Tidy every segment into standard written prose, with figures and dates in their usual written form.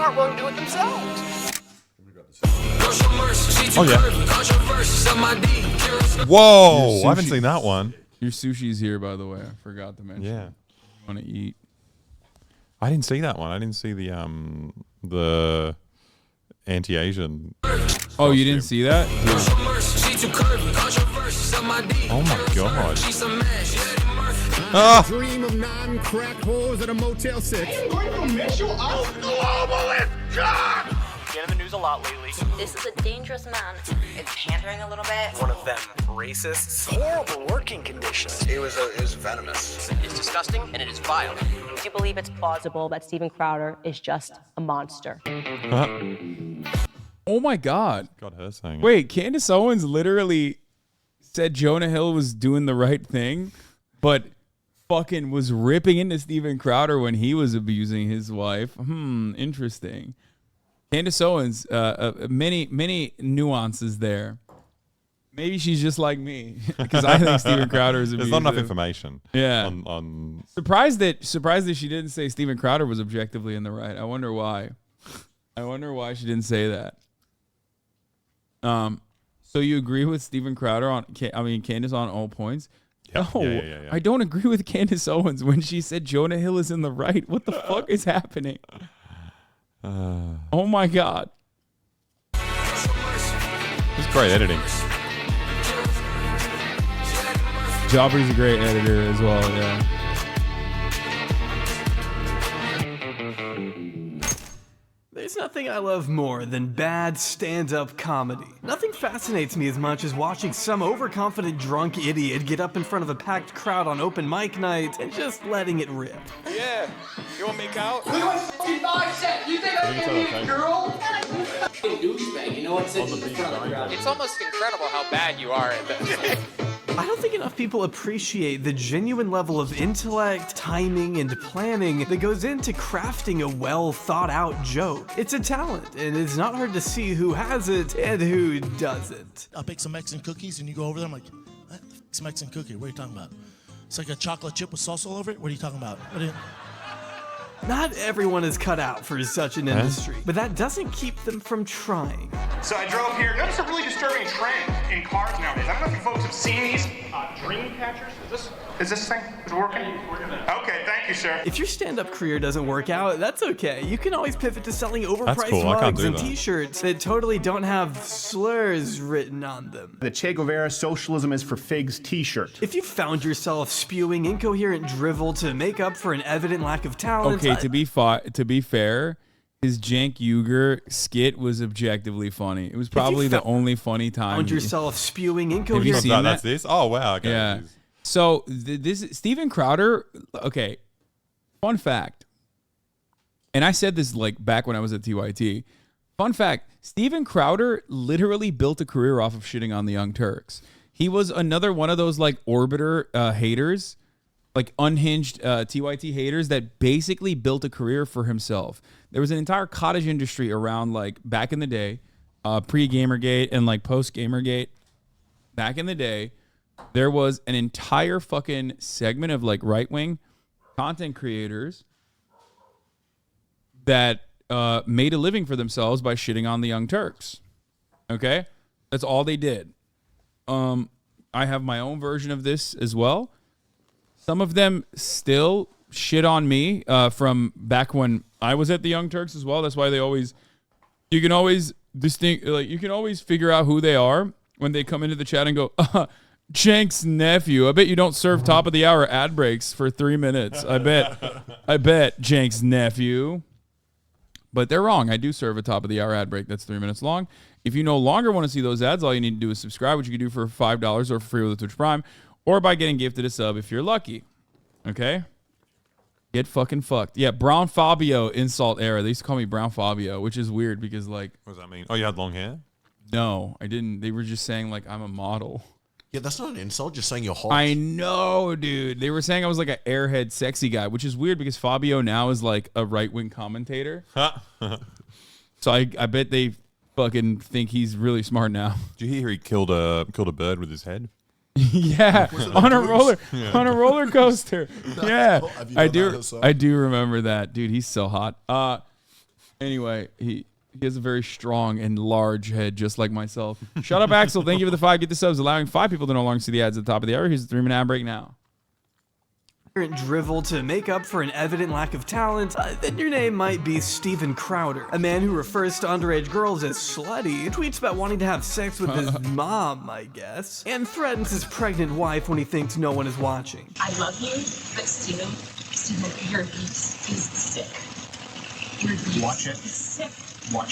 aren't willing to do it themselves. Oh yeah. Whoa! I haven't seen that one. Your sushi's here, by the way. I forgot to mention. Yeah. You want to eat? I didn't see that one. I didn't see the anti-Asian. Oh, you didn't see that? Oh my god. Dream of 9 crack holes at a Motel 6. I'm going to miss you out. Globalist God! Been in the news a lot lately. This is a dangerous man. It's pandering a little bit. One of them racists. Horrible working conditions. It was venomous. It's disgusting and it is vile. Do you believe it's plausible that Steven Crowder is just a monster? Oh my god. Got her saying it. Wait, Candace Owens literally said Jonah Hill was doing the right thing, but fucking was ripping into Steven Crowder when he was abusing his wife. Interesting. Candace Owens, many nuances there. Maybe she's just like me because I think Steven Crowder is abusive. There's not enough information. Yeah. On surprised that she didn't say Steven Crowder was objectively in the right. I wonder why. I wonder why she didn't say that. So you agree with Steven Crowder Candace on all points? Yep. No, Yeah. I don't agree with Candace Owens when she said Jonah Hill is in the right. What the fuck is happening? Oh my god. It's great editing. Jobber's a great editor as well, yeah. There's nothing I love more than bad stand-up comedy. Nothing fascinates me as much as watching some overconfident drunk idiot get up in front of a packed crowd on open mic night and just letting it rip. Yeah. You want to make out? We want 55 cents. You think I can eat, girl? Douchebag. You know what? It's almost incredible how bad you are at this. I don't think enough people appreciate the genuine level of intellect, timing, and planning that goes into crafting a well thought out joke. It's a talent, and it's not hard to see who has it and who doesn't. I'll bake some Mexican cookies, and you go over there, I'm like, what the fuck's a Mexican cookie? What are you talking about? It's like a chocolate chip with salsa all over it? What are you talking about? Not everyone is cut out for such an industry, but that doesn't keep them from trying. So I drove here. Notice a really disturbing trend in cars nowadays. I don't know if you folks have seen these dream catchers. Is this thing working? Okay, thank you, sir. If your stand-up career doesn't work out, that's okay. You can always pivot to selling overpriced cool. mugs and t-shirts that totally don't have slurs written on them. The Che Guevara Socialism is for Figs t-shirt. If you found yourself spewing incoherent drivel to make up for an evident lack of talent... Okay, to be fair, his Cenk Uygur skit was objectively funny. It was probably the only funny time. Found yourself spewing incoherent... Have you seen that? That's this? Oh, wow. Okay. Yeah. So this Steven Crowder, okay, fun fact. And I said this like back when I was at TYT. Fun fact, Steven Crowder literally built a career off of shitting on the Young Turks. He was another one of those like orbiter haters, like unhinged TYT haters that basically built a career for himself. There was an entire cottage industry around like back in the day, pre-Gamergate and like post-Gamergate. Back in the day, there was an entire fucking segment of like right-wing content creators that made a living for themselves by shitting on the Young Turks. Okay? That's all they did. I have my own version of this as well. Some of them still shit on me from back when I was at the Young Turks as well. That's why you can always figure out who they are when they come into the chat and go, Cenk's nephew. I bet you don't serve top of the hour ad breaks for 3 minutes. I bet Cenk's nephew. But they're wrong. I do serve a top of the hour ad break that's 3 minutes long. If you no longer want to see those ads, all you need to do is subscribe, which you can do for $5 or for free with a Twitch Prime, or by getting gifted a sub if you're lucky. Okay? Get fucking fucked. Yeah, Brown Fabio insult era. They used to call me Brown Fabio, which is weird because like... What does that mean? Oh, you had long hair? No, I didn't. They were just saying like I'm a model. Yeah, that's not an insult. Just saying you're hot. I know, dude. They were saying I was like an airhead sexy guy, which is weird because Fabio now is like a right-wing commentator. So I bet they fucking think he's really smart now. Did you hear he killed a bird with his head? Yeah, on a roller coaster. Yeah, I do remember that, dude. He's so hot. Anyway, he has a very strong and large head, just like myself. Shut up, Axel. Thank you for the 5. Get the subs, allowing 5 people to no longer see the ads at the top of the hour. Here's the 3-minute ad break now. Drivel to make up for an evident lack of talent, then your name might be Steven Crowder, a man who refers to underage girls as slutty, tweets about wanting to have sex with his mom, I guess, and threatens his pregnant wife when he thinks no one is watching. I love you, but Steven, your abuse is sick. Your abuse Watch it. is sick.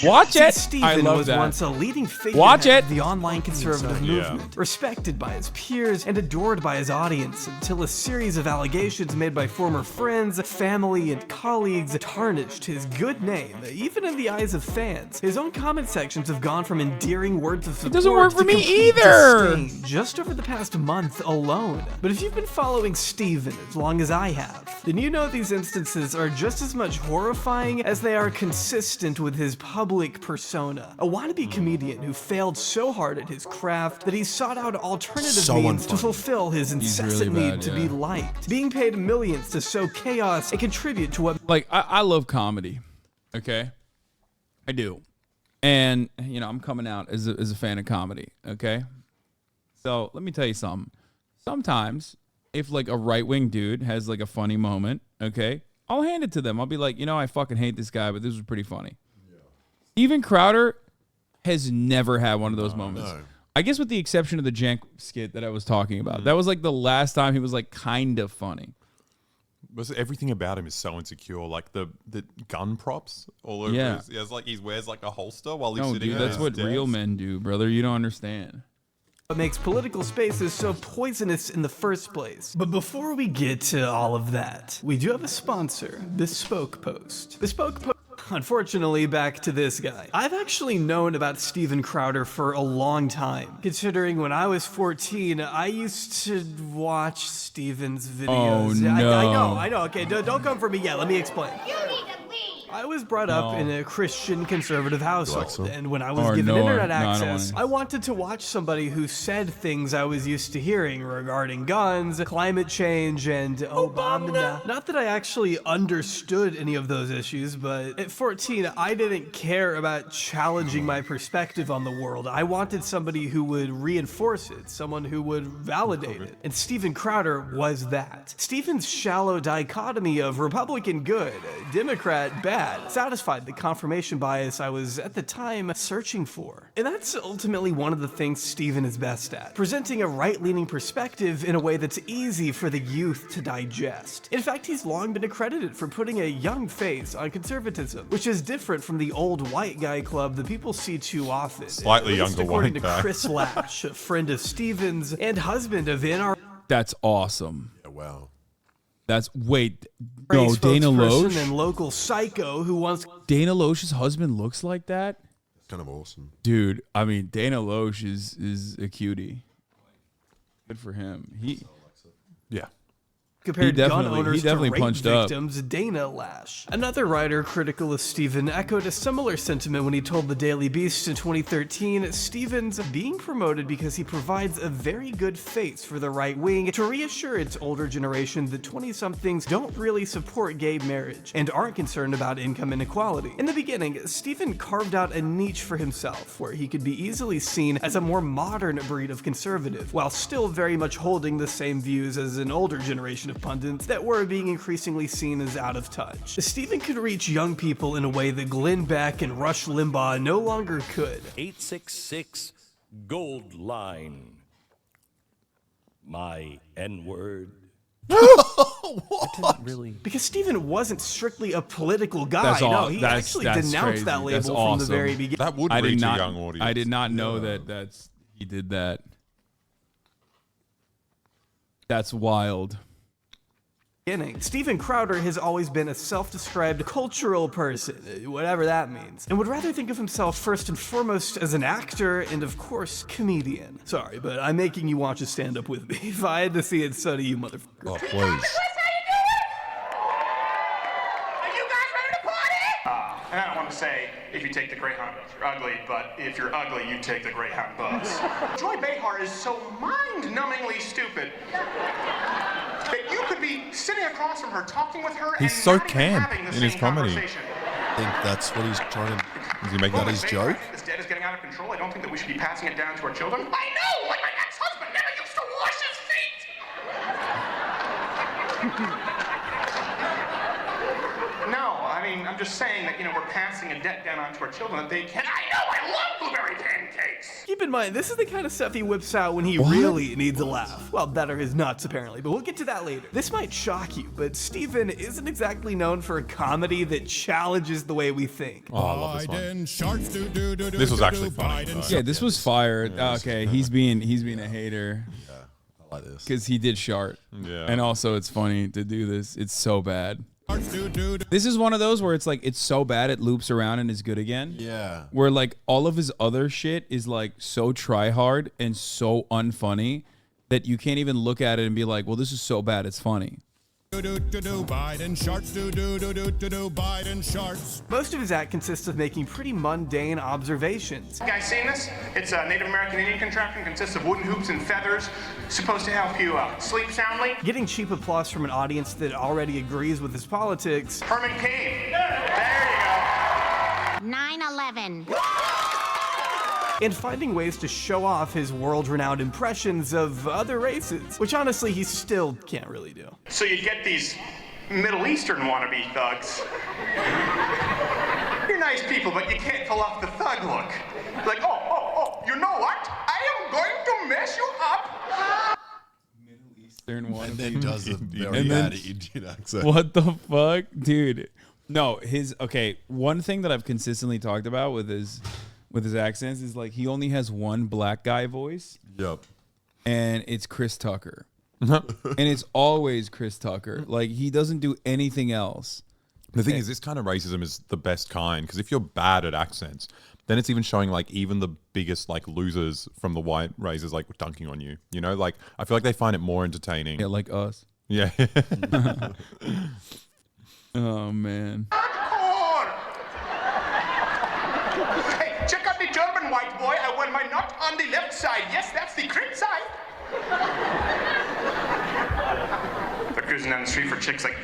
Watch it. Steven I love was that. once a leading figure Watch of it. the online conservative movement, respected by his peers and adored by his audience until a series of allegations made by former friends, family, and colleagues tarnished his good name, even in the eyes of fans. His own comment sections have gone from endearing words of support doesn't work for to me complete either. disdain just over the past month alone. But if you've been following Steven as long as I have, then you know these instances are just as much horrifying as they are consistent with his public persona. A wannabe comedian who failed so hard at his craft that he sought out alternative means to fulfill his incessant really need bad, to be liked, being paid millions to sow chaos and contribute to what... Like, I love comedy, okay? I do. And, you know, I'm coming out as a fan of comedy, okay? So, let me tell you something. Sometimes, if, like, a right-wing dude has, like, a funny moment, okay, I'll hand it to them. I'll be like, you know, I fucking hate this guy, but this was pretty funny. Steven Crowder has never had one of those moments. No. I guess with the exception of the Jank skit that I was talking about. That was like the last time he was like kind of funny. Everything about him is so insecure. Like the gun props all over. Yeah. He wears like a holster while he's No, sitting. dude, at that's his what desk. real men do, brother. You don't understand. What makes political spaces so poisonous in the first place. But before we get to all of that, we do have a sponsor, Bespoke Post. Bespoke Post. Unfortunately, back to this guy. I've actually known about Steven Crowder for a long time, considering when I was 14, I used to watch Steven's videos. Oh, no. I know. Okay, don't come for me yet. Let me explain. You need to leave. I was brought up in a Christian conservative household, and when I was Or given no, internet no, I don't access, wanna- I wanted to watch somebody who said things I was used to hearing regarding guns, climate change, and Obama. Not that I actually understood any of those issues, but at 14, I didn't care about challenging my perspective on the world. I wanted somebody who would reinforce it, someone who would validate it. And Steven Crowder was that. Steven's shallow dichotomy of Republican good, Democrat bad, satisfied the confirmation bias I was at the time searching for. And that's ultimately one of the things Steven is best at, presenting a right-leaning perspective in a way that's easy for the youth to digest. In fact, he's long been accredited for putting a young face on conservatism, which is different from the old white guy club that people see too often. Slightly At least younger according white to guy. Chris Lash, a friend of Steven's and husband of NR. That's awesome. Yeah, wow. Wait, no, Dana spokesperson Loesch? and local psycho who wants Dana Loesch's husband looks like that? It's kind of awesome. Dude, I mean, Dana Loesch is a cutie. Good for him. Yeah. compared gun owners to rape punched victims, Dana Lash. Another writer critical of Steven echoed a similar sentiment when he told the Daily Beast in 2013, Steven's being promoted because he provides a very good face for the right wing to reassure its older generation that 20-somethings don't really support gay marriage and aren't concerned about income inequality. In the beginning, Steven carved out a niche for himself where he could be easily seen as a more modern breed of conservative, while still very much holding the same views as an older generation of pundits that were being increasingly seen as out of touch. Steven could reach young people in a way that Glenn Beck and Rush Limbaugh no longer could. 866 Gold Line. My N-word. What? Really? Because Steven wasn't strictly a political guy. That's all, No, he that's, actually that's denounced crazy. that label That's from awesome. the very beginning. That would I reach did not, a young audience. I did not know that he did that. That's wild. Steven Crowder has always been a self-described cultural person, whatever that means, and would rather think of himself first and foremost as an actor and, of course, comedian. Sorry, but I'm making you watch a stand-up with me. If I had to see it, so do you, motherfucker. Oh, please. And I don't want to say, if you take the Greyhound bus, you're ugly, but if you're ugly, you take the Greyhound bus. Joy Behar is so mind-numbingly stupid that you could be sitting across from her, talking with her, He's and so not even camp having the in his same comedy. conversation. think that's what he's trying to... Is he making that his joke? This debt is getting out of control. I don't think that we should be passing it down to our children. I know! Like my ex-husband never used to wash his feet! No, I mean, I'm just saying that, we're passing a debt down onto our children that they can. I know! I love blueberry pancakes! Keep in mind, this is the kind of stuff he whips out when he really needs a laugh. Well, better his nuts, apparently, but we'll get to that later. This might shock you, but Steven isn't exactly known for a comedy that challenges the way we think. Oh, I love this one. This was actually funny. Yeah, this was fire. Okay, he's being a hater. Yeah, I like this. Because he did shart. Yeah. And also, it's funny to do this. It's so bad. This is one of those where it's like, it's so bad it loops around and is good again. Yeah. Where like all of his other shit is like so try hard and so unfunny that you can't even look at it and be like, well, this is so bad it's funny. Biden sharts, Biden sharts. Most of his act consists of making pretty mundane observations. You guys seen this? It's a Native American Indian contraption, consists of wooden hoops and feathers, supposed to help you sleep soundly. Getting cheap applause from an audience that already agrees with his politics. Herman Cain. There you go. 9/11. And finding ways to show off his world-renowned impressions of other races, which honestly he still can't really do. So you get these Middle Eastern wannabe thugs. You're nice people, but you can't pull off the thug look. Like, oh, you know what? I am going to mess you up. Eastern one. And then does a very bad Indian accent. What the fuck? Dude. No, one thing that I've consistently talked about with his accents is like he only has one black guy voice. Yep. And it's Chris Tucker. And it's always Chris Tucker. Like he doesn't do anything else. The thing is, this kind of racism is the best kind, because if you're bad at accents, then it's even showing like even the biggest like losers from the white races like dunking on you. You know, like I feel like they find it more entertaining. Yeah, like us. Yeah. Oh man. Hey, check out the German white boy. I wear my nut on the left side. Yes, that's the crit side. They're cruising down the street for chicks like...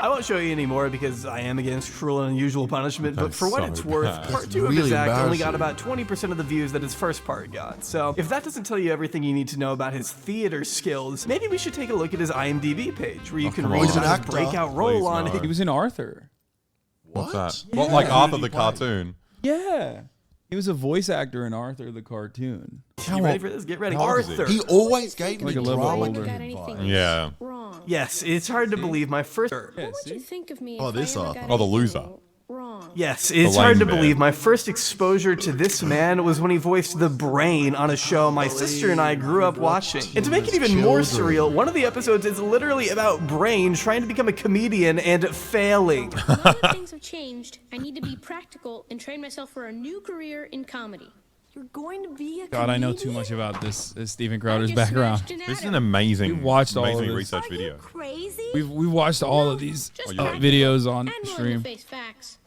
I won't show you anymore because I am against cruel and unusual punishment, but for what it's worth, part 2 of his act only got about 20% of the views that his first part got. So if that doesn't tell you everything you need to know about his theater skills, maybe we should take a look at his IMDb page where you can read about his breakout role on... He was in Arthur. What's that? Yeah. Well, like Arthur the cartoon. Yeah. He was a voice actor in Arthur the cartoon. You ready for this? Get ready. Arthur. He always gave Like me a level drama older. vibes. Yeah. Yes, it's hard to believe my first... What would you think of me Oh, if this I ever Arthur. got Oh, the loser. anything wrong? Yes, it's lame hard to man. believe my first exposure to this man was when he voiced the Brain on a show my sister and I grew up watching. And to make it even more surreal, one of the episodes is literally about Brain trying to become a comedian and failing. Now that things have changed, I need to be practical and train myself for a new career in comedy. You're going to be a God, I know too much about this Steven Crowder's background. This is an amazing, We watched all of amazing this. research video. crazy. We watched all of these Just videos on and willing stream. to face facts.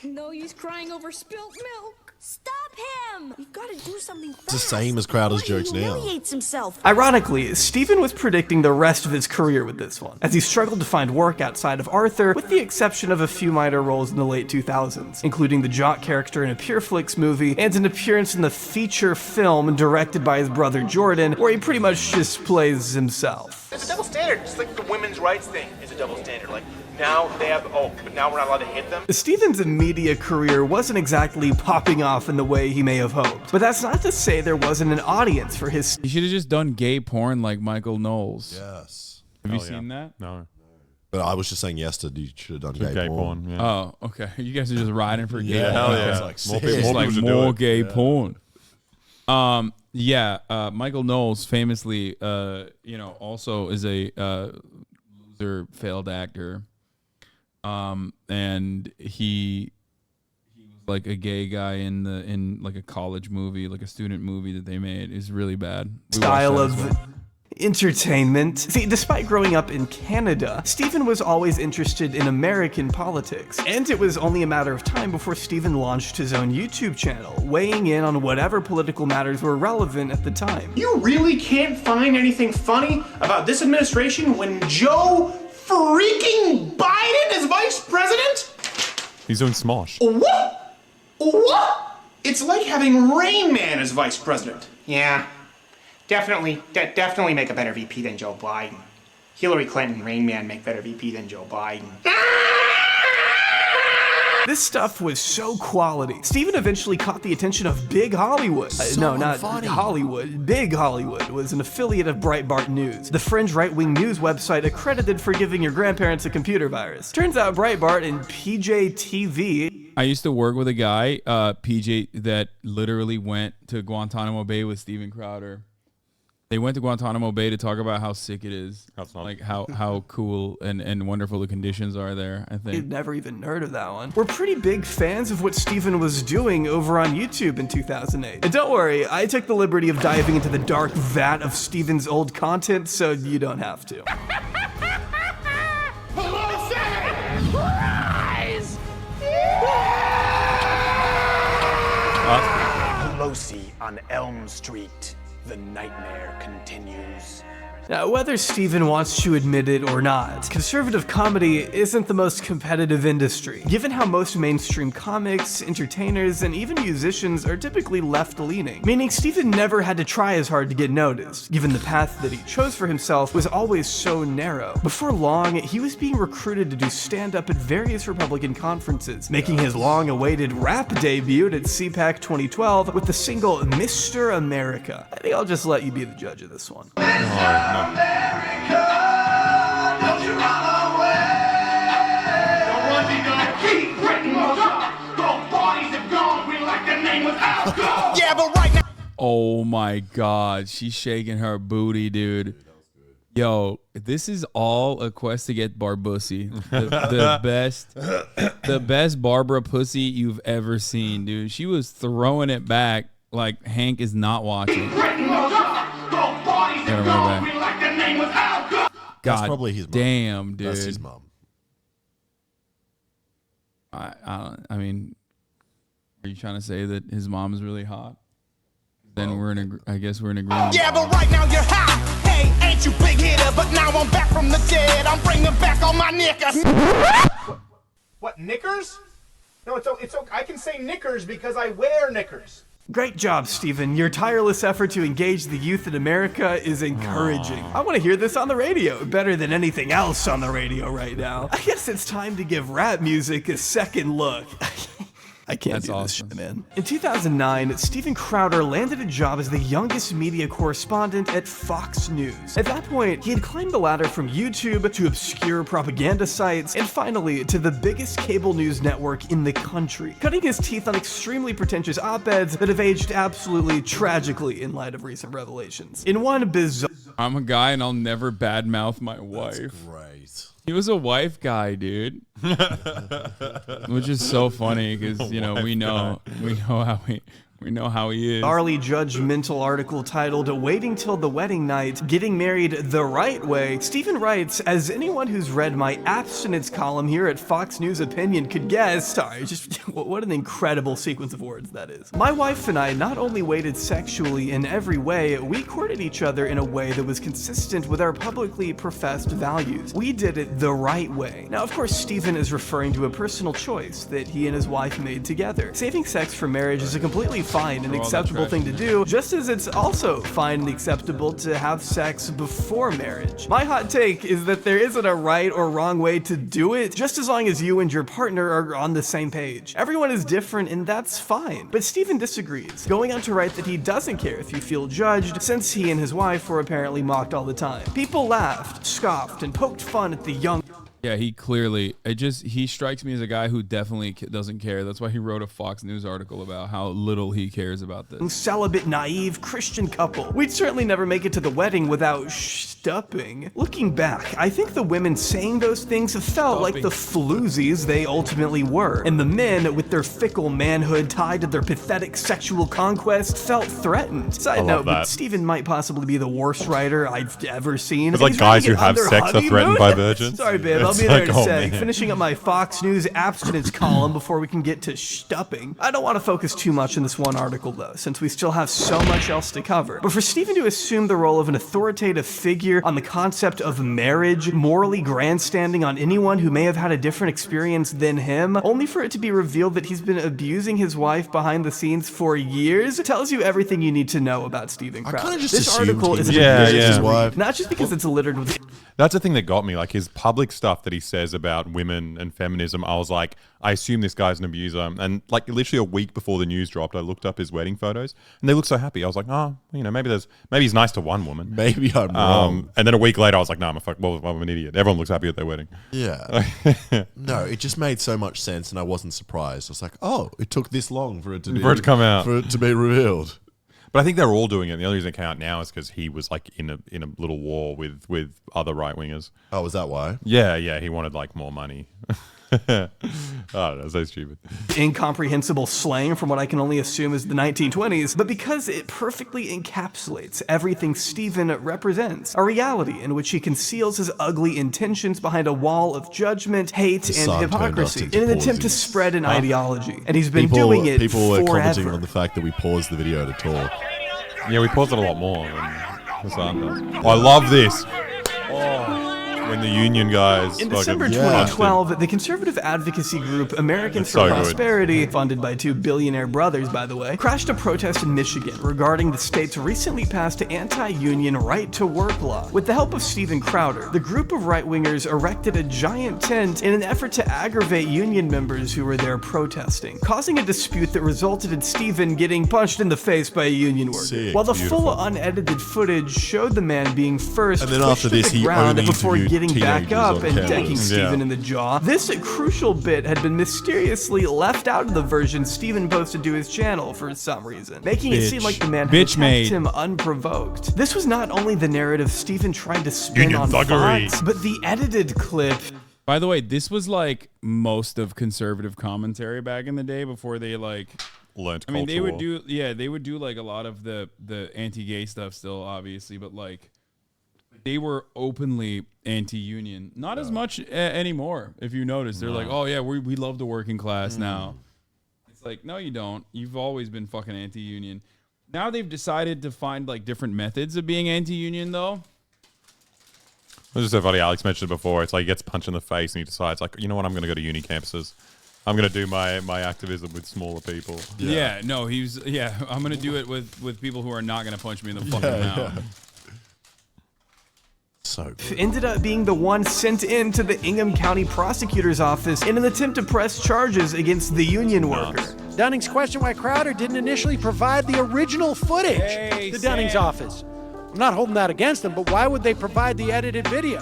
No use crying over spilt milk. Stop him! You've got to do something fast. It's the same as Crowder's Before he jokes now. humiliates himself. Ironically, Steven was predicting the rest of his career with this one, as he struggled to find work outside of Arthur, with the exception of a few minor roles in the late 2000s, including the jock character in a Pureflix movie, and an appearance in the feature film directed by his brother Jordan, where he pretty much just plays himself. It's a double standard. It's like the women's rights thing is a double standard. Like, now they have, but now we're not allowed to hit them? Steven's media career wasn't exactly popping off in the way he may have hoped, but that's not to say there wasn't an audience for his... He should have just done gay porn like Michael Knowles. Yes. Have you seen that? No. But I was just saying yesterday you should have done gay porn. Yeah. Oh, okay. You guys are just riding for gay Yeah, porn. hell Okay. yeah. Like, More more people- people, Like should do more it. gay porn. Michael Knowles famously, also is a loser, failed actor. And he was like a gay guy in like a college movie, like a student movie that they made. It's really bad. We style watched that as of well. entertainment. See, despite growing up in Canada, Steven was always interested in American politics, and it was only a matter of time before Steven launched his own YouTube channel, weighing in on whatever political matters were relevant at the time. You really can't find anything funny about this administration when Joe freaking Biden as vice president? He's doing Smosh. What? What? It's like having Rain Man as vice president. Yeah, definitely make a better VP than Joe Biden. Hillary Clinton and Rain Man make better VP than Joe Biden. This stuff was so quality. Steven eventually caught the attention of Big Hollywood. No, not Hollywood. Big Hollywood was an affiliate of Breitbart News, the fringe right-wing news website accredited for giving your grandparents a computer virus. Turns out Breitbart and PJTV. I used to work with a guy, PJ, that literally went to Guantanamo Bay with Steven Crowder. They went to Guantanamo Bay to talk about how sick it is, like how cool and wonderful the conditions are there, I think. I'd never even heard of that one. We're pretty big fans of what Steven was doing over on YouTube in 2008. And don't worry, I took the liberty of diving into the dark vat of Steven's old content, so you don't have to. Pelosi on Elm Street. The nightmare continues. Now, whether Steven wants to admit it or not, conservative comedy isn't the most competitive industry, given how most mainstream comics, entertainers, and even musicians are typically left-leaning, meaning Steven never had to try as hard to get noticed, given the path that he chose for himself was always so narrow. Before long, he was being recruited to do stand-up at various Republican conferences, making his long-awaited rap debut at CPAC 2012 with the single Mr. America. I think I'll just let you be the judge of this one. America, don't you run away. Don't run, D-Dog. Keep breaking those up. Those parties have gone. We like the name of alcohol. Yeah, but right now. Oh my God, she's shaking her booty, dude. Yo, this is all a quest to get Barbussy. The best Barbara pussy you've ever seen, dude. She was throwing it back like Hank is not watching. God, that's probably his mom. Damn, dude. That's his mom. I mean, are you trying to say that his mom is really hot? Then I guess we're in agreement. Yeah, but right now you're hot. Hey, ain't you big hitter? But now I'm back from the dead. I'm bringing back all my knickers. What, knickers? No, it's okay. I can say knickers because I wear knickers. Great job, Steven. Your tireless effort to engage the youth in America is encouraging. I want to hear this on the radio, better than anything else on the radio right now. I guess it's time to give rap music a second look. I can't do this shit, man. In 2009, Steven Crowder landed a job as the youngest media correspondent at Fox News. At that point, he had climbed the ladder from YouTube to obscure propaganda sites, and finally to the biggest cable news network in the country, cutting his teeth on extremely pretentious op-eds that have aged absolutely tragically in light of recent revelations. In one bizarre... I'm a guy and I'll never badmouth my wife. That's great. He was a wife guy, dude. Which is so funny because, you know, we know how he is. Bizarrely judgmental article titled "Waiting Till the Wedding Night, Getting Married the Right Way." Steven writes, as anyone who's read my abstinence column here at Fox News Opinion could guess, sorry, just what an incredible sequence of words that is. My wife and I not only waited sexually in every way, we courted each other in a way that was consistent with our publicly professed values. We did it the right way. Now, of course, Steven is referring to a personal choice that he and his wife made together. Saving sex for marriage is a completely fine and acceptable thing to do, just as it's also fine and acceptable to have sex before marriage. My hot take is that there isn't a right or wrong way to do it, just as long as you and your partner are on the same page. Everyone is different and that's fine. But Steven disagrees, going on to write that he doesn't care if you feel judged, since he and his wife were apparently mocked all the time. People laughed, scoffed, and poked fun at the young... Yeah, he strikes me as a guy who definitely doesn't care. That's why he wrote a Fox News article about how little he cares about this. Celibate, naive Christian couple. We'd certainly never make it to the wedding without stupping. Looking back, I think the women saying those things felt like the floozies they ultimately were, and the men with their fickle manhood tied to their pathetic sexual conquest felt threatened. Side note, but Steven might possibly be the worst writer I've ever seen. It's like guys who have sex are threatened by virgins. Sorry, babe, I'll I'll be there in a sec, finishing up my Fox News abstinence column before we can get to stupping. I don't want to focus too much on this one article though, since we still have so much else to cover. But for Stephen to assume the role of an authoritative figure on the concept of marriage, morally grandstanding on anyone who may have had a different experience than him, only for it to be revealed that he's been abusing his wife behind the scenes for years, tells you everything you need to know about Stephen Crowder. This article is his wife. Not just because it's littered with... That's the thing that got me, like his public stuff that he says about women and feminism. I was like, I assume this guy's an abuser. And like literally a week before the news dropped, I looked up his wedding photos and they look so happy. I was like, oh, you know, maybe he's nice to one woman. Maybe I'm wrong. And then a week later, I was like, no, I'm an idiot. Everyone looks happy at their wedding. Yeah. No, it just made so much sense and I wasn't surprised. I was like, oh, it took this long for it to come out. For it to be revealed. But I think they're all doing it. The only reason it came out now is because he was like in a little war with other right wingers. Oh, was that why? Yeah. He wanted like more money. I don't know, so stupid. Incomprehensible slang from what I can only assume is the 1920s, but because it perfectly encapsulates everything Stephen represents, a reality in which he conceals his ugly intentions behind a wall of judgment, hate, and hypocrisy in an attempt to spread an ideology. And he's been doing it People were commenting forever. on the fact that we paused the video to talk. Yeah, we paused it a lot more than Hasan does. Oh, I love this. When the union guys... In December 2012, the conservative advocacy group Americans for Prosperity, funded by two billionaire brothers, by the way, crashed a protest in Michigan regarding the state's recently passed anti-union right-to-work law. With the help of Stephen Crowder, the group of right-wingers erected a giant tent in an effort to aggravate union members who were there protesting, causing a dispute that resulted in Stephen getting punched in the face by a union worker. While the full unedited footage showed the man being first and then pushed after this, to the ground before getting back teenagers up on and camera. decking Stephen in the jaw. This crucial bit had been mysteriously left out of the version Stephen posted to his channel for some reason, making it seem like the man had attacked him unprovoked. This was not only the narrative Stephen tried to spin on Fox, but the edited clip. By the way, this was like most of conservative commentary back in the day before they like learned. I mean, they would do like a lot of the anti-gay stuff still, obviously, but like they were openly anti-union. Not as much anymore. If you notice, they're like, oh yeah, we love the working class now. It's like, no, you don't. You've always been fucking anti-union. Now they've decided to find like different methods of being anti-union, though. It was just so funny. Alex mentioned it before. It's like he gets punched in the face and he decides, like, you know what? I'm going to go to uni campuses. I'm going to do my activism with smaller people. Yeah, no, I'm going to do it with people who are not going to punch me in the fucking mouth. So good. Ended up being the one sent in to the Ingham County Prosecutor's Office in an attempt to press charges against the union worker. Dunning's question why Crowder didn't initially provide the original footage to Dunning's office. I'm not holding that against them, but why would they provide the edited video?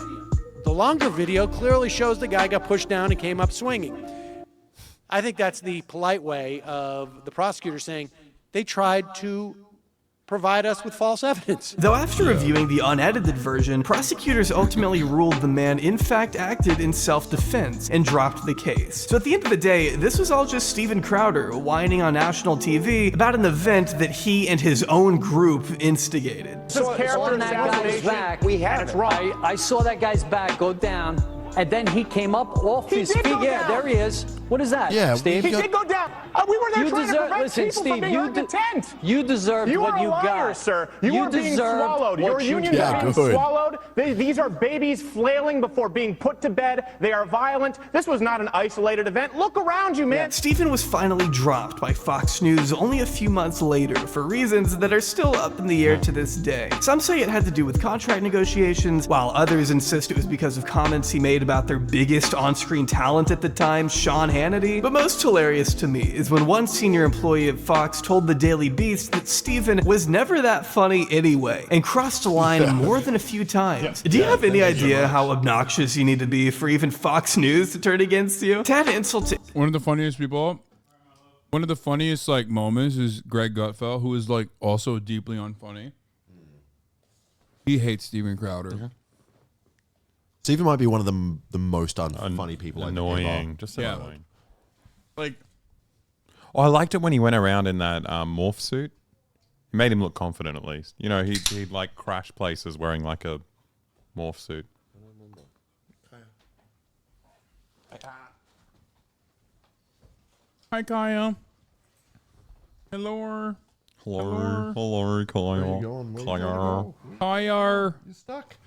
The longer video clearly shows the guy got pushed down and came up swinging. I think that's the polite way of the prosecutor saying they tried to provide us with false evidence. Though after reviewing the unedited version, prosecutors ultimately ruled the man in fact acted in self-defense and dropped the case. So at the end of the day, this was all just Stephen Crowder whining on national TV about an event that he and his own group instigated. So on that guy's back, I saw that guy's back go down, and then he came up off his feet. Yeah, there he is. What is that, Steve? He did go down. We were there trying to prevent people from being hurt in tent. You deserved what you got. You are a liar, sir. You are being swallowed. Your union is being swallowed. These are babies flailing before being put to bed. They are violent. This was not an isolated event. Look around you, man. Stephen was finally dropped by Fox News only a few months later for reasons that are still up in the air to this day. Some say it had to do with contract negotiations, while others insist it was because of comments he made about their biggest on-screen talent at the time, Sean Hannity. But most hilarious to me is when one senior employee at Fox told the Daily Beast that Stephen was never that funny anyway, and crossed the line more than a few times. Do you have any idea how obnoxious you need to be for even Fox News to turn against you? Tad insulted. One of the funniest like moments is Greg Gutfeld, who is like also deeply unfunny. He hates Stephen Crowder. Stephen might be one of the most unfunny people. Annoying, just annoying. Like, I liked it when he went around in that morph suit. It made him look confident, at least. You know, he'd like crash places wearing like a morph suit. Hi, Kaya. Hello. Hello, Kyle. Kaya.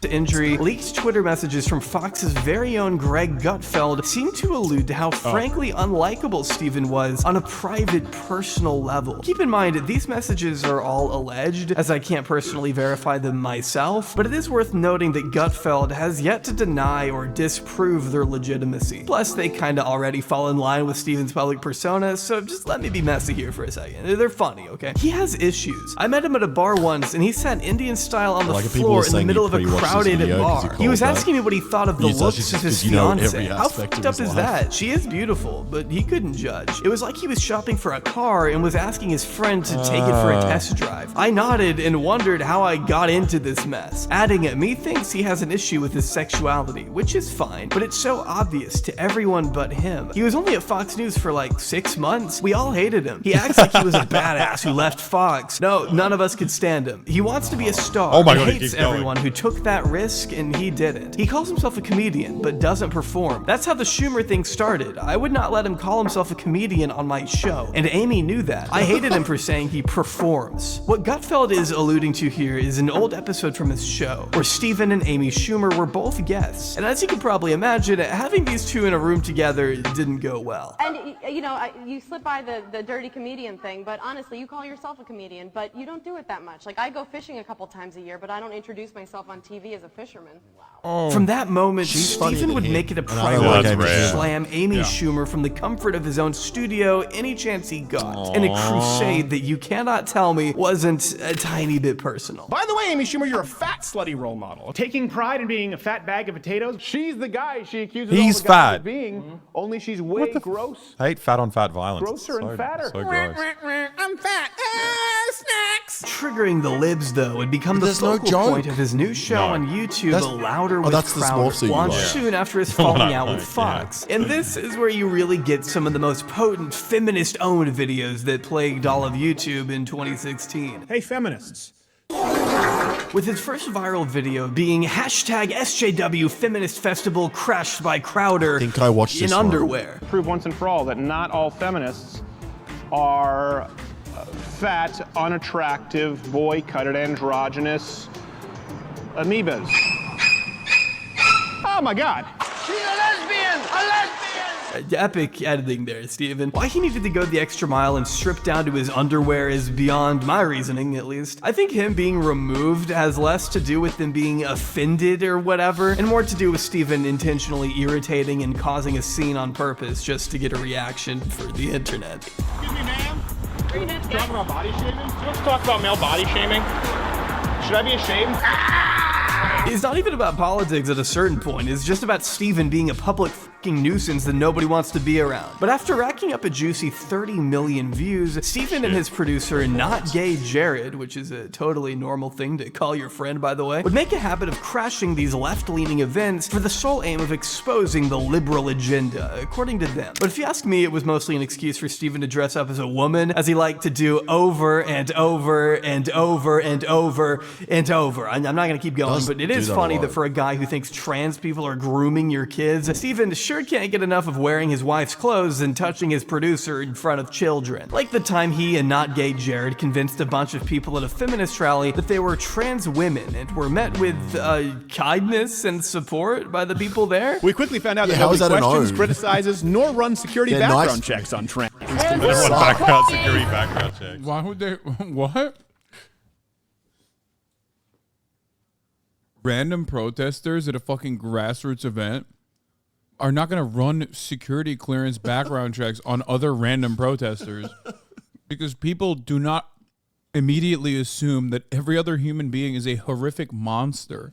Injury. Leaked Twitter messages from Fox's very own Greg Gutfeld seem to allude to how frankly unlikable Steven was on a private, personal level. Keep in mind, these messages are all alleged, as I can't personally verify them myself, but it is worth noting that Gutfeld has yet to deny or disprove their legitimacy. Plus, they kinda already fall in line with Steven's public persona, so just let me be messy here for a second. They're funny, okay? He has issues. I met him at a bar once, and he sat Indian style on the floor in the middle of a crowded bar. He was asking me what he thought of the looks of his fiance. How fucked up is that? She is beautiful, but he couldn't judge. It was like he was shopping for a car and was asking his friend to take it for a test drive. I nodded and wondered how I got into this mess, adding it, me thinks he has an issue with his sexuality, which is fine, but it's so obvious to everyone but him. He was only at Fox News for like 6 months. We all hated him. He acts like he was a badass who left Fox. No, none of us could stand him. He wants to be a star. Oh my He God, hates keep going. everyone who took that risk, and he didn't. He calls himself a comedian, but doesn't perform. That's how the Schumer thing started. I would not let him call himself a comedian on my show, and Amy knew that. I hated him for saying he performs. What Gutfeld is alluding to here is an old episode from his show, where Steven and Amy Schumer were both guests. And as you can probably imagine, having these two in a room together didn't go well. And, you know, you slip by the dirty comedian thing, but honestly, you call yourself a comedian, but you don't do it that much. Like, I go fishing a couple times a year, but I don't introduce myself on TV as a fisherman. From that moment, She's funnier Steven than would him. make it a And I don't priority like to Amy Schumer. slam Amy Yeah. Schumer from the comfort of his own studio any chance he got, in a crusade that you cannot tell me wasn't a tiny bit personal. By the way, Amy Schumer, you're a fat, slutty role model. Taking pride in being a fat bag of potatoes. She's the guy she accuses He's all the guys fat. of being, only she's way gross. I hate fat on fat violence. Grosser and fatter. So gross. I'm fat. Snacks. Triggering the libs, though, would become the There's no focal joke. point of his new show No. on YouTube, That's- Louder oh, with that's the small Crowder, suit you launched like. soon after his The one falling I out with like, Fox. And this is where you really get some of the most potent feminist-owned videos that plagued all of YouTube in 2016. Hey, feminists. With his first viral video being hashtag SJW Feminist Festival crashed by Crowder I think I watched in this one. underwear. Prove once and for all that not all feminists are fat, unattractive, boy-cutted, androgynous amoebas. Oh my God. She's a lesbian! A lesbian! Epic editing there, Steven. Why he needed to go the extra mile and strip down to his underwear is beyond my reasoning, at least. I think him being removed has less to do with them being offended or whatever, and more to do with Steven intentionally irritating and causing a scene on purpose just to get a reaction for the internet. Excuse me, ma'am. Are you talking about body shaming? Do you want to talk about male body shaming? Should I be ashamed? It's not even about politics at a certain point, it's just about Steven being a public fucking nuisance that nobody wants to be around. But after racking up a juicy 30 million views, Steven and his producer, Not Gay Jared, which is a totally normal thing to call your friend by the way, would make a habit of crashing these left-leaning events for the sole aim of exposing the liberal agenda, according to them. But if you ask me, it was mostly an excuse for Steven to dress up as a woman, as he liked to do over and over and over and over and over. I'm not gonna keep going, but it is funny that for a guy who thinks trans people are grooming your kids, Steven sure can't get enough of wearing his wife's clothes and touching his producer in front of children. Like the time he and Not Gay Jared convinced a bunch of people at a feminist rally that they were trans women and were met with kindness and support by the people there. We quickly found out that how is nobody that an questions, own? criticizes, nor runs security They're background nice. checks on trans. Everyone background security background checks. Why would they? What? Random protesters at a fucking grassroots event are not going to run security clearance background checks on other random protesters because people do not immediately assume that every other human being is a horrific monster.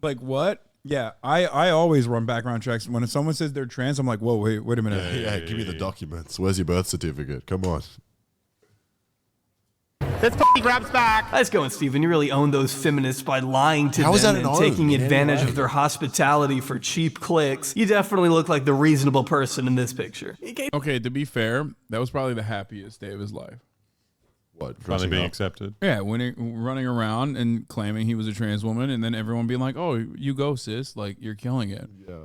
Like what? Yeah, I always run background checks. When someone says they're trans, I'm like, whoa, wait a minute. Yeah, give me the documents. Where's your birth certificate? Come on. This f***ing grabs back. Nice going, Steven. You really own those feminists by lying to How is them that and an own taking in any advantage way? of their hospitality for cheap clicks. You definitely look like the reasonable person in this picture. Okay, to be fair, that was probably the happiest day of his life. What? Finally being accepted. Yeah, running around and claiming he was a trans woman, and then everyone being like, "Oh, you go, sis! Like you're killing it." Yeah.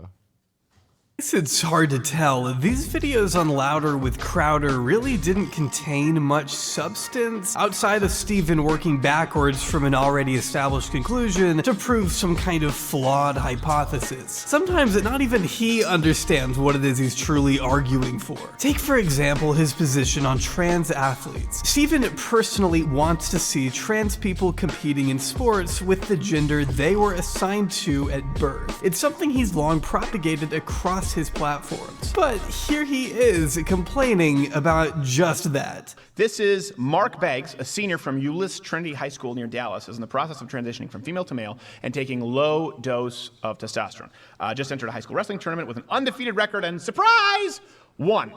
It's hard to tell. These videos on Louder with Crowder really didn't contain much substance outside of Steven working backwards from an already established conclusion to prove some kind of flawed hypothesis. Sometimes not even he understands what it is he's truly arguing for. Take for example his position on trans athletes. Steven personally wants to see trans people competing in sports with the gender they were assigned to at birth. It's something he's long propagated across his platforms. But here he is complaining about just that. This is Mark Beggs, a senior from Euless Trinity High School near Dallas, is in the process of transitioning from female to male and taking low dose of testosterone. Just entered a high school wrestling tournament with an undefeated record and, surprise, won.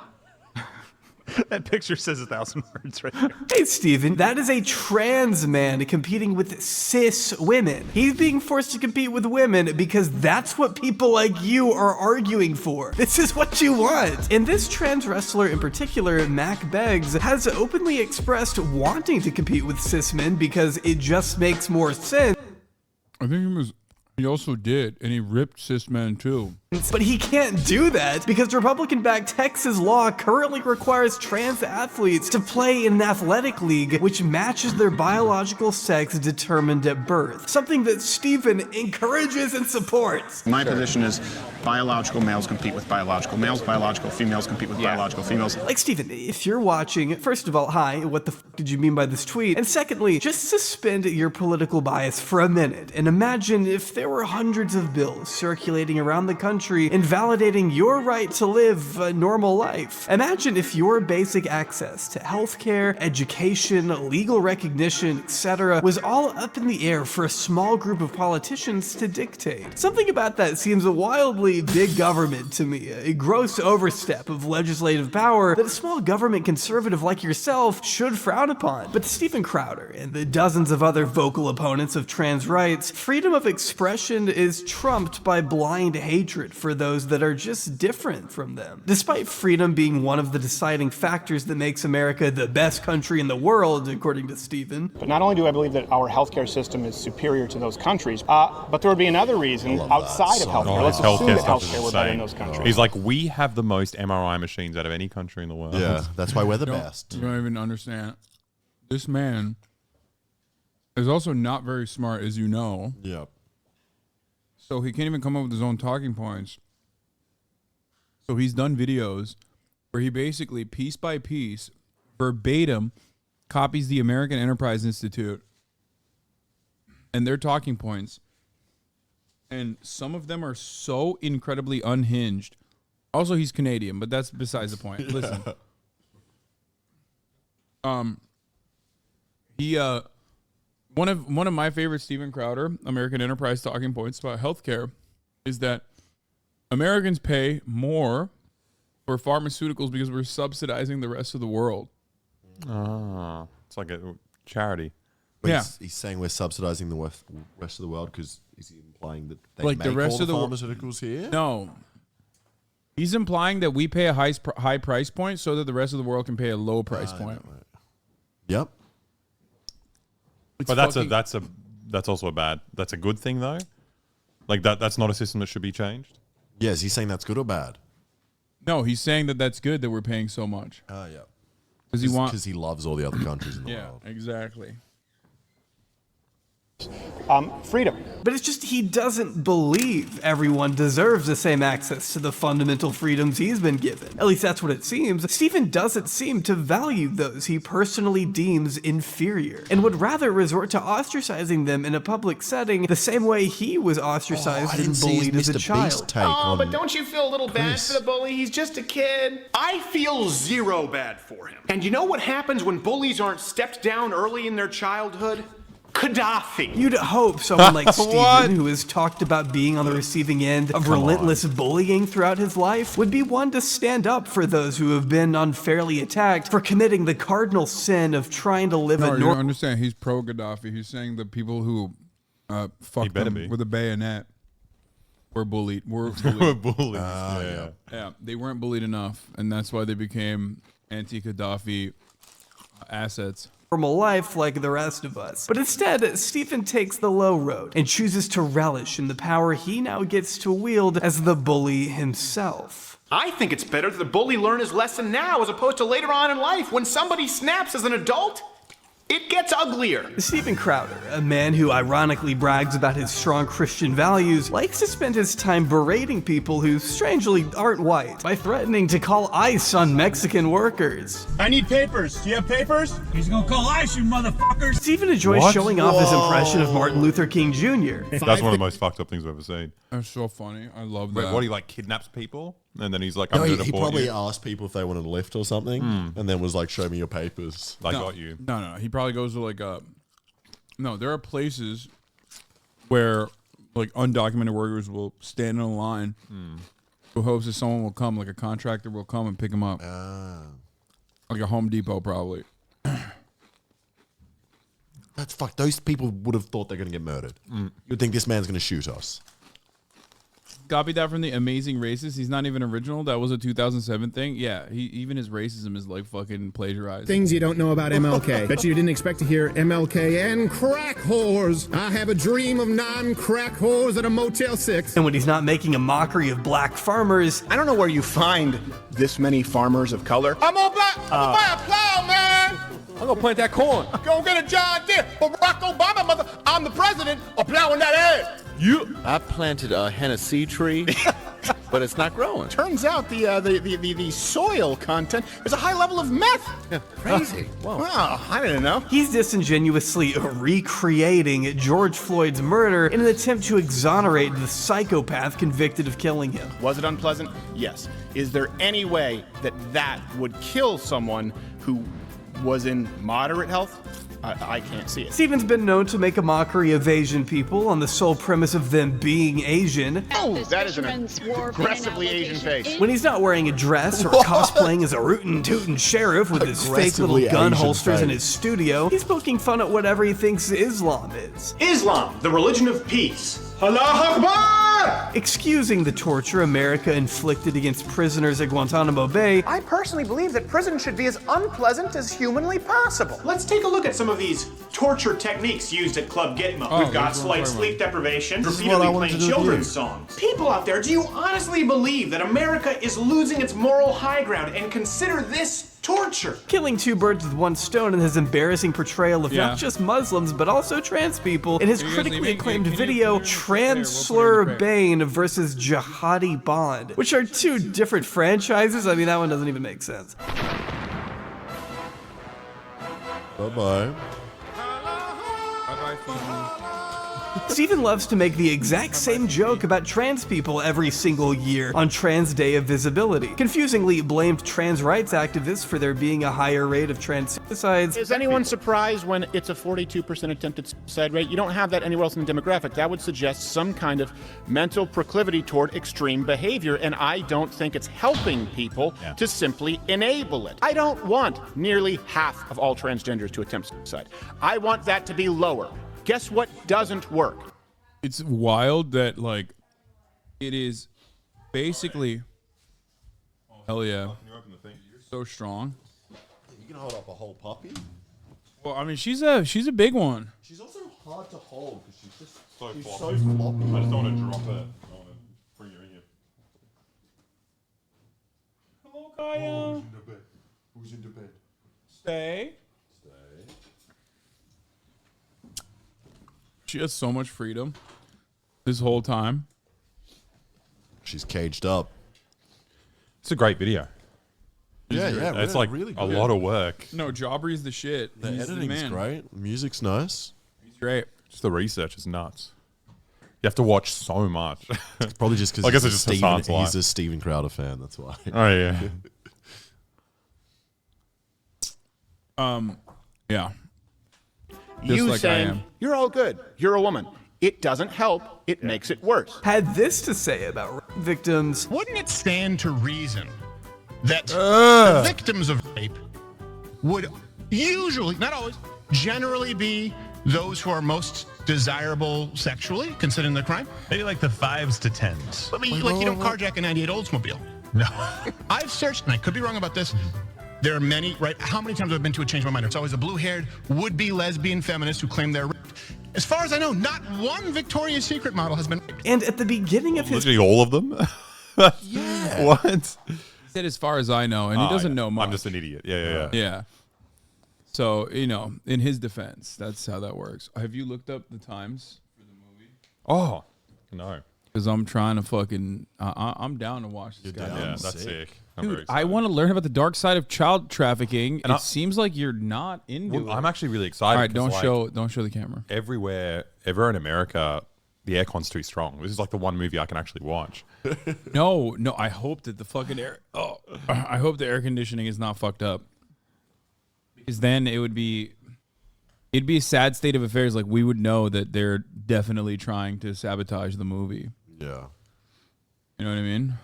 That picture says 1,000 words right there. Hey Steven, that is a trans man competing with cis women. He's being forced to compete with women because that's what people like you are arguing for. This is what you want. And this trans wrestler in particular, Mac Beggs, has openly expressed wanting to compete with cis men because it just makes more sense. I think he also did, and he ripped cis men too. But he can't do that because Republican-backed Texas law currently requires trans athletes to play in an athletic league which matches their biological sex determined at birth, something that Steven encourages and supports. My position is biological males compete with biological males, biological females compete with biological females. Like, Steven, if you're watching, first of all, hi, what the f did you mean by this tweet? And secondly, just suspend your political bias for a minute and imagine if there were hundreds of bills circulating around the country invalidating your right to live a normal life. Imagine if your basic access to healthcare, education, legal recognition, etc. was all up in the air for a small group of politicians to dictate. Something about that seems a wildly big government to me, a gross overstep of legislative power that a small government conservative like yourself should frown upon. But to Steven Crowder and the dozens of other vocal opponents of trans rights, freedom of expression is trumped by blind hatred for those that are just different from them. Despite freedom being one of the deciding factors that makes America the best country in the world, according to Steven. But not only do I believe that our healthcare system is superior to those countries, but there would be another reason outside of healthcare. Let's assume that healthcare were better in those countries. He's like, we have the most MRI machines out of any country in the world. Yeah, that's why we're the best. You don't even understand. This man is also not very smart, as you know. Yeah. So he can't even come up with his own talking points. So he's done videos where he basically, piece by piece, verbatim, copies the American Enterprise Institute and their talking points. And some of them are so incredibly unhinged. Also, he's Canadian, but that's besides the point. Listen. One of my favorite Steven Crowder American Enterprise talking points about healthcare is that Americans pay more for pharmaceuticals because we're subsidizing the rest of the world. Ah, it's like a charity. But Yeah. he's saying we're subsidizing the rest of the world because is he implying that they Like make the rest all of the the pharmaceuticals here? No. He's implying that we pay a high price point so that the rest of the world can pay a low price point. Yep. But that's also a bad. That's a good thing though. Like that's not a system that should be changed. Yeah, is he saying that's good or bad? No, he's saying that that's good that we're paying so much. Oh, yeah. Because he loves all the other countries in the yeah, world. exactly. Freedom. But it's just he doesn't believe everyone deserves the same access to the fundamental freedoms he's been given. At least that's what it seems. Steven doesn't seem to value those he personally deems inferior, and would rather resort to ostracizing them in a public setting the same way he was ostracized and bullied as a child. But don't you feel a little bad for the bully? He's just a kid. I feel zero bad for him. And you know what happens when bullies aren't stepped down early in their childhood? Gaddafi. You'd hope someone like Steven, who has talked about being on the receiving end of relentless bullying throughout his life, would be one to stand up for those who have been unfairly attacked for committing the cardinal sin of trying to live No, a you normal. don't understand. He's pro Gaddafi. He's saying the people who fucked him with a bayonet were bullied. Were bullied. Yeah, they weren't bullied enough, and that's why they became anti-Gaddafi assets. normal life like the rest of us. But instead, Stephen takes the low road and chooses to relish in the power he now gets to wield as the bully himself. I think it's better that the bully learn his lesson now as opposed to later on in life when somebody snaps as an adult. It gets uglier. Stephen Crowder, a man who ironically brags about his strong Christian values, likes to spend his time berating people who strangely aren't white by threatening to call ICE on Mexican workers. I need papers. Do you have papers? He's gonna call ICE, you motherfuckers. Stephen enjoys showing off his impression of Martin Luther King Jr. That's one of the most fucked up things I've ever seen. That's so funny. I love that. Wait, what, he like kidnaps people? And then he's like, No, I'm he going to probably asked people if they wanted a lift or something, and then was like, show me your papers. I got you. No. He probably goes to like a... No, there are places where like undocumented workers will stand in a line who hopes that someone will come, like a contractor will come and pick them up. Like a Home Depot probably. That's fucked. Those people would have thought they're going to get murdered. You'd think this man's going to shoot us. Copied that from the Amazing Racist. He's not even original. That was a 2007 thing. Yeah, even his racism is like fucking plagiarized. Things you don't know about MLK. Bet you didn't expect to hear MLK and crack whores. I have a dream of non-crack whores at a Motel 6. And when he's not making a mockery of black farmers, I don't know where you find this many farmers of color. I'm gonna buy a plow, man. I'm gonna plant that corn. Go get a John Deere. Barack Obama, mother. I'm the president of plowing that ass. I planted a Hennessy tree, but it's not growing. Turns out the soil content is a high level of meth. Crazy. Wow, I didn't know. he's disingenuously recreating George Floyd's murder in an attempt to exonerate the psychopath convicted of killing him. Was it unpleasant? Yes. Is there any way that would kill someone who was in moderate health? I can't see it. Stephen's been known to make a mockery of Asian people on the sole premise of them being Asian. Oh, that is an aggressively Asian face. When he's not wearing a dress or cosplaying as a rootin' tootin' sheriff with his fake little gun Asian holsters in face. his studio, he's poking fun at whatever he thinks Islam is. Islam, the religion of peace. Allah Akbar! Excusing the torture America inflicted against prisoners at Guantanamo Bay, I personally believe that prison should be as unpleasant as humanly possible. Let's take a look at some of these torture techniques used at Club Gitmo. We've got slight sleep deprivation, repeatedly playing children's songs. People out there, do you honestly believe that America is losing its moral high ground and consider this torture? killing two birds with one stone in his embarrassing portrayal of not just Muslims but also trans people in his critically acclaimed video Translur Bane versus Jihadi Bond, which are two different franchises. I mean, that one doesn't even make sense. Bye-bye. Stephen loves to make the exact same joke about trans people every single year on Trans Day of Visibility. Confusingly blamed trans rights activists for there being a higher rate of trans suicides. Is anyone surprised when it's a 42% attempted suicide rate? You don't have that anywhere else in the demographic. That would suggest some kind of mental proclivity toward extreme behavior, and I don't think it's helping people to simply enable it. I don't want nearly half of all transgenders to attempt suicide. I want that to be lower. Guess what doesn't work? It's wild that like it is basically hell yeah. You're so strong. You can hold up a whole puppy. Well, I mean she's a big one. She's also hard to hold because she's just So she's floppy. so floppy. I just don't want to drop it. I want to bring her in here. Hello, Kaya. Who's in the bed? Stay. She has so much freedom this whole time. She's caged up. It's a great video. Yeah, It's like really a good. lot of work. No, Jawbree's the shit. The He's the editing's man. great. The music's nice. He's great. Just the research is nuts. You have to watch so much. It's probably just because I guess it's just Hasan's he's life. a Stephen Crowder fan. That's why. Oh yeah. Yeah. You like I saying, am. you're all good, you're a woman. It doesn't help, it makes it worse. Had this to say about rape victims. Wouldn't it stand to reason that the victims of rape would usually, not always, generally be those who are most desirable sexually, considering the crime? Maybe like the 5s to 10s. I mean, you don't carjack a 98 Oldsmobile. No. I've searched, and I could be wrong about this, There are many, right? How many times have I been to a Change My Mind? It's always a blue-haired, would-be lesbian feminist who claim they're raped. As far as I know, not one Victoria's Secret model has been raped. And at the beginning of his... Literally all of them? Yeah. What? He said, as far as I know, and he doesn't know much. I'm just an idiot. Yeah. Yeah. So, you know, in his defense, that's how that works. Have you looked up the times for the movie? Oh, no. Because I'm trying to fucking... I'm down to watch this guy. Yeah, that's sick. Dude, I want to learn about the dark side of child trafficking. And it seems like you're not into it. I'm actually really excited. All right, don't show the camera. Everywhere in America, the aircon's too strong. This is like the one movie I can actually watch. No, I hope that the fucking air... Oh, I hope the air conditioning is not fucked up. Because then it'd be a sad state of affairs. Like, we would know that they're definitely trying to sabotage the movie. Yeah. You know what I mean?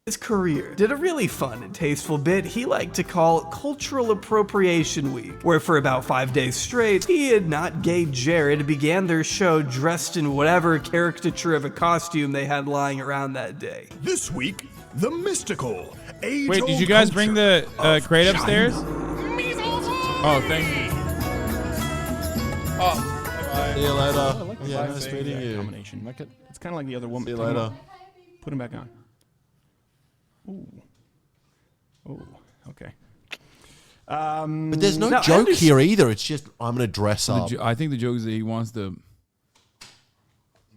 His career did a really fun and tasteful bit he liked to call Cultural Appropriation Week, where for about 5 days straight, he and Not Gay Jared began their show dressed in whatever caricature of a costume they had lying around that day. This week, the mystical age. Wait, did you guys bring the crate upstairs? Oh, thank you. Oh, see you later. I like the Yeah, five nice thing, meeting you. Combination. Like it's kind of like the other woman. See you later. Put him back on. Ooh. Oh, okay. But there's no joke here either. It's just I'm gonna dress up. I think the joke is that he wants to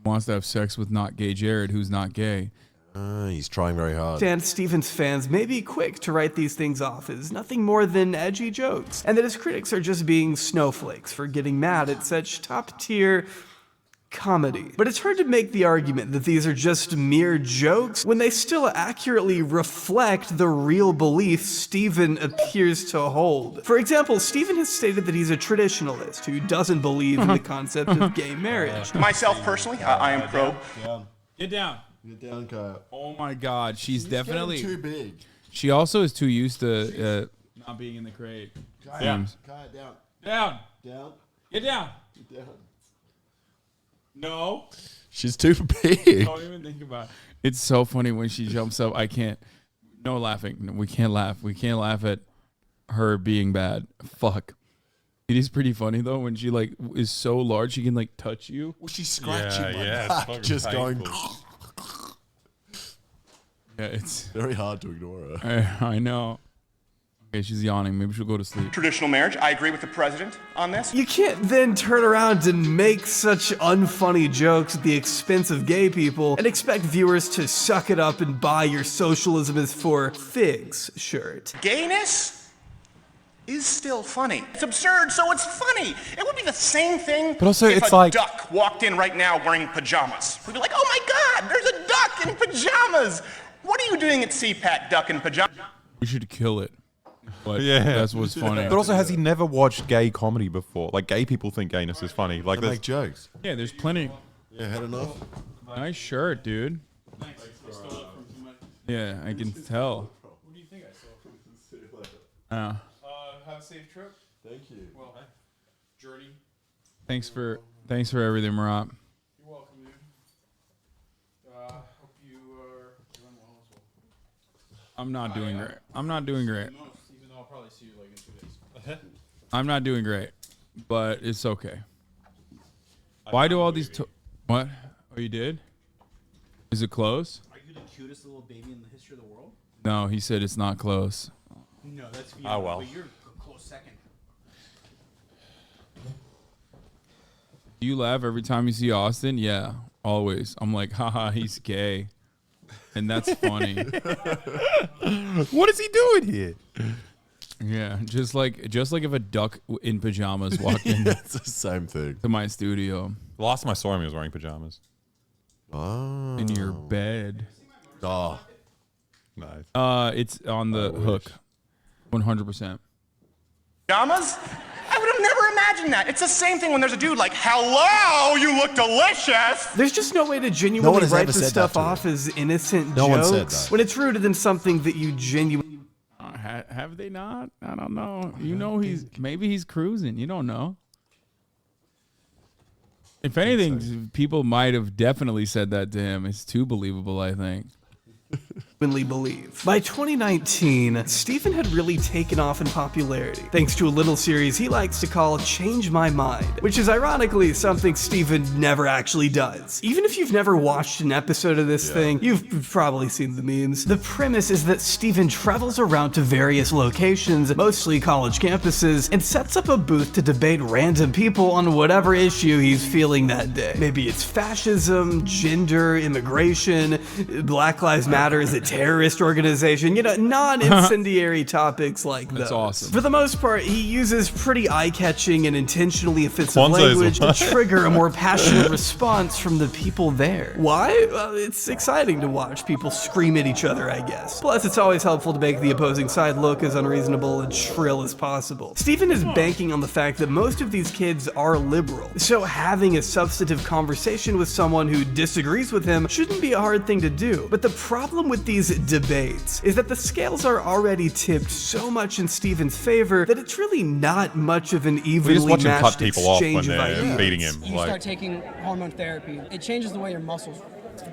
have sex with Not Gay Jared, who's not gay. He's trying very hard. And Stevens fans may be quick to write these things off as nothing more than edgy jokes, and that his critics are just being snowflakes for getting mad at such top-tier comedy. But it's hard to make the argument that these are just mere jokes when they still accurately reflect the real beliefs Steven appears to hold. For example, Steven has stated that he's a traditionalist who doesn't believe in the concept of gay marriage. Myself personally, I am pro. Get down. Get down, Kyle. Oh my God, she's definitely too big. She also is too used to not being in the crate. Down. Down. Down. Get down. Get down. No. She's too big. Don't even think about it. It's so funny when she jumps up. I can't. No laughing. No, we can't laugh. We can't laugh at her being bad. Fuck. It is pretty funny though when she like is so large she can like touch you. Well, she's scratching Yeah, my it's back, just going. Yeah, it's very hard to ignore her. I know. Okay, she's yawning. Maybe she'll go to sleep. Traditional marriage. I agree with the president on this. You can't then turn around and make such unfunny jokes at the expense of gay people and expect viewers to suck it up and buy your socialism is for figs shirt. Gayness is still funny. It's absurd, so it's funny. It would be the same thing But also, if it's a like- duck walked in right now wearing pajamas. We'd be like, oh my God, there's a duck in pajamas. What are you doing at CPAC, duck in pajamas? We should kill it. But Yeah, that's what's funny. But also, has he never watched gay comedy before? Like, gay people think gayness is funny. Like, They there's make jokes. Yeah, there's plenty. Yeah, had enough. Nice shirt, dude. Yeah, I can tell. What do you think I saw? Yeah. Have a safe trip. Thank you. Well, journey. Thanks for everything, Marat. You're welcome, dude. Hope you are doing well as well. I'm not doing great. I'm not doing great. Even though I'll probably see you like in 2 days. I'm not doing great, but it's okay. Why do all these? What? Oh, you did? Is it close? Are you the cutest little baby in the history of the world? No, he said it's not close. No, that's for you. Oh, well. But you're a close second. Do you laugh every time you see Austin? Yeah, always. I'm like, haha, he's gay. And that's funny. What is he doing here? Yeah, just like if a duck in pajamas walked in It's the same thing. to my studio The last time I saw him, he was wearing pajamas. Oh. in your bed. Oh. Nice. It's on the hook. 100%. Pajamas? I would have never imagined that. It's the same thing when there's a dude like, hello, you look delicious. There's just no way to No one genuinely has write ever this said stuff that to off as innocent No one said jokes that. when it's rooted in something that you genuinely... Have they not? I don't know. You know, maybe he's cruising. You don't know. If anything, people might have definitely said that to him. It's too believable, I think. believe. By 2019, Stephen had really taken off in popularity, thanks to a little series he likes to call Change My Mind, which is ironically something Stephen never actually does. Even if you've never watched an episode of this thing, you've probably seen the memes. The premise is that Stephen travels around to various locations, mostly college campuses, and sets up a booth to debate random people on whatever issue he's feeling that day. Maybe it's fascism, gender, immigration, Black Lives Matter, is it terrorist organization, non-incendiary topics like those. That's awesome. For the most part, he uses pretty eye-catching and intentionally offensive language to trigger a more passionate response from the people there. Why? Well, it's exciting to watch people scream at each other, I guess. Plus, it's always helpful to make the opposing side look as unreasonable and shrill as possible. Stephen is banking on the fact that most of these kids are liberal, so having a substantive conversation with someone who disagrees with him shouldn't be a hard thing to do. But the problem with these debates is that the scales are already tipped so much in Stephen's favor that it's really not much of an evenly matched exchange of ideas. Beating him. You start taking hormone therapy, it changes the way your muscles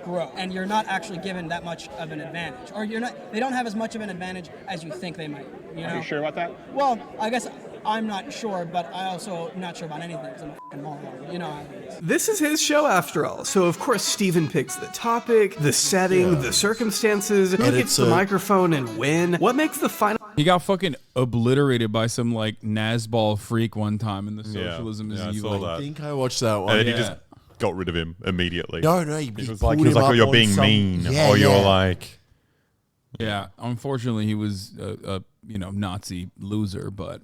grow, and you're not actually given that much of an advantage, or they don't have as much of an advantage as you think they might. Are you sure about that? Well, I guess I'm not sure, but I also not sure about anything because I'm a fucking moron. You know how it is. This is his show after all, so of course Stephen picks the topic, the setting, the circumstances, who gets the microphone and when, what makes the final... He got fucking obliterated by some like Nazball freak one time in the Socialism is Evil. I saw that. I think I watched that one. And then he just got rid of him immediately. No, he was like, oh, you're being mean, or you're like... Yeah, unfortunately he was a Nazi loser, but...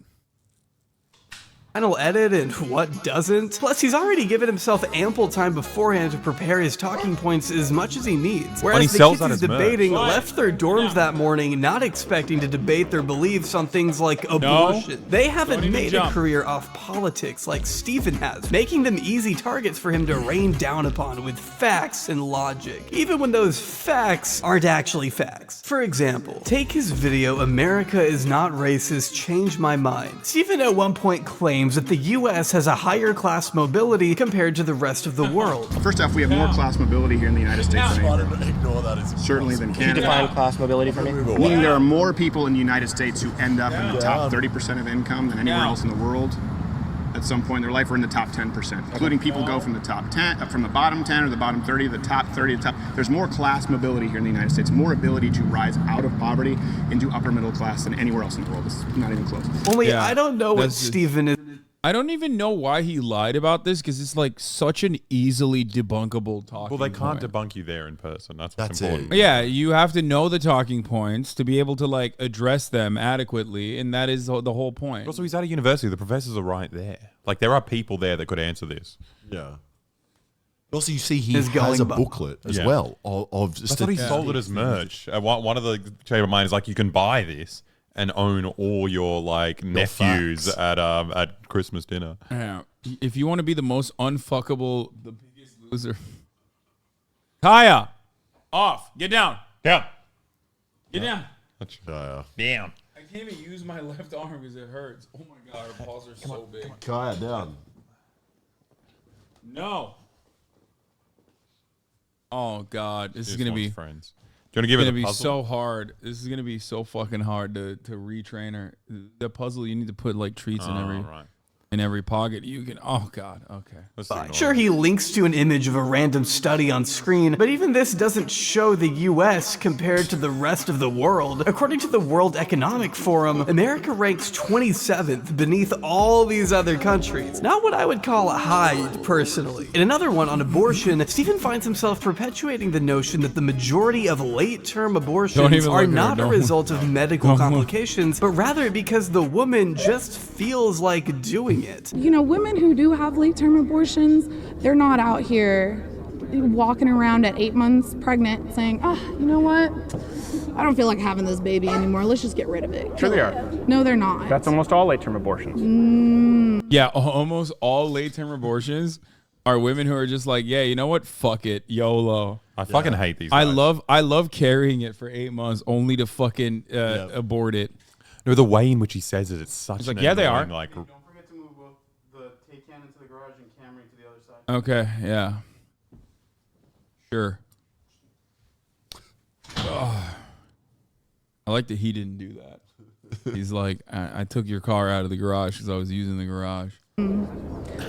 final edit and what doesn't. Plus, he's already given himself ample time beforehand to prepare his talking points as much as he needs. Whereas the kids he's debating left their dorms that morning not expecting to debate their beliefs on things like abortion. They haven't made a career off politics like Stephen has, making them easy targets for him to rain down upon with facts and logic, even when those facts aren't actually facts. For example, take his video, America is Not Racist, Change My Mind. Stephen at one point claims that the U.S. has a higher class mobility compared to the rest of the world. First off, we have more class mobility here in the United States than certainly than Canada. Can you define class mobility for me? Meaning there are more people in the United States who end up in the top 30% of income than anywhere else in the world. At some point in their life, or in the top 10%, including people go from the top 10, from the bottom 10 or the bottom 30, the top 30, the top. There's more class mobility here in the United States, more ability to rise out of poverty into upper middle class than anywhere else in the world. It's not even close. Only I don't know what Stephen is. I don't even know why he lied about this because it's like such an easily debunkable talking. Well, they can't debunk you there in person. That's important. Yeah, you have to know the talking points to be able to like address them adequately, and that is the whole point. Also, he's at a university. The professors are right there. Like, there are people there that could answer this. Yeah. Also, you see he has a booklet as well of I thought he sold it as merch. One of the chamber of mine is like, you can buy this and own all your like nephews at Christmas dinner. Yeah. If you want to be the most unfuckable, the biggest loser. Kaya, off. Get down. Down. Get down. Down. I can't even use my left arm because it hurts. Oh my god, our paws are so big. Kaya, down. No. Oh god, this is gonna be friends. Do you want to give it a puzzle? So hard. This is gonna be so fucking hard to retrain her. The puzzle, you need to put like treats in every pocket you can. Oh god. Okay. Sure, he links to an image of a random study on screen, but even this doesn't show the US compared to the rest of the world. According to the World Economic Forum, America ranks 27th beneath all these other countries. Not what I would call high, personally. In another one on abortion, Stephen finds himself perpetuating the notion that the majority of late-term abortions are not a result of medical complications, but rather because the woman just feels like doing it. You know, women who do have late-term abortions, they're not out here walking around at 8 months pregnant saying, you know what? I don't feel like having this baby anymore. Let's just get rid of it. Sure they are. No, they're not. That's almost all late-term abortions. Yeah, almost all late-term abortions are women who are just like, yeah, you know what? Fuck it. YOLO. I fucking hate these guys. I love carrying it for 8 months only to fucking abort it. No, the way in which he says it, it's such It's like, yeah, they are. Like, Don't forget to move the take cannon to the garage and Camry to the other side. Okay, yeah. Sure. I like that he didn't do that. He's like, I took your car out of the garage because I was using the garage.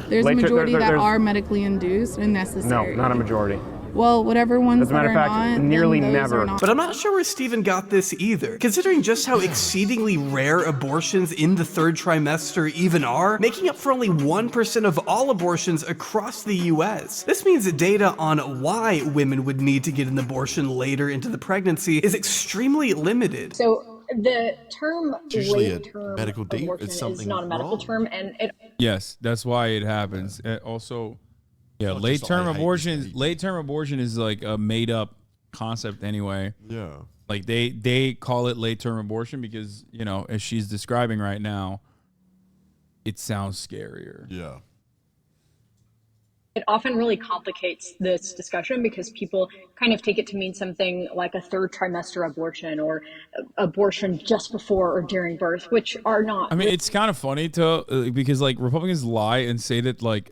There's a majority that are medically induced and necessary. No, not a majority. Well, whatever ones As a matter that of are fact, not, nearly then those never. are not. But I'm not sure where Steven got this either, considering just how exceedingly rare abortions in the third trimester even are, making up for only 1% of all abortions across the US. This means that data on why women would need to get an abortion later into the pregnancy is extremely limited. So the term usually late term medical deal. abortion It's is something not a medical wrong. term, and it Yes, that's why it happens. Also, yeah, Not late just, term I hate abortion. this Late term abortion is like a made up concept anyway. Yeah. Like they call it late term abortion because, you know, as she's describing right now, it sounds scarier. Yeah. it often really complicates this discussion because people kind of take it to mean something like a third trimester abortion or abortion just before or during birth, which are not. I mean, it's kind of funny to because like Republicans lie and say that like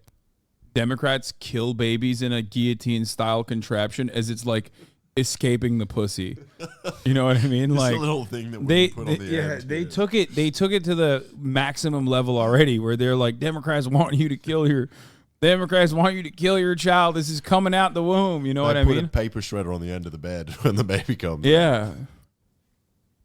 Democrats kill babies in a guillotine style contraption as it's like escaping the pussy. You know what I mean? Just a Like little thing that they put on the end. they took it to the maximum level already where they're like, Democrats want you to kill your child. This is coming out the womb. You know what I Put mean? a paper shredder on the end of the bed when the baby comes. Yeah.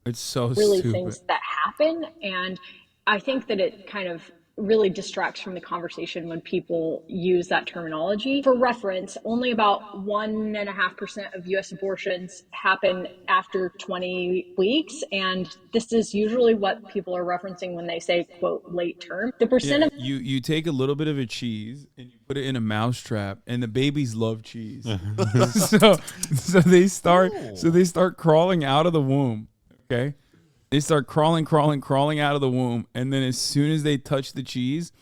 It's so really stupid. things that happen, and I think that it kind of really distracts from the conversation when people use that terminology. For reference, only about 1.5% of U.S. abortions happen after 20 weeks, and this is usually what people are referencing when they say, quote, late term. The percent of You take a little bit of a cheese and you put it in a mousetrap, and the babies love cheese. so they start crawling out of the womb. Okay, they start crawling out of the womb, and then as soon as they touch the cheese,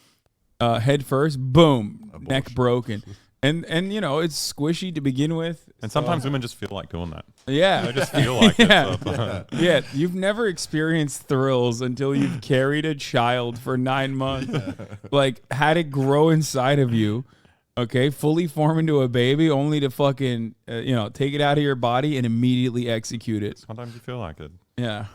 head first, boom, neck broken, and you know it's squishy to begin with. And sometimes women just feel like doing that. Yeah, they just feel like it. So. Yeah. You've never experienced thrills until you've carried a child for 9 months, like had it grow inside of you. Okay, fully form into a baby, only to fucking take it out of your body and immediately execute it. Sometimes you feel like it. Yeah.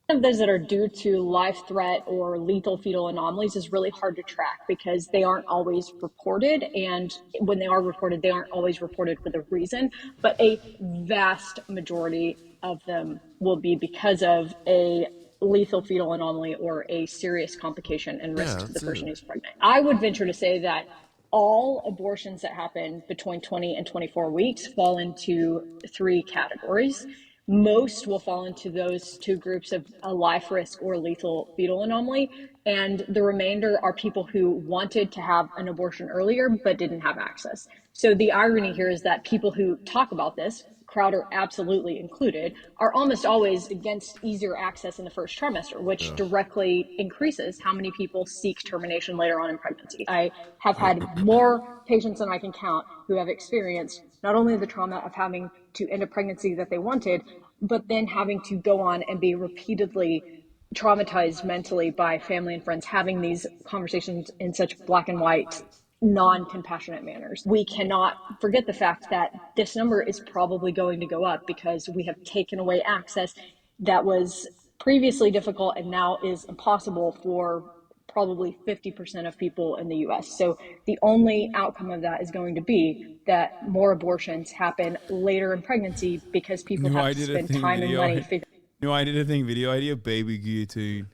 of those that are due to life threat or lethal fetal anomalies is really hard to track because they aren't always reported. And when they are reported, they aren't always reported for the reason. But a vast majority of them will be because of a lethal fetal anomaly or a serious complication and risk to the person who's pregnant. I would venture to say that all abortions that happen between 20 and 24 weeks fall into 3 categories. Most will fall into those 2 groups of a life risk or lethal fetal anomaly, and the remainder are people who wanted to have an abortion earlier but didn't have access. So the irony here is that people who talk about this, Crowder absolutely included, are almost always against easier access in the first trimester, which directly increases how many people seek termination later on in pregnancy. I have had more patients than I can count who have experienced not only the trauma of having to end a pregnancy that they wanted, but then having to go on and be repeatedly traumatized mentally by family and friends, having these conversations in such black and white, non-compassionate manners. We cannot forget the fact that this number is probably going to go up because we have taken away access that was previously difficult and now is impossible for probably 50% of people in the US. So the only outcome of that is going to be that more abortions happen later in pregnancy because people have to spend time and money figuring. I did a thing video idea, baby guillotine.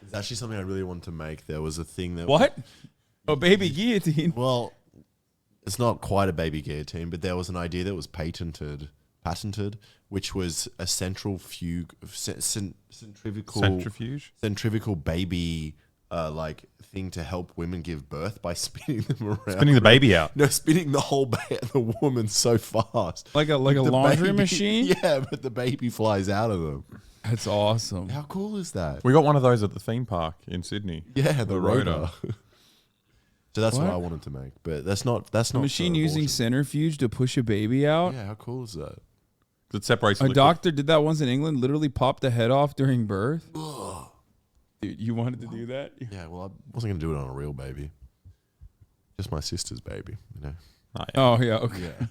It's actually something I really wanted to make. There was a thing that... What? A baby guillotine? Well, it's not quite a baby guillotine, but there was an idea that was patented, which was a centrifugal baby thing to help women give birth by spinning them around. Spinning the baby out. No, spinning the whole the woman so fast. Like a laundry machine? Yeah, but the baby flies out of them. That's awesome. How cool is that? We got one of those at the theme park in Sydney. Yeah, the rotor. So that's what What? I wanted to make, but that's not A machine using centrifuge to push a baby out? Yeah, how cool is that? It separates A doctor did that once in England, literally popped the head off during birth. Dude, you wanted to do that? Yeah, well, I wasn't going to do it on a real baby. Just my sister's baby, you know. Oh, yeah, okay. Yeah.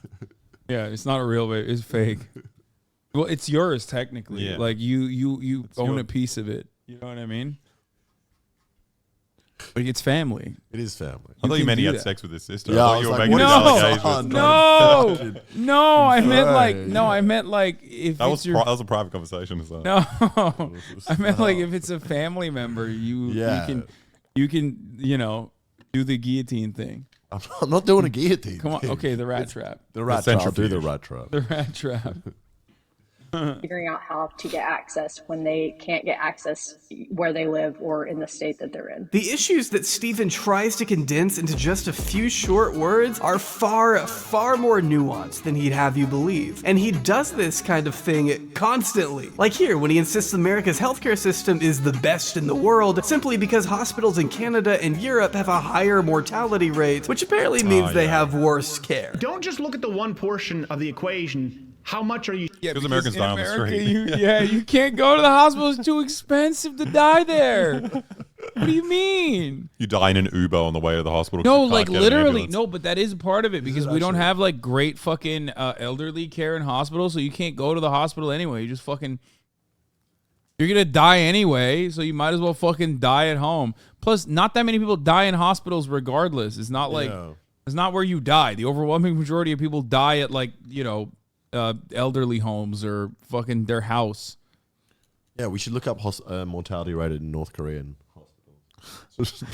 Yeah, it's not a real baby. It's fake. Well, it's yours technically. Yeah. Like you own yours. a piece of it. You know what I mean? Like it's family. It is family. I thought you can meant he do had that. sex with his sister. Yeah, I I thought was you were like, making what these is allegations. No, I meant like if That it's was a private conversation. So. No, I meant like if it's a family member, you can do the guillotine thing. I'm not doing a guillotine. Come on, thing. okay, the rat trap. The rat trap. I'll do the rat trap. The rat trap. Figuring out how to get access when they can't get access where they live or in the state that they're in. The issues that Stephen tries to condense into just a few short words are far, far more nuanced than he'd have you believe. And he does this kind of thing constantly. Like here, when he insists America's healthcare system is the best in the world, simply because hospitals in Canada and Europe have a higher mortality rate, which apparently means they have worse care. Don't just look at the one portion of the equation. How much are you? Yeah, because Americans die on the street. You can't go to the hospital. It's too expensive to die there. What do you mean? You die in an Uber on the way to the hospital. 'cause No, you can't like get an literally, ambulance. no, but that is part of it because we don't have like great fucking elderly care in hospitals, so you can't go to the hospital anyway. You just fucking, you're gonna die anyway, so you might as well fucking die at home. Plus, not that many people die in hospitals regardless. It's not like, it's not where you die. The overwhelming majority of people die at like, elderly homes or fucking their house. Yeah, we should look up mortality rate in North Korean hospitals.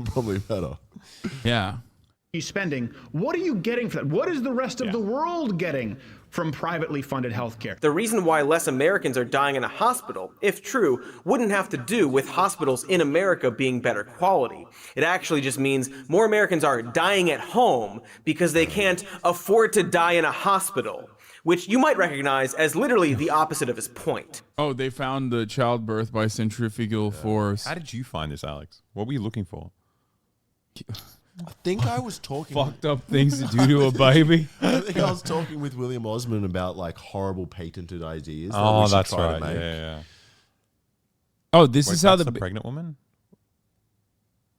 Probably better. Yeah. You spending? What are you getting for that? What is the rest of the world getting from privately funded healthcare? The reason why less Americans are dying in a hospital, if true, wouldn't have to do with hospitals in America being better quality. It actually just means more Americans are dying at home because they can't afford to die in a hospital, which you might recognize as literally the opposite of his point. Oh, they found the childbirth by centrifugal force. How did you find this, Alex? What were you looking for? I think I was talking fucked up things to do to a baby. I think I was talking with William Osman about like horrible patented ideas. Oh, that that's we should try right. to make. Yeah. Oh, this is how that's the pregnant woman.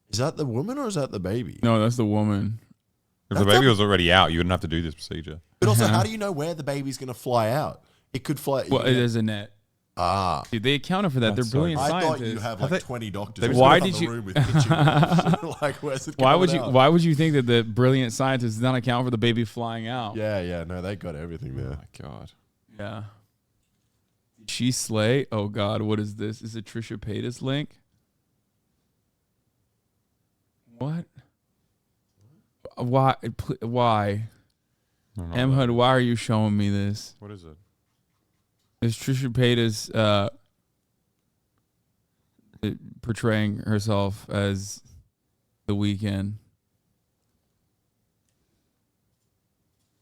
Is that the woman or is that the baby? No, that's the woman. If the baby was already out, you wouldn't have to do this procedure. But also, how do you know where the baby's going to fly out? It could fly. Well, it is a net. Ah, dude, they accounted for that. They're brilliant I scientists. thought you have like 20 doctors. Why in did the you? room with pitching like, where's it Why would coming you? out? Why would you think that the brilliant scientists did not account for the baby flying out? Yeah, no, they got everything there. Oh my God. Yeah. Did she slay? Oh God, what is this? Is it Trisha Paytas link? What? Why? Why? M HUD, why are you showing me this? What is it? Is Trisha Paytas portraying herself as The Weeknd?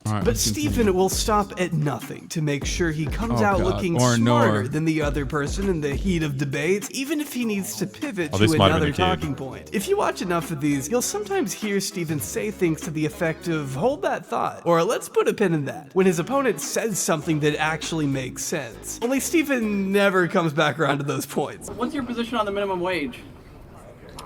Right, But Stephen will stop at nothing to make sure he comes Oh, out God. looking Or smarter Nor. than the other person in the heat of debate, even if he needs to pivot Oh, to this might have another been a kid. talking point. If you watch enough of these, you'll sometimes hear Stephen say things to the effect of, hold that thought, or let's put a pin in that, when his opponent says something that actually makes sense. Only Stephen never comes back around to those points. What's your position on the minimum wage?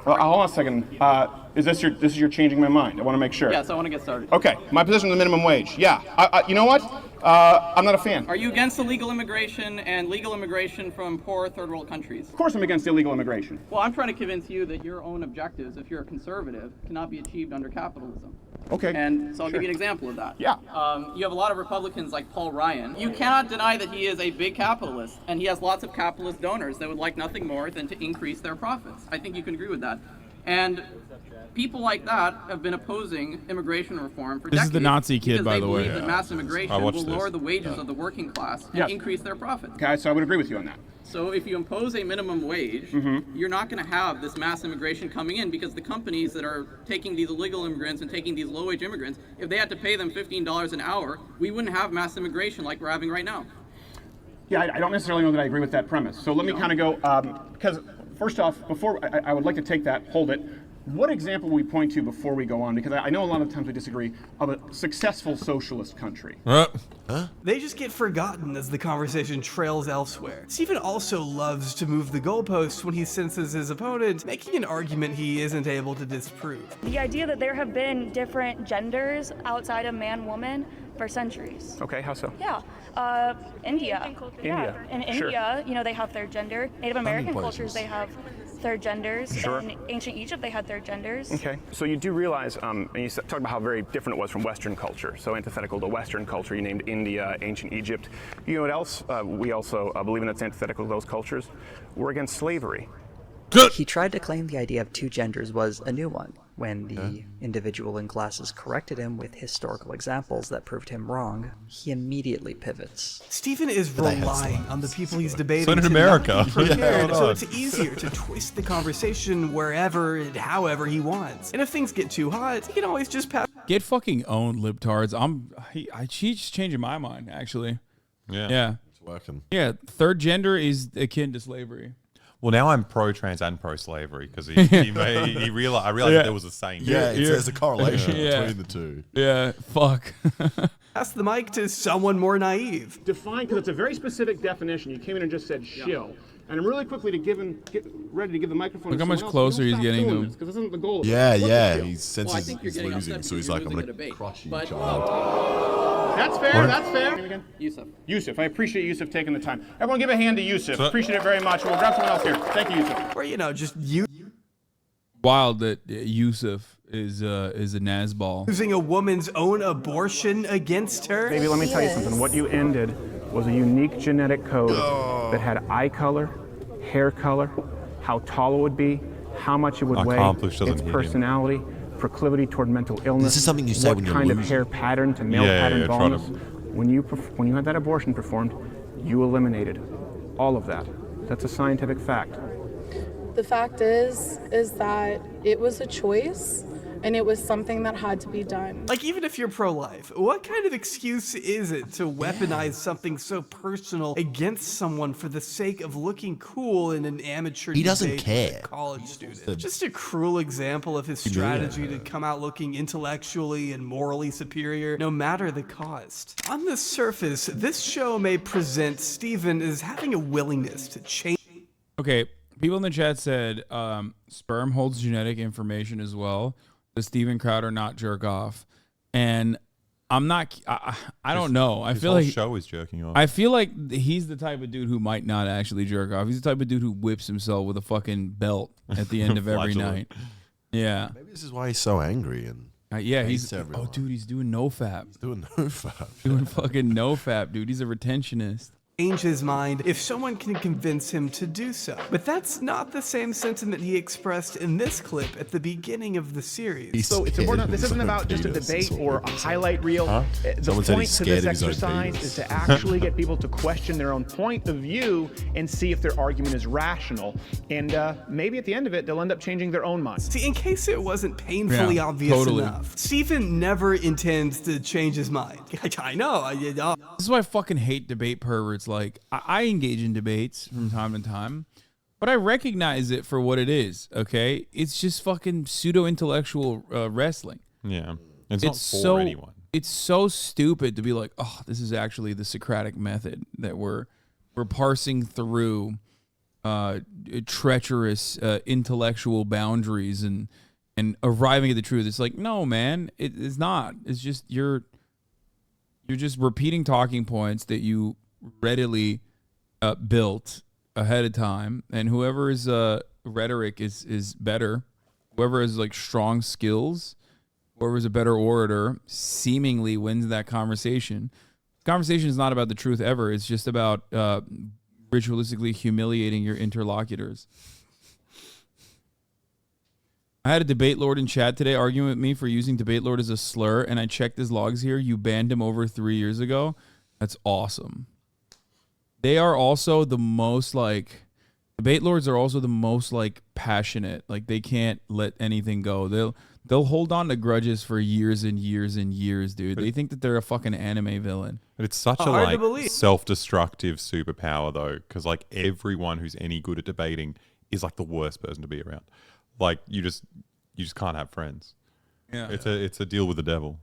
Well, hold on a second. This is your changing my mind? I want to make sure. Yes, I want to get started. Okay, my position on the minimum wage. Yeah, you know what? I'm not a fan. Are you against illegal immigration and legal immigration from poor third world countries? Of course I'm against illegal immigration. Well, I'm trying to convince you that your own objectives, if you're a conservative, cannot be achieved under capitalism. Okay. And so I'll Sure. give you an example of that. Yeah. You have a lot of Republicans like Paul Ryan. You cannot deny that he is a big capitalist, and he has lots of capitalist donors that would like nothing more than to increase their profits. I think you can agree with that. And people like that have been opposing immigration reform for This decades. is the Nazi kid, because by they the way. believe that Yeah. mass I immigration watched will this. lower the wages of the working class and Yes. increase their profits. Okay, so I would agree with you on that. So if you impose a minimum wage, you're not going to have this mass immigration coming in because the companies that are taking these illegal immigrants and taking these low-wage immigrants, if they had to pay them $15 an hour, we wouldn't have mass immigration like we're having right now. Yeah, I don't necessarily know that I agree with that premise. So let me kind of go, because first off, before I would like to take that, hold it. What example will we point to before we go on? Because I know a lot of times we disagree, of a successful socialist country. They just get forgotten as the conversation trails elsewhere. Stephen also loves to move the goalposts when he senses his opponent making an argument he isn't able to disprove. The idea that there have been different genders outside of man-woman for centuries. Okay, how so? Yeah. India. India. In Sure. India, you know, they have third gender. Native American places. cultures, they have third genders. Sure. In ancient Egypt, they had third genders. Okay, so you do realize, and you talked about how very different it was from Western culture. So antithetical to Western culture, you named India, ancient Egypt. You know what else? We also believe in that's antithetical to those cultures. We're against slavery. He tried to claim the idea of two genders was a new one. When the individual in classes corrected him with historical examples that proved him wrong, he immediately pivots. Stephen is relying on the people he's debating So did to America. not be prepared, Yeah, so hold it's easier to twist the conversation wherever and however he wants. And if things get too hot, he can always just pass. Get fucking owned, libtards. She's changing my mind, actually. Yeah. Yeah. It's working. Yeah. Third gender is akin to slavery. Well, now I'm pro-trans and pro-slavery because I realized that there was a saying. There's a correlation between the two. Yeah, fuck. Pass the mic to someone more naive. Define, because it's a very specific definition. You came in and just said shill. And I'm really quickly get ready to give the microphone Look to how much someone else. closer Don't he's stop getting doing to him. this, 'cause this isn't the goal. Yeah, What's yeah. the shill? He senses he's losing, so he's like, I'm going to crush you, child. That's fair, that's fair. Yusuf. Yusuf, I appreciate Yusuf taking the time. Everyone give a hand to Yusuf. Appreciate it very much. We'll grab someone else here. Thank you, Yusuf. Or, you know, just you. Wild that Yusuf is a Nazball. Using a woman's own abortion against her. Baby, let me tell you something. What you ended was a unique genetic code that had eye color, hair color, how tall it would be, how much it would weigh, Accomplished doesn't its hit him. personality, proclivity toward mental illness. This is something you say what when you're kind of losing. hair pattern to male Yeah, pattern yeah, try baldness. to- When you had that abortion performed, you eliminated all of that. That's a scientific fact. The fact is that it was a choice and it was something that had to be done. Like, even if you're pro-life, what kind of excuse is it to weaponize something so personal against someone for the sake of looking cool in an amateur He doesn't debate care. with a college student? Just a cruel example of his strategy to come out looking intellectually and morally superior, no matter the cost. On the surface, this show may present Stephen as having a willingness to change. Okay, people in the chat said sperm holds genetic information as well. Does Steven Crowder not jerk off? And I'm not. I don't know. I His feel whole like show is jerking off. I feel like he's the type of dude who might not actually jerk off. He's the type of dude who whips himself with a fucking belt at the end of every night. Yeah. Maybe this is why he's so angry and yeah, hates he's everyone. oh dude, he's doing no fap. He's doing no fap. Doing fucking no fap, dude. He's a retentionist. Change his mind if someone can convince him to do so. But that's not the same sentiment he expressed in this clip at the beginning of the series. So it's important. This isn't about just a debate or a highlight reel. The Someone said point he's to scared this of his own exercise penis. is to actually get people to question their own point of view and see if their argument is rational. And maybe at the end of it, they'll end up changing their own mind. See, in case it wasn't painfully obvious enough, Stephen never intends to change his mind. I know. This is why I fucking hate debate perverts. Like, I engage in debates from time to time, but I recognize it for what it is, okay? It's just fucking pseudo-intellectual wrestling. Yeah. It's not for anyone. It's so stupid to be like, oh, this is actually the Socratic method that we're parsing through treacherous intellectual boundaries and arriving at the truth. It's like, no, man, it's not. It's just you're just repeating talking points that you readily built ahead of time, and whoever's rhetoric is better, whoever has like strong skills, whoever's a better orator, seemingly wins that conversation. Conversation is not about the truth ever. It's just about ritualistically humiliating your interlocutors. I had a debate lord in chat today arguing with me for using debate lord as a slur, and I checked his logs here. You banned him over 3 years ago. That's awesome. They are also the most like debate lords are also the most like passionate. Like they can't let anything go. They'll hold on to grudges for years and years and years, dude. They think that they're a fucking anime villain. But it's such a like self-destructive superpower though, because like everyone who's any good at debating is like the worst person to be around. Like you just can't have friends. Yeah, it's a deal with the devil.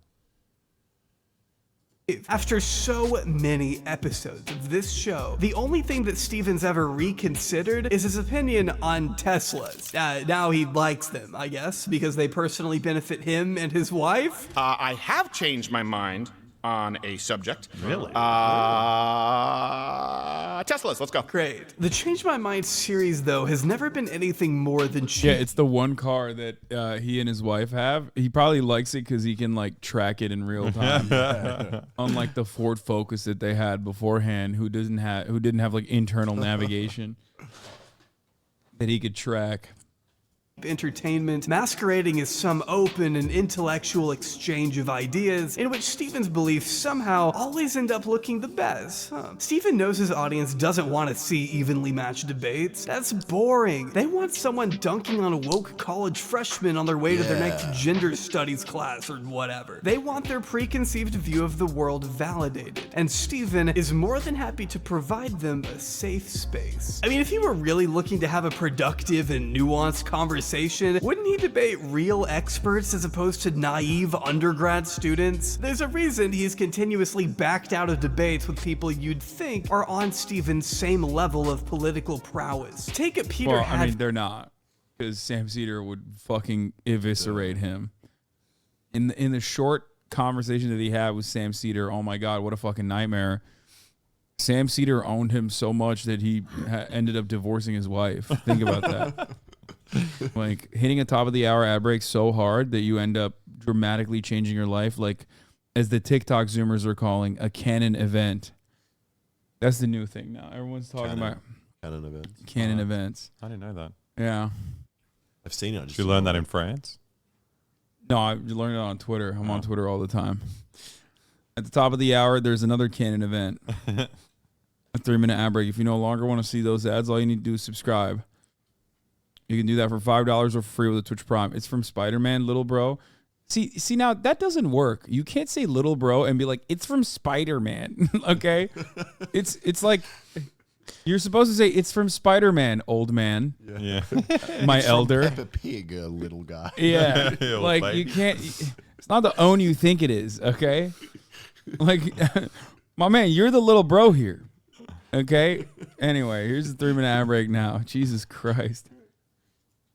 After so many episodes of this show, the only thing that Stephen's ever reconsidered is his opinion on Teslas. Now he likes them, I guess, because they personally benefit him and his wife. I have changed my mind on a subject. Really? Teslas, let's go. Great. The Change My Mind series, though, has never been anything more than cheap. Yeah, it's the one car that he and his wife have. He probably likes it because he can like track it in real time. Unlike the Ford Focus that they had beforehand, who didn't have like internal navigation that he could track. Entertainment masquerading as some open and intellectual exchange of ideas in which Steven's beliefs somehow always end up looking the best. Steven knows his audience doesn't want to see evenly matched debates. That's boring. They want someone dunking on a woke college freshman on their way to their next gender studies class or whatever. They want their preconceived view of the world validated, and Steven is more than happy to provide them a safe space. I mean, if he were really looking to have a productive and nuanced conversation, wouldn't he debate real experts as opposed to naive undergrad students? There's a reason he's continuously backed out of debates with people you'd think are on Steven's same level of political prowess. Take it, Peter. Well, I mean, they're not, because Sam Cedar would fucking eviscerate him. In the short conversation that he had with Sam Cedar, oh my God, what a fucking nightmare. Sam Cedar owned him so much that he ended up divorcing his wife. Think about that. Like hitting a top of the hour ad break so hard that you end up dramatically changing your life, like as the TikTok Zoomers are calling a canon event. That's the new thing now. Everyone's talking about canon events. Canon events. I didn't know that. Yeah, I've seen it. Did you learn that in France? No, I learned it on Twitter. I'm on Twitter all the time. At the top of the hour, there's another canon event. A 3-minute ad break. If you no longer want to see those ads, all you need to do is subscribe. You can do that for $5 or for free with a Twitch Prime. It's from Spider-Man, little bro. See now that doesn't work. You can't say little bro and be like, it's from Spider-Man. Okay? It's like you're supposed to say it's from Spider-Man, old man. Yeah. My It's elder. from Peppa Pig, little guy. Yeah. Like baby. you can't it's not the own you think it is, okay? Like my man, you're the little bro here. Okay? Anyway, here's the 3-minute ad break now. Jesus Christ.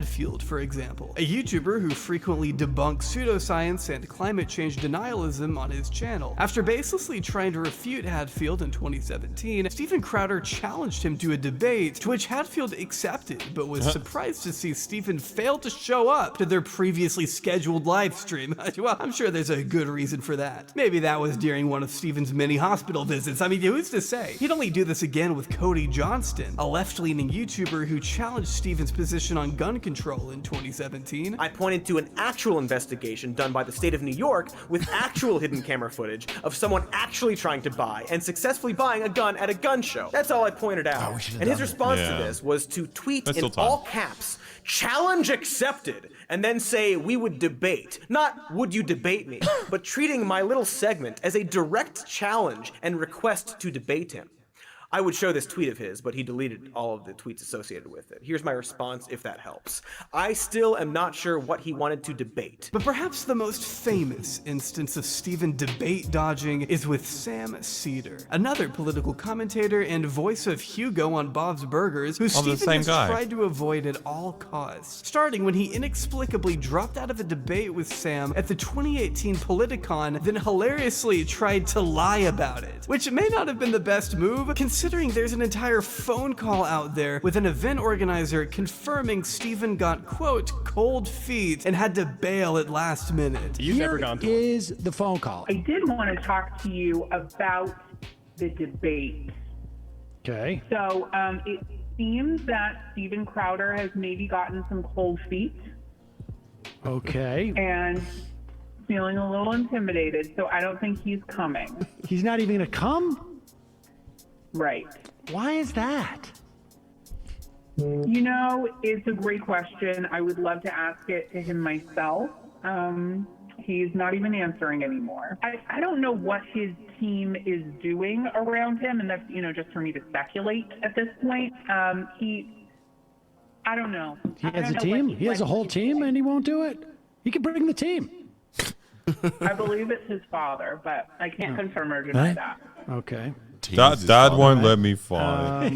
Hadfield, for example, a YouTuber who frequently debunks pseudoscience and climate change denialism on his channel. After baselessly trying to refute Hadfield in 2017, Steven Crowder challenged him to a debate, to which Hadfield accepted, but was surprised to see Steven fail to show up to their previously scheduled live stream. Well, I'm sure there's a good reason for that. Maybe that was during one of Steven's many hospital visits. I mean, who's to say? He'd only do this again with Cody Johnston, a left-leaning YouTuber who challenged Steven's position on gun control in 2017. I pointed to an actual investigation done by the state of New York with actual hidden camera footage of someone actually trying to buy and successfully buying a gun at a gun show. That's all I pointed out. And his response to this was to tweet in all caps, "Challenge accepted," and then say we would debate. Not would you debate me, but treating my little segment as a direct challenge and request to debate him. I would show this tweet of his, but he deleted all of the tweets associated with it. Here's my response, if that helps. I still am not sure what he wanted to debate. But perhaps the most famous instance of Steven debate dodging is with Sam Cedar, another political commentator and voice of Hugo on Bob's Burgers, who Steven has tried to avoid at all costs, starting when he inexplicably dropped out of a debate with Sam at the 2018 Politicon, then hilariously tried to lie about it, which may not have been the best move, considering there's an entire phone call out there with an event organizer confirming Steven got, quote, cold feet and had to bail at last minute. You've never gone to is the phone call. I did want to talk to you about the debate. Okay. So it seems that Steven Crowder has maybe gotten some cold feet. Okay. And feeling a little intimidated, so I don't think he's coming. He's not even going to come? Right. Why is that? You know, it's a great question. I would love to ask it to him myself. He's not even answering anymore. I don't know what his team is doing around him, and that's, you know, just for me to speculate at this point. I don't know. He has a team? He has a whole team and he won't do it? He could bring the team. I believe it's his father, but I can't confirm or deny that. Okay. Dad won't let me fight.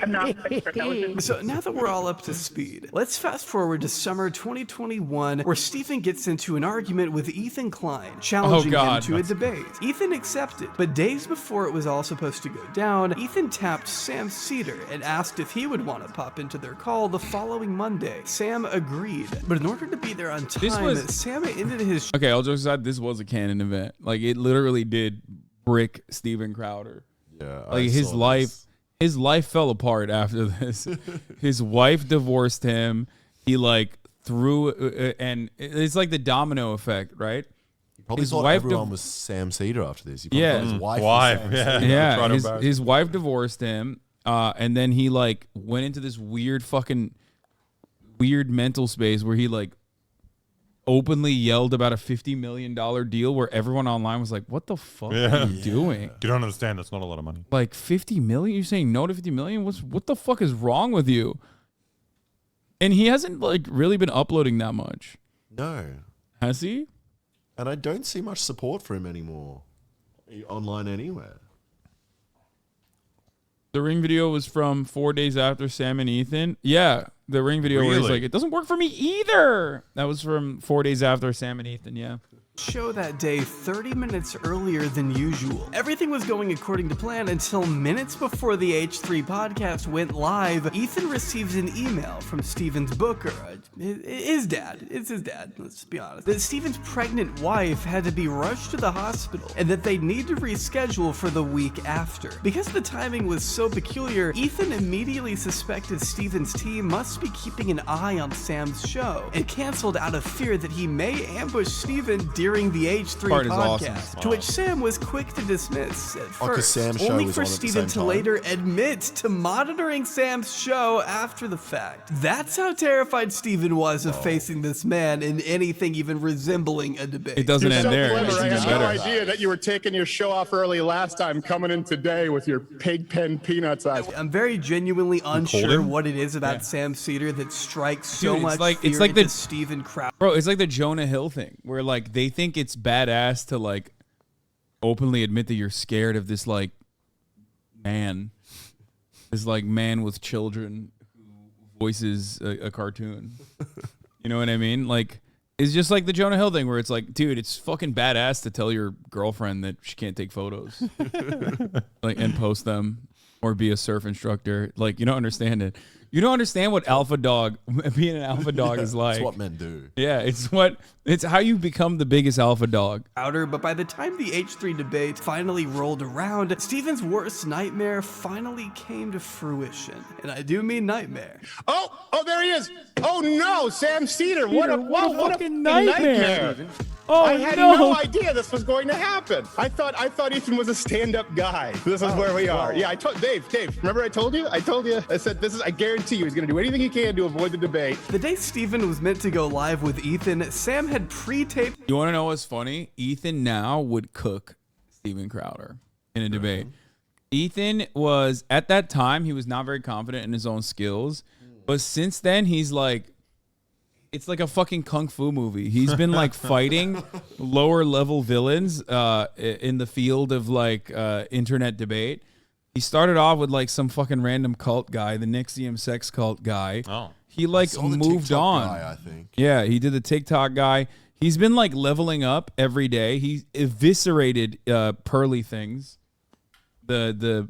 I'm not that was So now that we're all up to speed, let's fast forward to summer 2021, where Stephen gets into an argument with Ethan Klein, challenging him to a debate. Ethan accepted, but days before it was all supposed to go down, Ethan tapped Sam Cedar and asked if he would want to pop into their call the following Monday. Sam agreed, but in order to be there on time, Sam ended his Okay, all jokes aside, this was a canon event. Like, it literally did brick Steven Crowder. Yeah, like his life fell apart after this. His wife divorced him. He like threw and it's like the domino effect, right? Probably his thought wife everyone was Sam Cedar after this. He probably thought his wife was Sam Cedar. Yeah. His wife divorced him, and then he like went into this weird mental space where he like openly yelled about a $50 million deal where everyone online was like, what the fuck are you doing? You don't understand. That's not a lot of money. Like 50 million? You're saying no to 50 million? What the fuck is wrong with you? And he hasn't like really been uploading that much. No. Has he? And I don't see much support for him anymore. Online anywhere. The Ring video was from 4 days after Sam and Ethan. Yeah. The Ring video where he's like, it doesn't work for me either. That was from 4 days after Sam and Ethan, yeah. show that day 30 minutes earlier than usual. Everything was going according to plan until minutes before the H3 podcast went live. Ethan receives an email from Steven's booker, his dad. It's his dad, let's be honest. That Steven's pregnant wife had to be rushed to the hospital and that they need to reschedule for the week after. Because the timing was so peculiar, Ethan immediately suspected Steven's team must be keeping an eye on Sam's show and canceled out of fear that he may ambush Steven during the H3 podcast, awesome. to which Sam was quick to dismiss at first, Sam's show only was for on at the Steven same to time. later admit to monitoring Sam's show after the fact. That's how terrified Steven was of facing this man in anything even resembling a debate. It doesn't end there. Clever. It's I even had no better. idea that you were taking your show off early last time, coming in today with your pig pen peanuts eyes. I'm very genuinely unsure him? what it is about Sam Cedar that strikes so Dude, much fear it's like into the Steven Crowder. Bro, it's like the Jonah Hill thing where like they think it's badass to like openly admit that you're scared of this like man, this like man with children who voices a cartoon. You know what I mean? Like it's just like the Jonah Hill thing where it's like, dude, it's fucking badass to tell your girlfriend that she can't take photos like and post them or be a surf instructor. Like you don't understand it. You don't understand what alpha dog, being an alpha dog is like. It's what men do. Yeah, it's how you become the biggest alpha dog. But by the time the H3 debate finally rolled around, Steven's worst nightmare finally came to fruition. And I do mean nightmare. Oh, there he is. Oh no, Sam Cedar. What a fucking nightmare. Oh, I had no idea this was going to happen. I thought Ethan was a stand-up guy. This is where we are. Yeah, I told Dave, remember I told you? I said I guarantee you he's going to do anything he can to avoid the debate. The day Steven was meant to go live with Ethan, Sam had pre-taped. You want to know what's funny? Ethan now would cook Steven Crowder in a debate. Ethan was, at that time, he was not very confident in his own skills. But since then, he's like, it's like a fucking kung fu movie. He's been like fighting lower level villains in the field of like internet debate. He started off with like some fucking random cult guy, the Nixium sex cult guy. Oh. He like moved on. Guy, I think. Yeah, he did the TikTok guy. He's been like leveling up every day. He eviscerated Pearly Things, the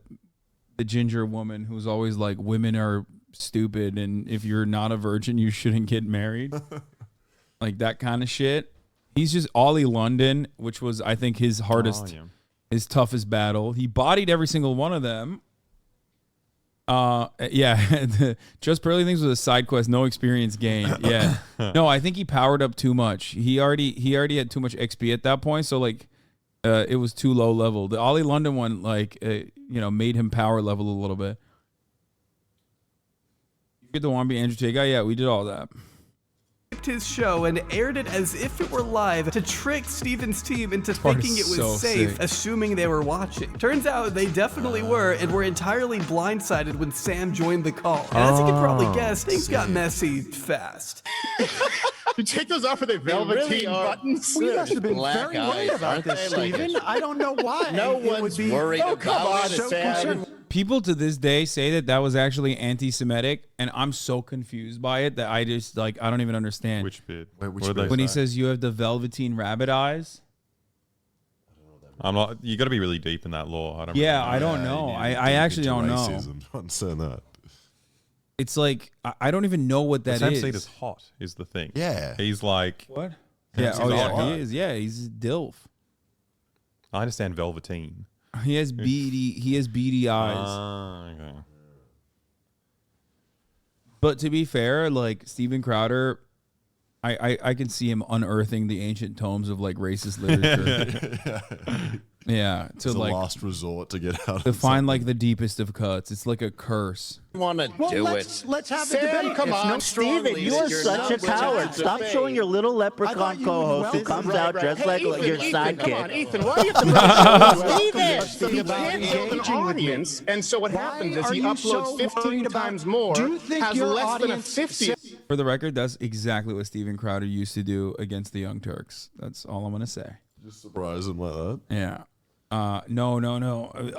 ginger woman who's always like women are stupid and if you're not a virgin you shouldn't get married. Like that kind of shit. He's just Ollie London, which was I think his hardest, his toughest battle. He bodied every single one of them. Just Pearly Things was a side quest, no experience gained. Yeah. No, I think he powered up too much. He already had too much XP at that point, so like it was too low level. The Ollie London one like made him power level a little bit. You get the Wannabe Andrew Tate guy? Yeah, we did all that. His show and aired it as if it were live to trick Steven's team into thinking it was so safe, sick. assuming they were watching. Turns out they definitely were and were entirely blindsided when Sam joined the call. And as you can probably guess, things got messy fast. You take those off with a velveteen buttons. We must have been Black very worried eyes, about aren't this, they? Like Stephen. I don't know why. No it would one's be worried so about it, Sam. concerned. People to this day say that was actually anti-Semitic, and I'm so confused by it that I just I don't even understand. Which bit? When he says you have the velveteen rabbit eyes. I'm not. You got to be really deep in that law. I don't. Yeah, really know. I don't know. I actually don't know. Racism. I'm saying that. It's like I don't even know what that Sam is. Cedar's hot is the thing. Yeah. He's like What? Sam Yeah. Oh Cedar's yeah, hot. he is. Yeah, he's a dilf. I understand velveteen. He has beady. He has beady eyes. Okay. But to be fair, like Steven Crowder, I can see him unearthing the ancient tomes of like racist literature. Yeah, to It's a like last resort to get out. to of find like the deepest of cuts. It's like a curse. Want to Well, do let's have the Sam, debate. come If on. no- Steven, you are such a coward. Stop showing your little leprechaun co-host who comes out dressed like your Ethan, come on, sidekick. Ethan, why do you have to Steven! He can't build an audience, and so what happens is he uploads 15 times more, has less than a 50. For the record, that's exactly what Steven Crowder used to do against the Young Turks. That's all I'm gonna say. Just surprise him like that. Yeah. No.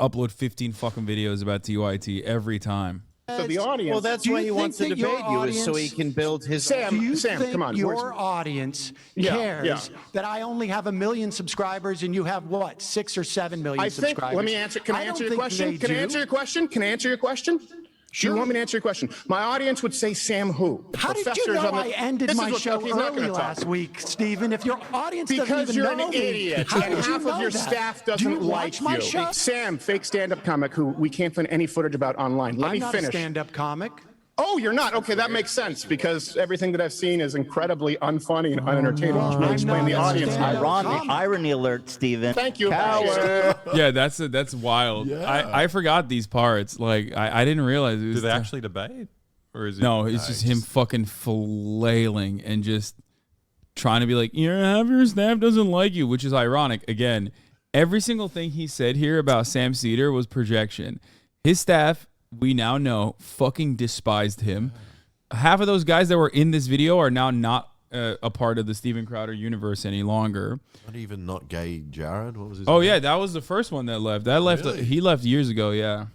Upload 15 fucking videos about TYT every time. So the audience. Well, that's Do why you he wants to think that your debate you, is so he audience- can build his. Do Sam, you Sam, think come on. your where's- audience Yeah, cares yeah. that I only have 1 million subscribers and you have what, 6 or 7 million I think. subscribers? Let me answer. Can I don't answer your think question? they Can I do. answer your question? Can I answer your question? Do you want me to answer your question? My audience would say Sam who? How did you Professors know on the- I ended This is my what- show okay, he's not early gonna talk. last week, Stephen? If your audience Because doesn't you're even know an me, idiot, how and did you half know of your that? staff Do doesn't you like watch my you. show? Sam, fake stand-up comic who we can't find any footage about online. Let I'm me not finish. a stand-up comic. Oh, you're not? Okay, that makes sense because everything that I've seen is incredibly unfunny and unentertaining. Which may explain the audience. Irony alert, Steven. Thank you. Coward. Yeah, that's wild. I forgot these parts. Like I didn't realize it was. Do they actually debate, or is it? No, it's just him fucking flailing and just trying to be like, half your staff doesn't like you, which is ironic. Again, every single thing he said here about Sam Cedar was projection. His staff, we now know, fucking despised him. Half of those guys that were in this video are now not a part of the Steven Crowder universe any longer. Not even not gay Jared? What was his Oh name? yeah, that was the first one that left. That left. Really? He left years ago. Yeah,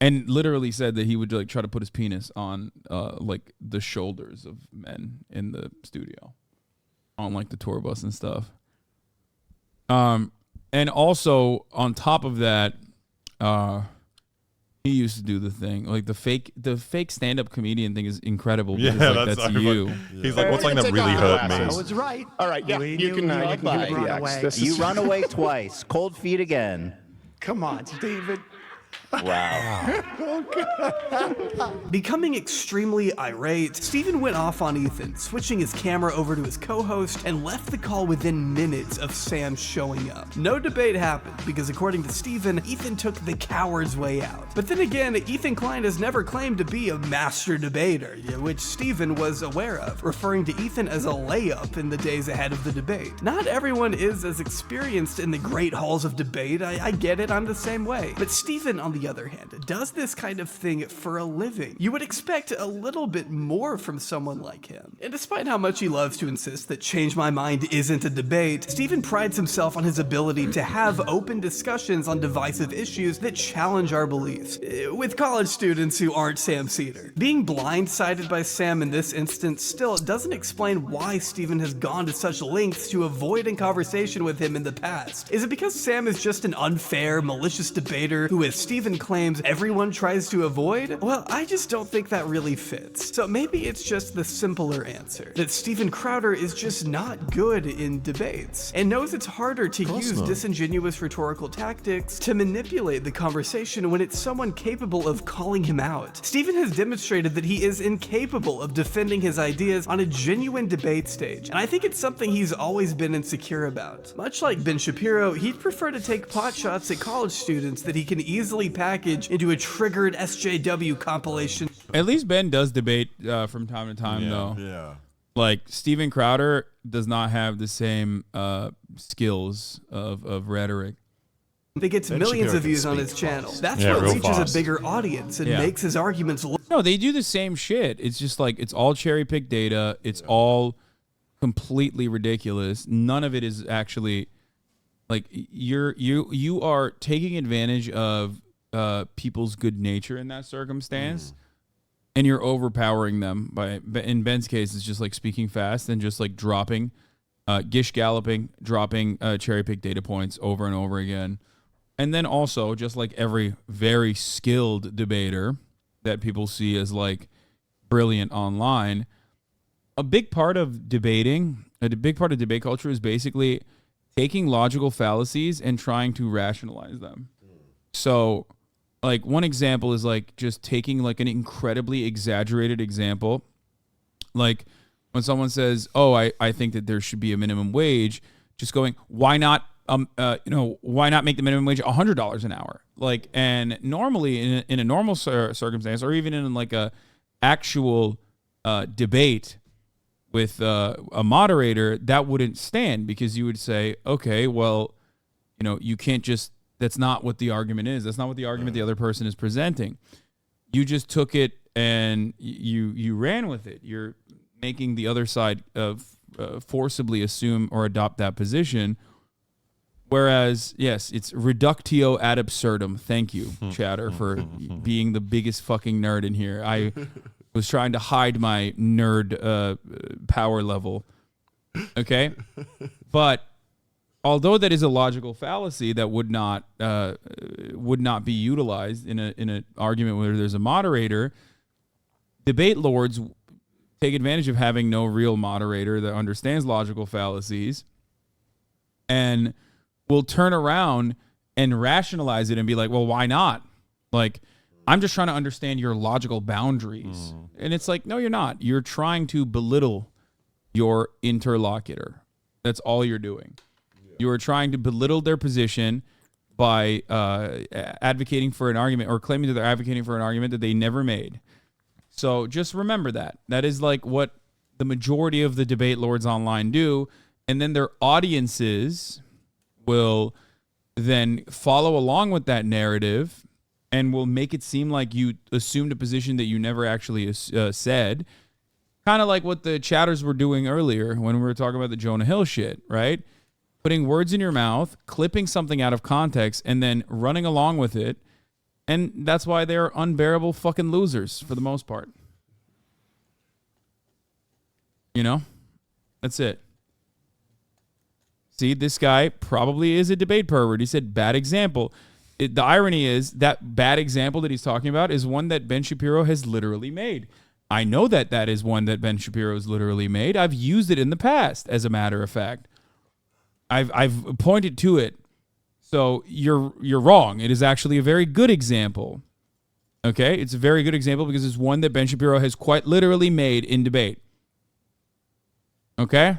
and literally said that he would like try to put his penis on like the shoulders of men in the studio, on like the tour bus and stuff. And also on top of that, he used to do the thing like the fake stand-up comedian thing is incredible. Yeah, because, like, that's ironic. you. He's like, what's something that really hurt me? I was right. All right, yeah, you can give it the X. This You is- run away twice. Cold feet again. Come on, Steven. Wow. Becoming extremely irate, Steven went off on Ethan, switching his camera over to his co-host and left the call within minutes of Sam showing up. No debate happened because according to Steven, Ethan took the coward's way out. But then again, Ethan Klein has never claimed to be a master debater, which Steven was aware of, referring to Ethan as a layup in the days ahead of the debate. Not everyone is as experienced in the great halls of debate, I get it, I'm the same way. But Steven, on the other hand, does this kind of thing for a living. You would expect a little bit more from someone like him. And despite how much he loves to insist that Change My Mind isn't a debate, Steven prides himself on his ability to have open discussions on divisive issues that challenge our beliefs, with college students who aren't Sam Cedar. Being blindsided by Sam in this instance still doesn't explain why Steven has gone to such lengths to avoid a conversation with him in the past. Is it because Sam is just an unfair, malicious debater who, as Steven claims, everyone tries to avoid? Well, I just don't think that really fits. So maybe it's just the simpler answer, that Steven Crowder is just not good in debates, and knows it's harder to use disingenuous rhetorical tactics to manipulate the conversation when it's someone capable of calling him out. Steven has demonstrated that he is incapable of defending his ideas on a genuine debate stage, and I think it's something he's always been insecure about. Much like Ben Shapiro, he'd prefer to take pot shots at college students that he can easily package into a triggered SJW compilation. At least Ben does debate from time to time, though. Yeah. Like Steven Crowder does not have the same skills of rhetoric. They get Ben millions Shapiro of views can on speak his channel. fast. That's Yeah, what real reaches fast. a bigger audience and Yeah. makes his arguments look. No, they do the same shit. It's just like it's all cherry picked data. It's all completely ridiculous. None of it is actually like you are taking advantage of people's good nature in that circumstance, and you're overpowering them by. In Ben's case, it's just like speaking fast and just like dropping, gish galloping, dropping cherry pick data points over and over again, and then also just like every very skilled debater that people see as like brilliant online. A big part of debating, a big part of debate culture is basically taking logical fallacies and trying to rationalize them. So, like, one example is like just taking like an incredibly exaggerated example. Like when someone says, oh, I think that there should be a minimum wage, just going, why not, why not make the minimum wage $100 an hour? Like, and normally in a normal circumstance, or even in like a actual debate with a moderator, that wouldn't stand, because you would say, okay, well, you can't just, that's not what the argument is. That's not what the argument the other person is presenting. You just took it and you ran with it. You're making the other side forcibly assume or adopt that position. Whereas, yes, it's reductio ad absurdum. Thank you, Chatter, for being the biggest fucking nerd in here. I was trying to hide my nerd power level. Okay? But although that is a logical fallacy that would not be utilized in an argument where there's a moderator, debate lords take advantage of having no real moderator that understands logical fallacies and will turn around and rationalize it and be like, well, why not? Like, I'm just trying to understand your logical boundaries. And it's like, no, you're not. You're trying to belittle your interlocutor. That's all you're doing. You are trying to belittle their position by advocating for an argument, or claiming that they're advocating for an argument that they never made. So just remember that. That is like what the majority of the debate lords online do. And then their audiences will then follow along with that narrative and will make it seem like you assumed a position that you never actually said. Kind of like what the chatters were doing earlier when we were talking about the Jonah Hill shit, right? Putting words in your mouth, clipping something out of context, and then running along with it. And that's why they're unbearable fucking losers for the most part. That's it. See, this guy probably is a debate pervert. He said bad example. The irony is that bad example that he's talking about is one that Ben Shapiro has literally made. I know that is one that Ben Shapiro has literally made. I've used it in the past, as a matter of fact. I've pointed to it. So you're wrong. It is actually a very good example. Okay? It's a very good example because it's one that Ben Shapiro has quite literally made in debate. Okay?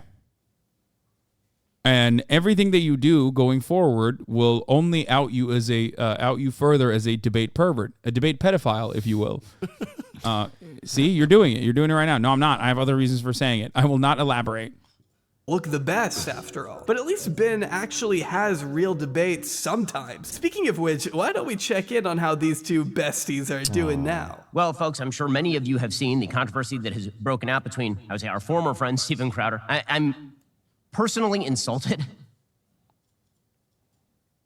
And everything that you do going forward will only out you further as a debate pervert, a debate pedophile, if you will. See, you're doing it. You're doing it right now. No, I'm not. I have other reasons for saying it. I will not elaborate. Look the best, after all. But at least Ben actually has real debates sometimes. Speaking of which, why don't we check in on how these two besties are doing now? Well, folks, I'm sure many of you have seen the controversy that has broken out between, I would say, our former friend, Steven Crowder. I'm personally insulted.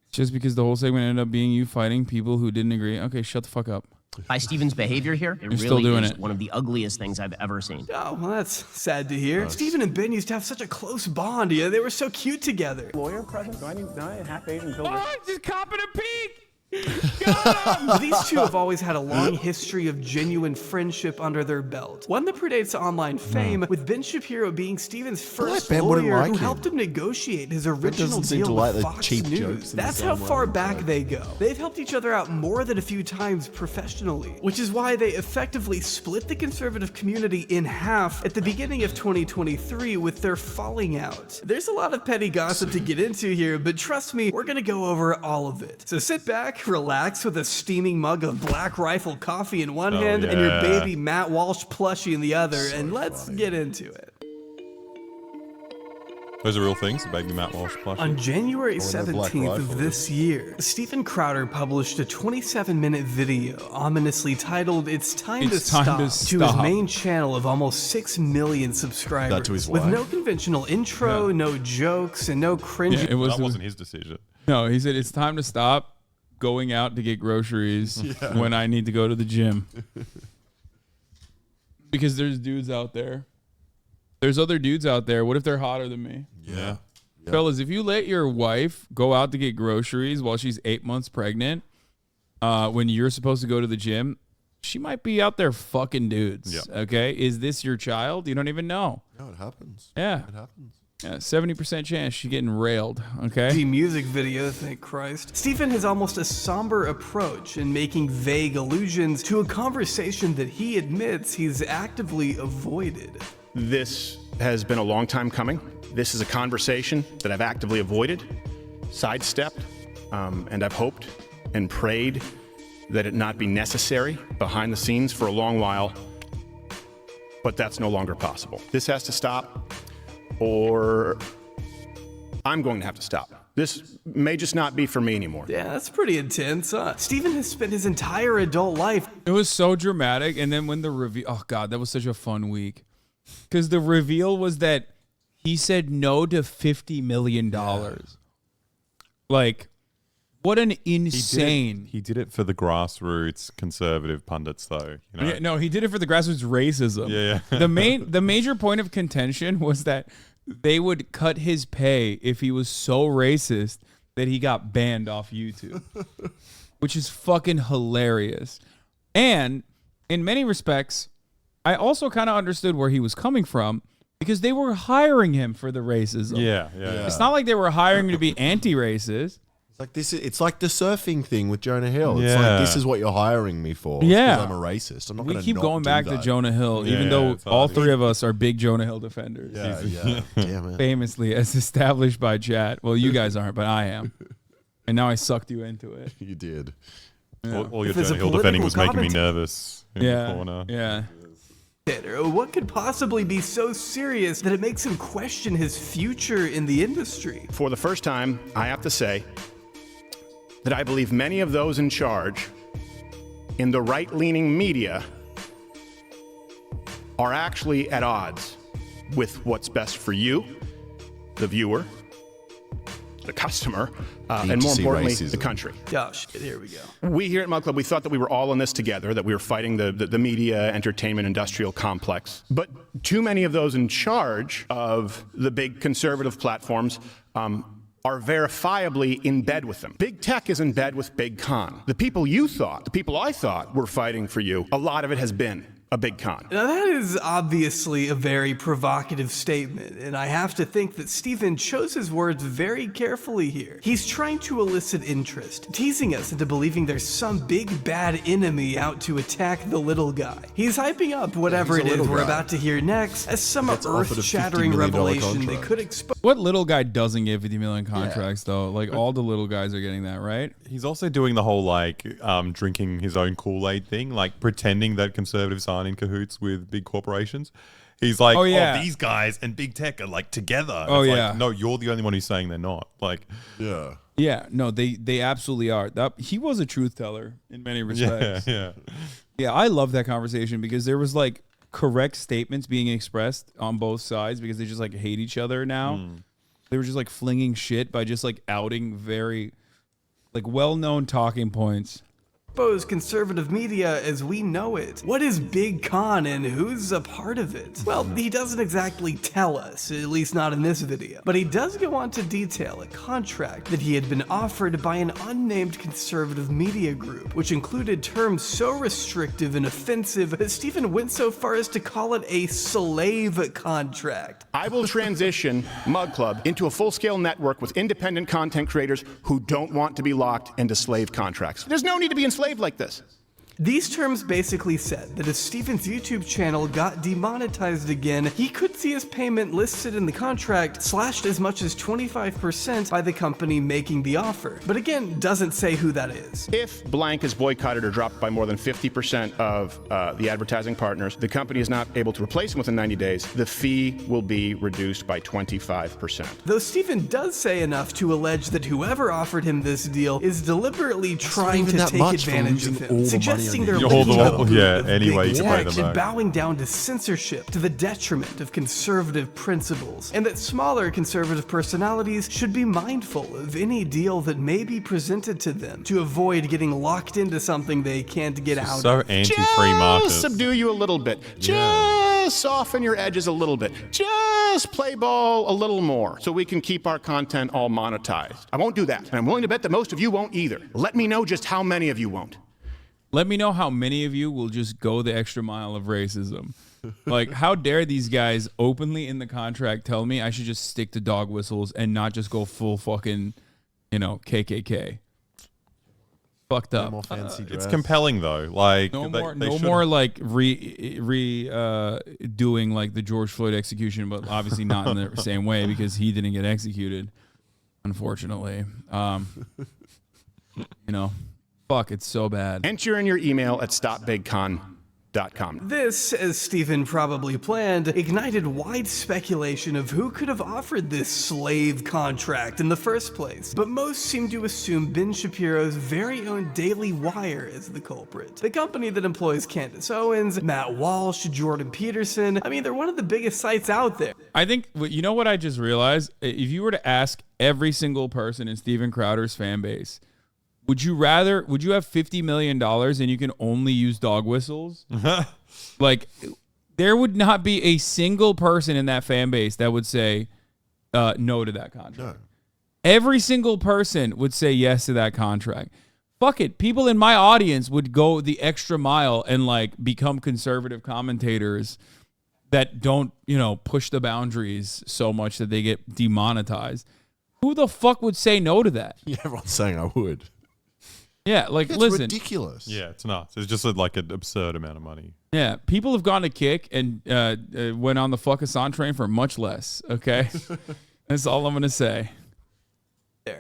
Just because the whole segment ended up being you fighting people who didn't agree? Okay, shut the fuck up. By Steven's behavior here, it You're really still doing is it. one of the ugliest things I've ever seen. Oh, well, that's sad to hear. Steven and Ben used to have such a close bond. Yeah, they were so cute together. Lawyer present? Do I need a half Asian builder? Oh, just copping a peek! These two have always had a long history of genuine friendship under their belt. One that predates online fame, with Ben Shapiro being Steven's first Ben wouldn't lawyer like who him. helped him negotiate his original doesn't seem deal to like with the Fox cheap jokes News. in the That's same how way. far back they go. They've helped each other out more than a few times professionally, which is why they effectively split the conservative community in half at the beginning of 2023 with their falling out. There's a lot of petty gossip to get into here, but trust me, we're gonna go over all of it. So sit back, relax with a steaming mug of Black Rifle coffee in one hand and your baby Matt Walsh plushie in the other, and let's get into it. Those are real things, the baby Matt Walsh plushie. On January Oh, and the black 17th rifle. of this year, Steven Crowder published a 27-minute video ominously titled "It's Time, to, stop, to his main channel of almost 6 million subscribers. That to his with wife? no conventional intro, no jokes, and no cringe. Yeah, that wasn't his decision. No, he said it's time to stop going out to get groceries when I need to go to the gym. Because there's dudes out there. There's other dudes out there. What if they're hotter than me? Yeah. Fellas, if you let your wife go out to get groceries while she's 8 months pregnant, when you're supposed to go to the gym, she might be out there fucking dudes. Yep. Okay? Is this your child? You don't even know. No, it happens. Yeah. It happens. Yeah, 70% chance she's getting railed. Okay? The music video, thank Christ. Stephen has almost a somber approach in making vague allusions to a conversation that he admits he's actively avoided. This has been a long time coming. This is a conversation that I've actively avoided, sidestepped, and I've hoped and prayed that it not be necessary behind the scenes for a long while, but that's no longer possible. This has to stop, or I'm going to have to stop. This may just not be for me anymore. Yeah, that's pretty intense, huh? Stephen has spent his entire adult life. It was so dramatic. And then when the reveal, oh God, that was such a fun week. Because the reveal was that he said no to $50 million. Like, what an insane. He did it for the grassroots conservative pundits, though. You know? Yeah, no, he did it for the grassroots racism. Yeah. The major point of contention was that they would cut his pay if he was so racist that he got banned off YouTube, which is fucking hilarious. And in many respects, I also kind of understood where he was coming from because they were hiring him for the racism. Yeah. It's not like they were hiring him to be anti-racist. It's like this. It's like the surfing thing with Jonah Hill. It's Yeah. like, this is what you're hiring me for. Yeah. Because I'm a racist. I'm not We going to keep going back to Jonah Hill, even though it's all hard. three of us are big Jonah Hill defenders. Yeah. Damn it. Famously, as established by chat. Well, you guys aren't, but I am. And now I sucked you into it. You did. Yeah. All your If there's Jonah a Hill defending political was making me commentary- nervous in the corner. Yeah. What could possibly be so serious that it makes him question his future in the industry? For the first time, I have to say that I believe many of those in charge in the right-leaning media are actually at odds with what's best for you, the viewer, the customer, and more D2C importantly, racism. the country. Oh, shit, here we go. We here at Mug Club, we thought that we were all in this together, that we were fighting the media, entertainment, industrial complex. But too many of those in charge of the big conservative platforms are verifiably in bed with them. Big tech is in bed with big con. The people I thought were fighting for you, a lot of it has been a big con. Now that is obviously a very provocative statement, and I have to think that Stephen chose his words very carefully here. He's trying to elicit interest, teasing us into believing there's some big bad enemy out to attack the little guy. He's hyping up whatever he's a it is little we're guy. about to hear next as some Gets offered a $50 earth-shattering million revelation they contract. could expose. What little guy doesn't get 50 million contracts, though? Like, all the little guys are getting that, right? He's also doing the whole, like, drinking his own Kool-Aid thing, like pretending that conservatives aren't in cahoots with big corporations. He's like, Oh, yeah. these guys and big tech are, like, together. Oh, It's like, yeah. no, you're the only one who's saying they're not. Like, Yeah. Yeah, no, they absolutely are. He was a truth teller in many respects. yeah. Yeah, I love that conversation because there was like correct statements being expressed on both sides because they just like hate each other now. They were just like flinging shit by just like outing very like well-known talking points. Conservative media as we know it. What is Big Con and who's a part of it? Well, he doesn't exactly tell us, at least not in this video, but he does go on to detail a contract that he had been offered by an unnamed conservative media group, which included terms so restrictive and offensive that Stephen went so far as to call it a slave contract. I will transition Mug Club into a full-scale network with independent content creators who don't want to be locked into slave contracts. There's no need to be enslaved like this. These terms basically said that if Stephen's YouTube channel got demonetized again, he could see his payment listed in the contract slashed as much as 25% by the company making the offer. But again, doesn't say who that is. If blank is boycotted or dropped by more than 50% of the advertising partners, the company is not able to replace him within 90 days, the fee will be reduced by 25%. Though Stephen does say enough to allege that whoever offered him this deal is deliberately trying to take advantage of him, suggesting they're anyway, you pay them and bowing down to censorship to the detriment of conservative principles, and that smaller conservative personalities should be mindful of any deal that may be presented to them to avoid getting locked into something they can't get out so of. anti-free market. Just subdue you a little bit. Just soften your edges a little bit. Just play ball a little more so we can keep our content all monetized. I won't do that, and I'm willing to bet that most of you won't either. Let me know just how many of you won't. Let me know how many of you will just go the extra mile of racism. Like, how dare these guys openly in the contract tell me I should just stick to dog whistles and not just go full fucking, KKK. Fucked up. It's compelling though. Like no they more like doing like the George Floyd execution, but obviously not in the same way because he didn't get executed, unfortunately. Fuck, it's so bad. Enter in your email at stopbigcon.com. This, as Stephen probably planned, ignited wide speculation of who could have offered this slave contract in the first place, but most seem to assume Ben Shapiro's very own Daily Wire is the culprit. The company that employs Candace Owens, Matt Walsh, Jordan Peterson. I mean, they're one of the biggest sites out there. I think, you know what I just realized? If you were to ask every single person in Steven Crowder's fan base, would you have $50 million and you can only use dog whistles? Like, there would not be a single person in that fan base that would say no to that contract. No. Every single person would say yes to that contract. Fuck it. People in my audience would go the extra mile and like become conservative commentators that don't, push the boundaries so much that they get demonetized. Who the fuck would say no to that? Yeah, everyone's saying I would. Yeah, like, it's listen. ridiculous. Yeah, it's nuts. It's just like an absurd amount of money. Yeah, people have gone to Kick and went on the fuck Hasan train for much less, okay? That's all I'm going to say.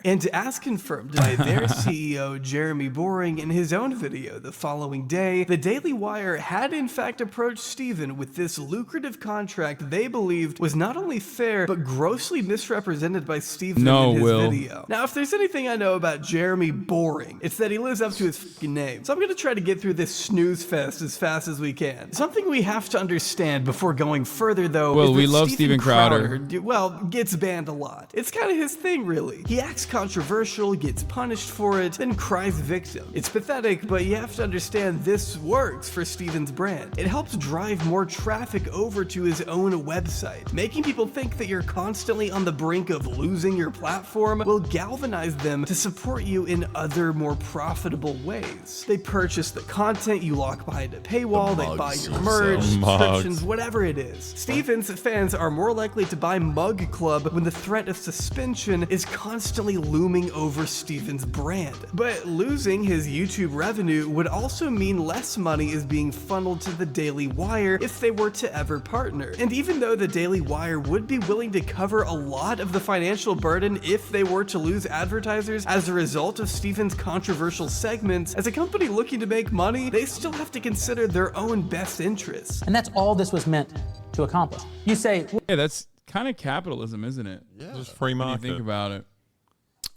And as confirmed by their CEO, Jeremy Boring, in his own video the following day, the Daily Wire had in fact approached Stephen with this lucrative contract they believed was not only fair, but grossly misrepresented by Stephen in his video. Now, if there's anything I know about Jeremy Boring, it's that he lives up to his fucking name. So I'm going to try to get through this snooze fest as fast as we can. Something we have to understand before going further, though, is that we love Steven Crowder. Gets banned a lot. It's kind of his thing, really. He acts controversial, gets punished for it, then cries victim. It's pathetic, but you have to understand this works for Stephen's brand. It helps drive more traffic over to his own website. Making people think that you're constantly on the brink of losing your platform will galvanize them to support you in other more profitable ways. They purchase the content, you lock behind a paywall, they buy your merch, subscriptions, whatever it is. Stephen's fans are more likely to buy Mug Club when the threat of suspension is constantly looming over Stephen's brand. But losing his YouTube revenue would also mean less money is being funneled to the Daily Wire if they were to ever partner. And even though the Daily Wire would be willing to cover a lot of the financial burden if they were to lose advertisers as a result of Stephen's controversial segments, as a company looking to make money, they still have to consider their own best interests. And that's all this was meant to accomplish. You say... Yeah, that's kind of capitalism, isn't it? Yeah. Just free market. When you think about it.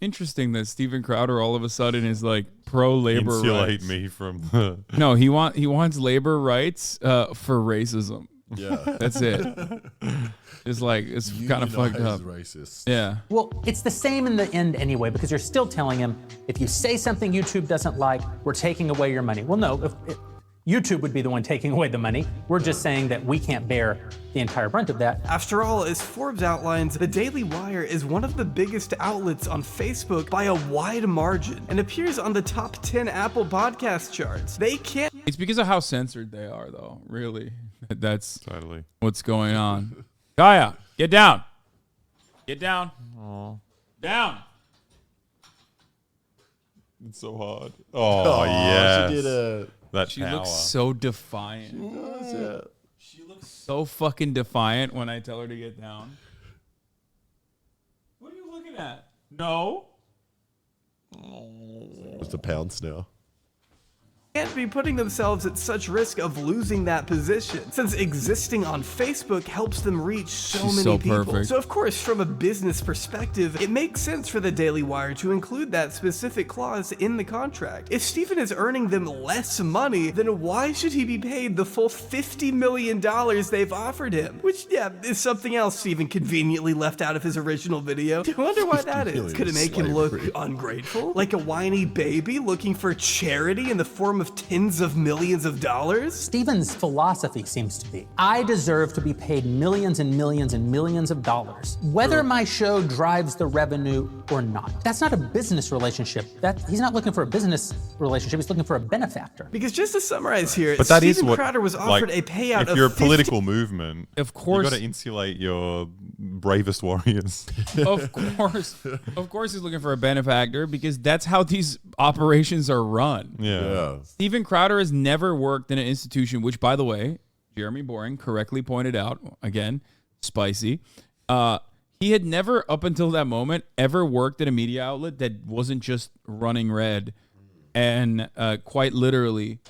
Interesting that Steven Crowder all of a sudden is like pro-labor rights. Insulate me from the... No, he wants labor rights for racism. Yeah. That's it. It's like, it's kind of fucked up. Racist. Yeah. Well, it's the same in the end anyway, because you're still telling him, if you say something YouTube doesn't like, we're taking away your money. Well, no, if YouTube would be the one taking away the money. We're just saying that we can't bear the entire brunt of that. After all, as Forbes outlines, the Daily Wire is one of the biggest outlets on Facebook by a wide margin and appears on the top 10 Apple podcast charts. They can't... It's because of how censored they are, though, really. That's totally what's going on. Kaya, get down. Get down. Aww. Down. It's so hard. Oh, yeah. She did a... That She power. looks so defiant. She looks so fucking defiant when I tell her to get down. What are you looking at? No. Just a pounce now. Can't be putting themselves at such risk of losing that position, since existing on Facebook helps them reach so She's many so people. perfect. So of course, from a business perspective, it makes sense for the Daily Wire to include that specific clause in the contract. If Stephen is earning them less money, then why should he be paid the full $50 million they've offered him? Which, yeah, is something else Stephen conveniently left out of his original video. I wonder why that is. Could it make him look ungrateful? Like a whiny baby looking for charity in the form of tens of millions of dollars? Stephen's philosophy seems to be, I deserve to be paid millions and millions and millions of dollars, whether my show drives the revenue or not. That's not a business relationship. He's not looking for a business relationship. He's looking for a benefactor. Because just to summarize here, But that Steven is what, Crowder was offered a payout if you're a of political movement, of course, you got to insulate your bravest warriors. Of course he's looking for a benefactor because that's how these operations are run. Yeah. Steven Crowder has never worked in an institution, which, by the way, Jeremy Boring correctly pointed out, again, spicy. He had never, up until that moment, ever worked at a media outlet that wasn't just running red and quite literally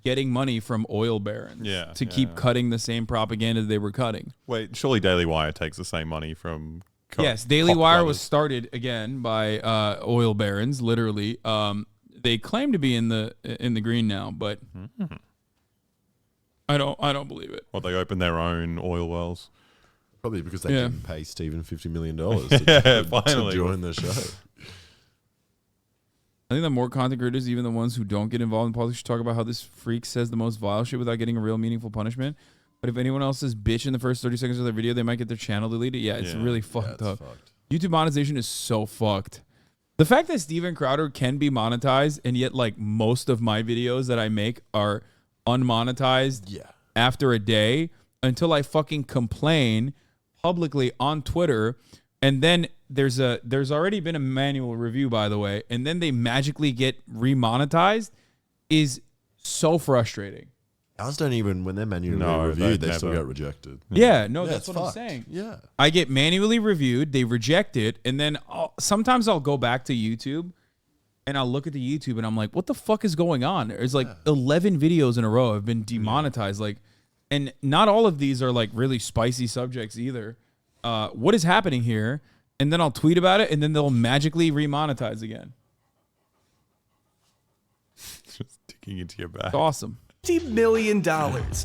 getting money from oil barons to keep cutting the same propaganda they were cutting. Wait, surely Daily Wire takes the same money from... Yes, Daily Wire was started, again, by oil barons, literally. They claim to be in the green now, but I don't believe it. Well, they opened their own oil wells. Probably because they didn't pay Stephen $50 million to join the show. I think that more content creators, even the ones who don't get involved in politics, should talk about how this freak says the most vile shit without getting a real meaningful punishment. But if anyone else says bitch in the first 30 seconds of their video, they might get their channel deleted. Yeah, it's really fucked up. YouTube monetization is so fucked. The fact that Steven Crowder can be monetized, and yet like most of my videos that I make are unmonetized after a day until I fucking complain publicly on Twitter, and then there's already been a manual review, by the way, and then they magically get remonetized is so frustrating. Ours don't even, when they're manually reviewed, they still get rejected. Yeah, no, that's what I'm saying. Yeah. I get manually reviewed, they reject it, and then sometimes I'll go back to YouTube and I'll look at the YouTube and I'm like, what the fuck is going on? There's like 11 videos in a row have been demonetized. Like, and not all of these are like really spicy subjects either. What is happening here? And then I'll tweet about it and then they'll magically remonetize again. Just digging into your back. It's awesome. $50 million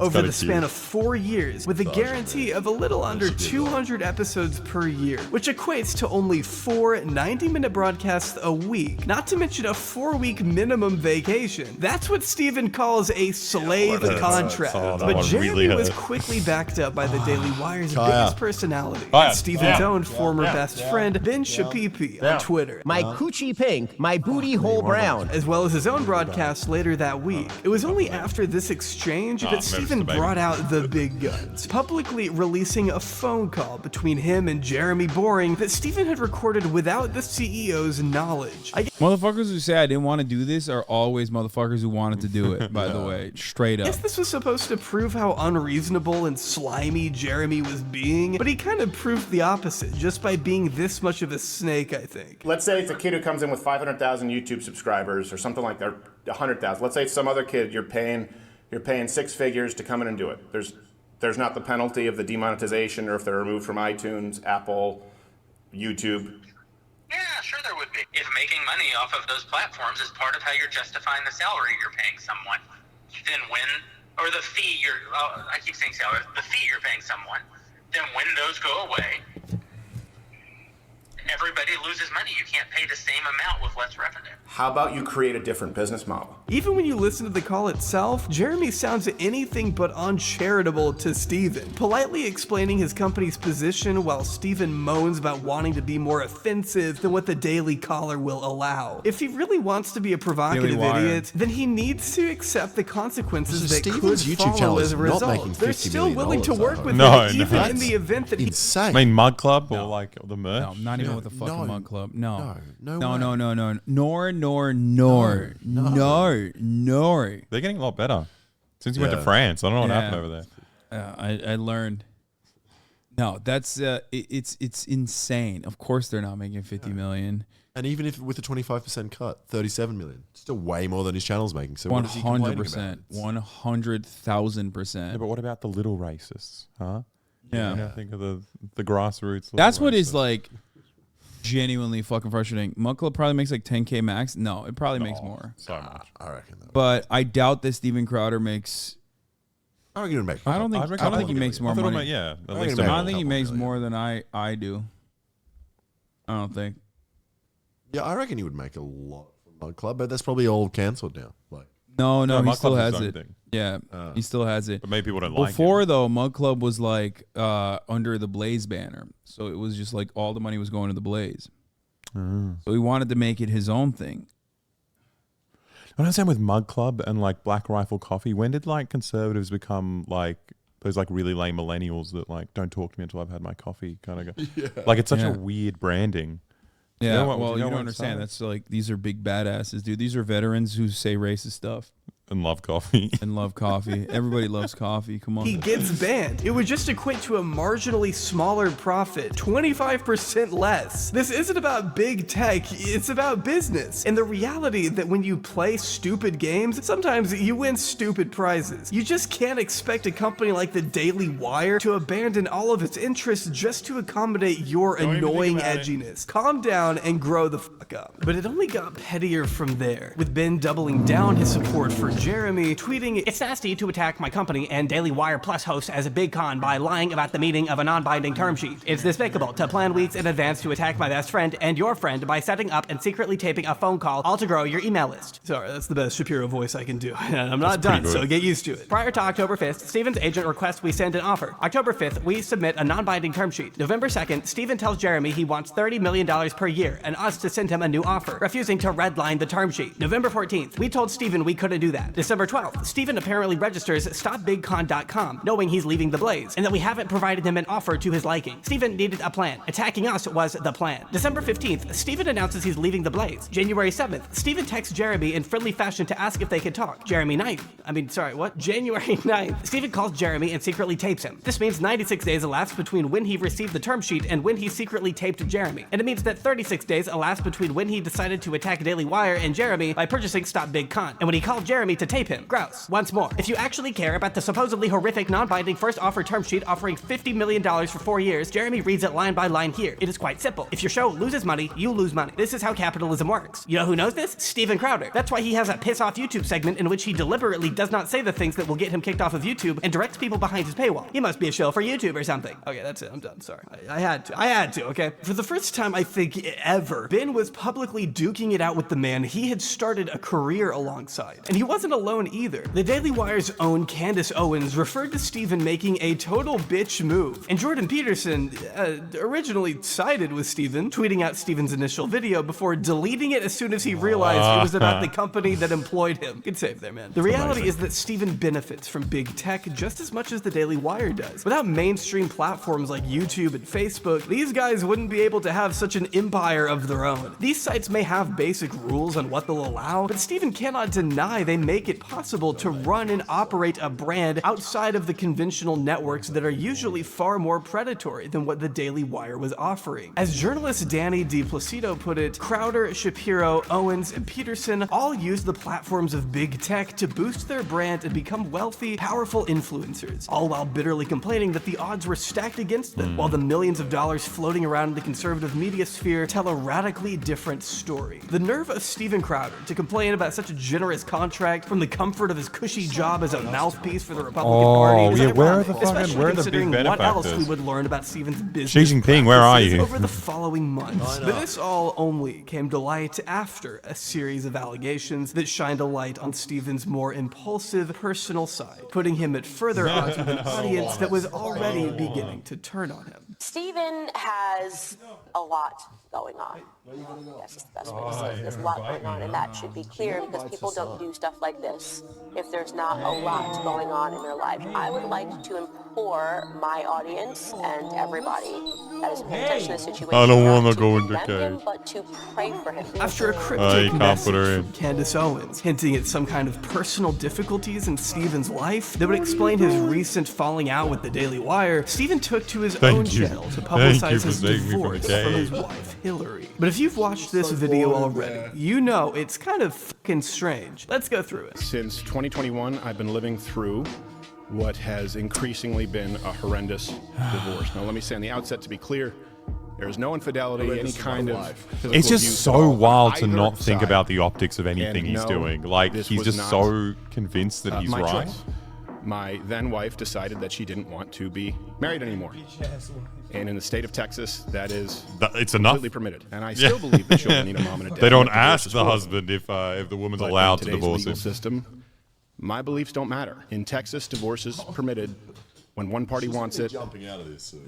over the span cute. of 4 years, with a guarantee of a little under 200 episodes per year, which equates to only 4 90-minute broadcasts a week, not to mention a 4-week minimum vacation. That's what Steven calls a slave contract. But Jeremy was quickly backed up by the Daily Wire's biggest personality, and Steven's own former best friend, Ben Shapipi, on Twitter. My coochie pink, my booty hole brown. As well as his own broadcast later that week. It was only after this exchange that Stephen brought out the big guns, publicly releasing a phone call between him and Jeremy Boring that Stephen had recorded without the CEO's knowledge. Motherfuckers who say I didn't want to do this are always motherfuckers who wanted to do it, by the way, straight up. I guess this was supposed to prove how unreasonable and slimy Jeremy was being, but he kind of proved the opposite just by being this much of a snake, I think. Let's say it's a kid who comes in with 500,000 YouTube subscribers or something like that, 100,000. Let's say it's some other kid you're paying 6 figures to come in and do it. There's not the penalty of the demonetization or if they're removed from iTunes, Apple, YouTube. Yeah, sure there would be. If making money off of those platforms is part of how you're justifying the salary you're paying someone, then or the fee I keep saying salary, the fee you're paying someone, then when those go away, everybody loses money. You can't pay the same amount with less revenue. How about you create a different business model? Even when you listen to the call itself, Jeremy sounds anything but uncharitable to Steven, politely explaining his company's position while Steven moans about wanting to be more offensive than what the Daily Caller will allow. If he really wants to be a provocative idiot, then he needs to accept the consequences that Steven's could YouTube channel follow is as a not result. making They're $50 still million, willing to work with No, him, no. even in the event that he... Insane. I mean, Mug Club or like the merch? No, not even with the fucking no, Mug Club. No. No Nor. They're getting a lot better since you went to France. I don't know what happened over there. I learned. No, that's it's insane. Of course, they're not making 50 million. And even if with a 25% cut, 37 million, still way more than his channel's making. So what is he complaining about? 100,000%. Yeah, but what about the little racists, huh? Yeah. You know, think of the grassroots. That's what is like genuinely fucking frustrating. Mug Club probably makes like 10K max. No, it probably makes more. So much. I reckon. But I doubt that Steven Crowder makes. I reckon he would make. I don't think he makes more money. Yeah, I don't think he makes more than I do. I don't think. Yeah, I reckon he would make a lot from Mug Club, but that's probably all cancelled now. Like, no, he Mug still Club's has his it. own thing. Yeah, he still has it. But maybe people don't like it. Before though, Mug Club was like under the Blaze banner, so it was just like all the money was going to the Blaze. So he wanted to make it his own thing. What I'm saying with Mug Club and like Black Rifle Coffee, when did like conservatives become like those like really lame millennials that like don't talk to me until I've had my coffee kind of go? Yeah. Like it's such a weird branding. Yeah, you don't understand. That's like these are big badasses, dude. These are veterans who say racist stuff. And love coffee. Everybody loves coffee. Come on. He gets banned. It would just equate to a marginally smaller profit, 25% less. This isn't about big tech, it's about business. And the reality that when you play stupid games, sometimes you win stupid prizes. You just can't expect a company like the Daily Wire to abandon all of its interests just to accommodate your annoying edginess. Calm down and grow the fuck up. But it only got pettier from there, with Ben doubling down his support for Jeremy, tweeting, "It's nasty to attack my company and Daily Wire Plus host as a big con by lying about the meeting of a non-binding term sheet. It's despicable to plan weeks in advance to attack my best friend and your friend by setting up and secretly taping a phone call, all to grow your email list." Sorry, that's the best Shapiro voice I can do. And I'm not done, so get used to it. Prior to October 5th, Steven's agent requests we send an offer. October 5th, we submit a non-binding term sheet. November 2nd, Steven tells Jeremy he wants $30 million per year and us to send him a new offer, refusing to redline the term sheet. November 14th, we told Steven we couldn't do that. December 12th, Steven apparently registers stopbigcon.com, knowing he's leaving the Blaze, and that we haven't provided him an offer to his liking. Steven needed a plan. Attacking us was the plan. December 15th, Steven announces he's leaving the Blaze. January 7th, Steven texts Jeremy in friendly fashion to ask if they could talk. January 9th, Steven calls Jeremy and secretly tapes him. This means 96 days elapsed between when he received the term sheet and when he secretly taped Jeremy. And it means that 36 days elapsed between when he decided to attack Daily Wire and Jeremy by purchasing Stop Big Con, and when he called Jeremy to tape him. Grouse. Once more, if you actually care about the supposedly horrific non-binding first offer term sheet offering $50 million for 4 years, Jeremy reads it line by line here. It is quite simple. If your show loses money, you lose money. This is how capitalism works. You know who knows this? Steven Crowder. That's why he has a piss off YouTube segment in which he deliberately does not say the things that will get him kicked off of YouTube and directs people behind his paywall. He must be a shill for YouTube or something. Okay, that's it. I'm done. Sorry. I had to, okay? For the first time, I think, ever, Ben was publicly duking it out with the man he had started a career alongside. And he wasn't alone either. The Daily Wire's own Candace Owens referred to Steven making a total bitch move. And Jordan Peterson originally sided with Steven, tweeting out Steven's initial video before deleting it as soon as he realized it was about the company that employed him. Good save there, man. The reality is that Steven benefits from big tech just as much as the Daily Wire does. Without mainstream platforms like YouTube and Facebook, these guys wouldn't be able to have such an empire of their own. These sites may have basic rules on what they'll allow, but Steven cannot deny they make it possible to run and operate a brand outside of the conventional networks that are usually far more predatory than what the Daily Wire was offering. As journalist Danny DiPlacido put it, Crowder, Shapiro, Owens, and Peterson all use the platforms of big tech to boost their brand and become wealthy, powerful influencers, all while bitterly complaining that the odds were stacked against them, while the millions of dollars floating around in the conservative media sphere tell a radically different story. The nerve of Steven Crowder to complain about such a generous contract contract from the comfort of his cushy job as a mouthpiece for the Republican Party. Oh, It's yeah, where are ironic, the fucking, especially where are the big considering what else we benefactors? would learn about Stephen's business Xi Jinping, where are practices you? over the following months. But this all only came to light after a series of allegations that shined a light on Stephen's more impulsive personal side, putting him at further odds with an audience that was already beginning to turn on him. Stephen has a lot going on. Yes, it's the best way to say it. There's a lot going on, and that should be clear because people don't do stuff like this if there's not a lot going on in their life. I would like to implore my audience and everybody that is paying attention to the situation. I don't want not to go into condemn him, cage. but to pray for him. After a you cryptic can't message put her in. from Candace Owens hinting at some kind of personal difficulties in Stephen's life that would explain his recent falling out with the Daily Wire, Stephen took to his own channel to publicize his divorce from his wife, Hillary. But if you've watched this video already, you know it's kind of fucking strange. Let's go through it. Since 2021, I've been living through what has increasingly been a horrendous divorce. Now, let me say on the outset, to be clear, there is no infidelity, any kind of physical It's just abuse so at all on wild to either not think side. about the optics of anything And he's no, doing. Like, this he's was just not, so convinced that he's my right. choice. My then wife decided that she didn't want to be married anymore. And in the state of Texas, that is It's enough. completely permitted. And I still believe that children need a mom and a dad. They don't Like divorce ask is the horrible. husband if the woman's But allowed in to today's divorce legal him. system, my beliefs don't matter. In Texas, divorce is permitted when one party wants it.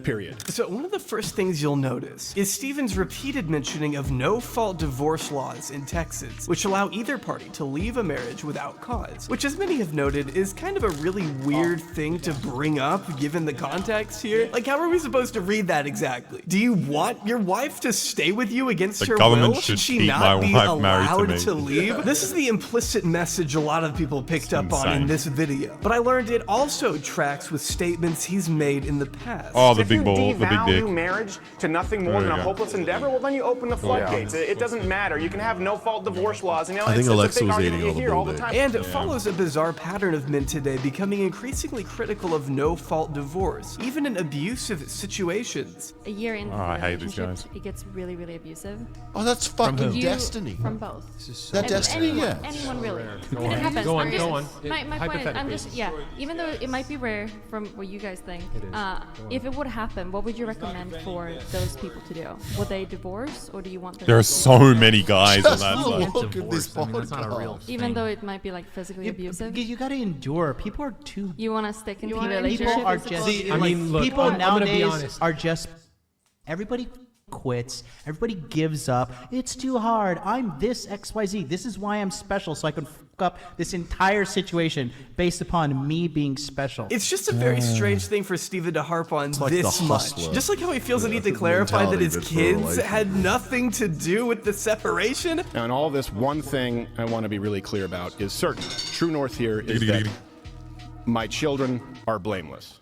Period. So one of the first things you'll notice is Stephen's repeated mentioning of no-fault divorce laws in Texas, which allow either party to leave a marriage without cause, which as many have noted is kind of a really weird thing to bring up given the context here. Like, how are we supposed to read that exactly? Do you want your wife to stay with you against The her government will? should Should she keep not my be wife married to allowed me. to leave? This is the implicit message a lot of people picked up on in insane. this video, but I learned it also tracks with statements he's made in the past. Oh, the If big you ball, the big devalue dick. marriage to nothing more There than you a go. hopeless endeavor, well, then you open the floodgates. It doesn't matter. You can have no-fault divorce laws. And, you know, I think it's a Alexa big was argument eating you all the hear all the bull time. And it follows a bizarre pattern of men today becoming increasingly critical of no-fault divorce, even in abusive situations. A year into Oh, the I hate these relationship, guys. it gets really, really abusive. Oh, that's fucking You- destiny. From both. That destiny, anyone, yeah. anyone really. Go I mean, on. it happens. Go on, I'm go just- on. My point is, I'm Hypothetically. just, yeah, even though it might be rare from what you guys think, It is. Go on. if it would happen, what would you recommend for those people to do? Would they divorce, or do you want them There to are so many guys on Just that look side. at this I mean, that's not a real podcast. even though it might be like physically abusive? You got to endure. People are too. You want to stick in the People relationship? are as just. opposed to- I mean, look, people I'm gonna be nowadays honest. are just everybody quits. Everybody gives up. It's too hard. I'm this XYZ. This is why I'm special, so I can fuck up this entire situation based upon me being special. It's just a very strange thing for Stephen to harp on like this the much. hustler. Just like how he feels the Yeah, need to the clarify that mentality his of it for a kids relationship. had nothing to do with the separation. Now, in all this, one thing I want to be really clear about is certain. True north here is that my children are blameless.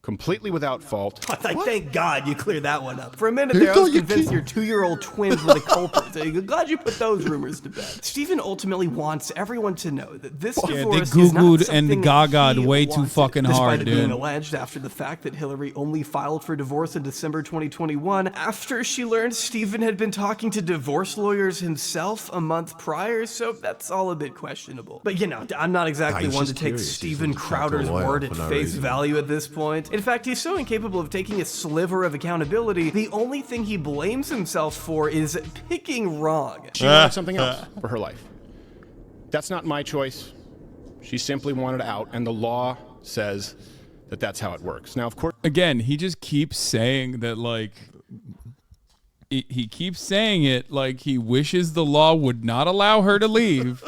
Completely without fault. Thank God you cleared that one up. For a minute You there, I was thought you convinced your 2-year-old twins were the culprits. I'm glad you put those rumors to bed. Stephen ultimately wants everyone to know that this Yeah, they divorce is not Googled something and gaga'd he way too wanted, fucking despite hard, it being dude. alleged after the fact that Hillary only filed for divorce in December 2021 after she learned Stephen had been talking to divorce lawyers himself a month prior, so that's all a bit questionable. But you know, I'm not exactly he's one to just take curious. He's Stephen looking to crack a Crowder's lawyer word for at no face reason. value at this point. In fact, he's so incapable of taking a sliver of accountability, the only thing he blames himself for is picking wrong. She wanted something else for her life. That's not my choice. She simply wanted out, and the law says that that's how it works. Now, of course, Again, he just keeps saying that, like, he keeps saying it like he wishes the law would not allow her to leave.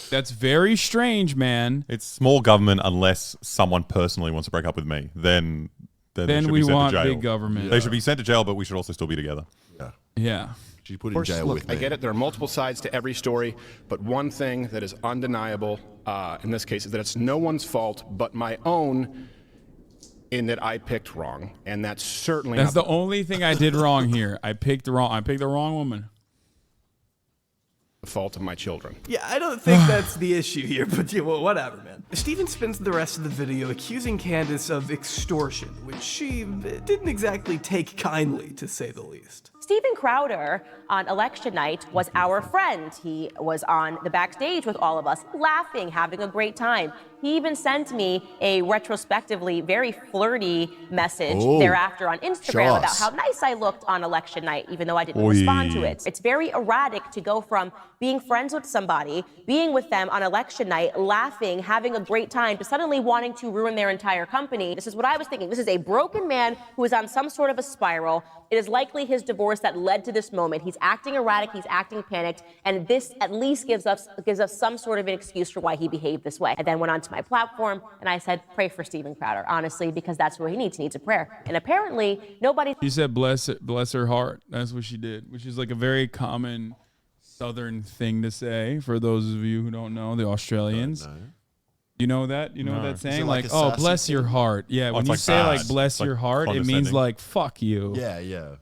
That's very strange, man. It's small government unless someone personally wants to break up with me. Then they Then should we be sent want to jail. big government. They should be sent to jail, but we should also still be together. Yeah. Yeah. She put Of in course, jail look, with I me. get it. There are multiple sides to every story, but one thing that is undeniable in this case is that it's no one's fault but my own in that I picked wrong, and that's certainly That's not the only thing I did wrong here. I picked the wrong woman. the fault of my children. Yeah, I don't think that's the issue here, but yeah, well, whatever, man. Stephen spends the rest of the video accusing Candace of extortion, which she didn't exactly take kindly, to say the least. Steven Crowder on election night was our friend. He was on the backstage with all of us, laughing, having a great time. He even sent me a retrospectively very flirty message thereafter on Instagram about how nice I looked on election night, even though I didn't respond to it. It's very erratic to go from being friends with somebody, being with them on election night, laughing, having a great time, to suddenly wanting to ruin their entire company. This is what I was thinking. This is a broken man who is on some sort of a spiral. It is likely his divorce that led to this moment. He's acting erratic, he's acting panicked, and this at least gives us some sort of an excuse for why he behaved this way. I then went onto my platform and I said, pray for Steven Crowder, honestly, because that's what he needs. He needs a prayer. And apparently, nobody... She said, bless her heart. That's what she did, which is like a very common Southern thing to say for those of you who don't know, the Australians. You know that? You know that saying? Like, oh, bless your heart. Yeah, when you say like bless your heart, it means like fuck you. Yeah, yeah.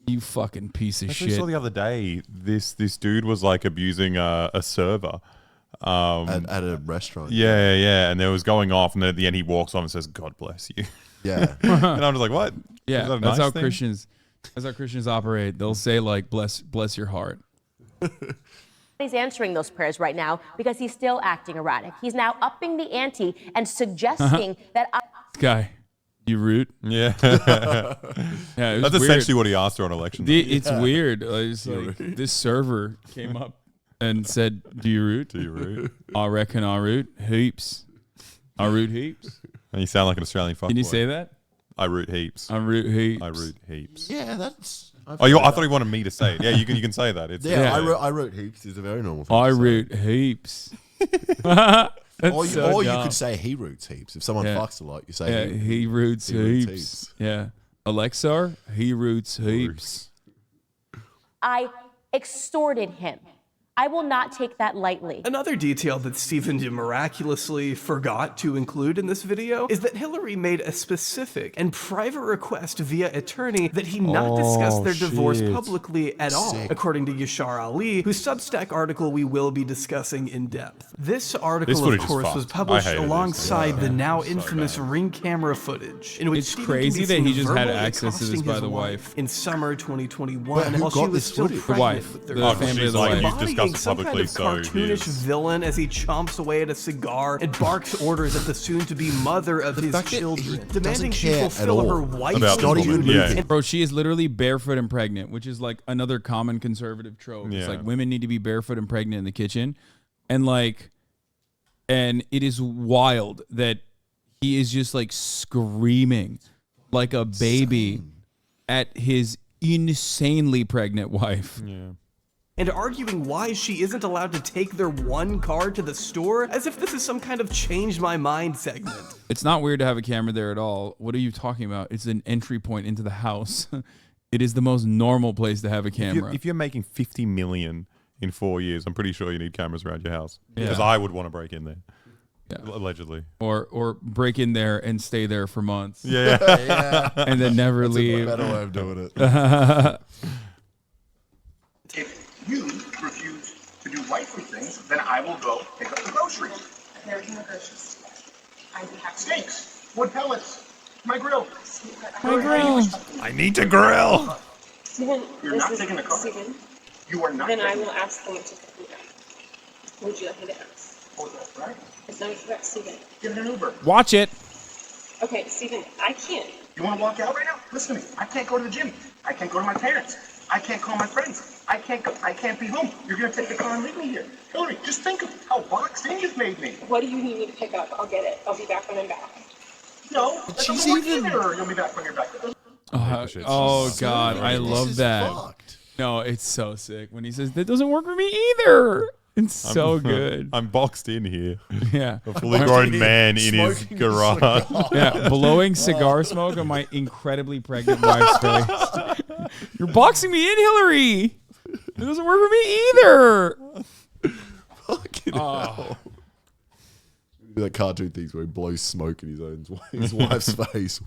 You fucking piece of shit. I saw the other day this dude was like abusing a server. At a restaurant. Yeah. And there was going off, and then at the end he walks off and says, God bless you. Yeah. And I'm just like, what? Yeah, that's nice how thing? Christians operate. They'll say like bless your heart. He's answering those prayers right now because he's still acting erratic. He's now upping the ante and suggesting that This guy, you root? Yeah. Yeah, That's essentially what he asked her on election day. It's weird. It's like this server came up and said, do you root? Do you root? I reckon I root heaps. I root heaps. And you sound like an Australian fuckboy. Can you say that? I root heaps. I root heaps. I root heaps. Yeah, that's... I thought he wanted me to say it. Yeah, you can say that. It's, I wrote heaps is a very normal thing. I root heaps. Or you could say he roots heaps. If someone fucks a lot, you say he roots heaps. Yeah. Alexa, he roots heaps. I extorted him. I will not take that lightly. Another detail that Stephen miraculously forgot to include in this video is that Hillary made a specific and private request via attorney that he not discuss their divorce publicly at all, according to Yashar Ali, whose Substack article we will be discussing in depth. This article, of course, was published alongside the now infamous Ring camera footage, in which it's Stephen crazy can be that he seen just had verbally access to this accosting by his the wife wife. in summer 2021, while she was still pregnant The wife. with The their family of the like, wife. you've discussed it some publicly, kind of cartoonish villain as he chomps away at a cigar and barks orders at the soon-to-be mother of his children, demanding she fulfill her wife's duty. Bro, she is literally barefoot and pregnant, which is like another common conservative trope. It's like women need to be barefoot and pregnant in the kitchen. And it is wild that he is just like screaming like a baby at his insanely pregnant wife. Yeah. And arguing why she isn't allowed to take their one car to the store, as if this is some kind of change my mind segment. It's not weird to have a camera there at all. What are you talking about? It's an entry point into the house. It is the most normal place to have a camera. If you're making 50 million in 4 years, I'm pretty sure you need cameras around your house. Yeah. Because I would want to break in there. Yeah. Allegedly. Or break in there and stay there for months. Yeah. And then never That's leave. a better way of doing it. If you refuse to do wifely things, then I will go pick up the groceries. There's no groceries. I do have Steaks, wood pellets, my grill. My grill. I need to grill. Steven, You're not taking the car. Steven, You are not then I taking will ask them to pick me up. Would you like me to ask? Oh, that's right. It's not about Steven. Get an Uber. Watch it. Okay, Steven, I can't. You want to walk out right now? Listen to me. I can't go to the gym. I can't go to my parents. I can't call my friends. I can't be home. You're gonna take the car and leave me here. Hillary, just think of how boxed in you've made me. What do you need me to pick up? I'll get it. I'll be back when I'm back. No, that doesn't work either. You'll be back when you're back. Oh God, I love that. No, it's so sick when he says that doesn't work for me either. It's so good. I'm boxed in here. Yeah, a fully grown man in his garage. Yeah, blowing cigar smoke on my incredibly pregnant wife's face. You're boxing me in, Hillary. It doesn't work for me either. Fucking hell. That cartoon things where he blows smoke in his wife's face.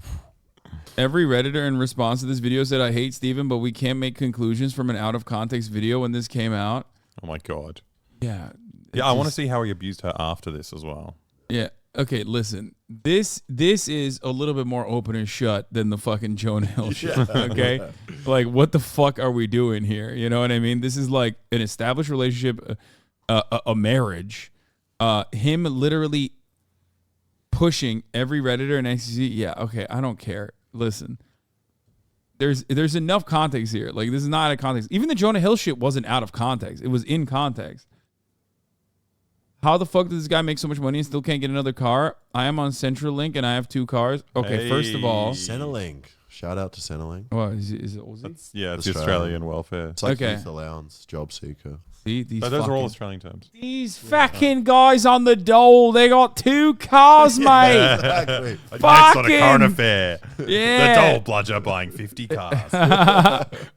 Every Redditor in response to this video said, I hate Steven, but we can't make conclusions from an out-of-context video when this came out. Oh, my God. Yeah. Yeah, I want to see how he abused her after this as well. Yeah. Okay, listen. This is a little bit more open and shut than the fucking Jonah Hill shit. Okay? Like, what the fuck are we doing here? You know what I mean? This is like an established relationship, a marriage. Him literally pushing every Redditor and XCC. Yeah, okay, I don't care. Listen, there's enough context here. Like, this is not out of context. Even the Jonah Hill shit wasn't out of context. It was in context. How the fuck does this guy make so much money and still can't get another car? I am on CenturyLink and I have 2 cars. Okay, first of all, Centrelink. Shout out to Centrelink. What is it Aussie? Yeah, it's the Australian welfare. It's like youth allowance, job seeker. See, these But those are all fucking- Australian terms. These fucking guys on the dole, they got 2 cars, mate. Yeah, exactly. Fucking, Next on a current affair. Yeah. The dole bludger buying 50 cars.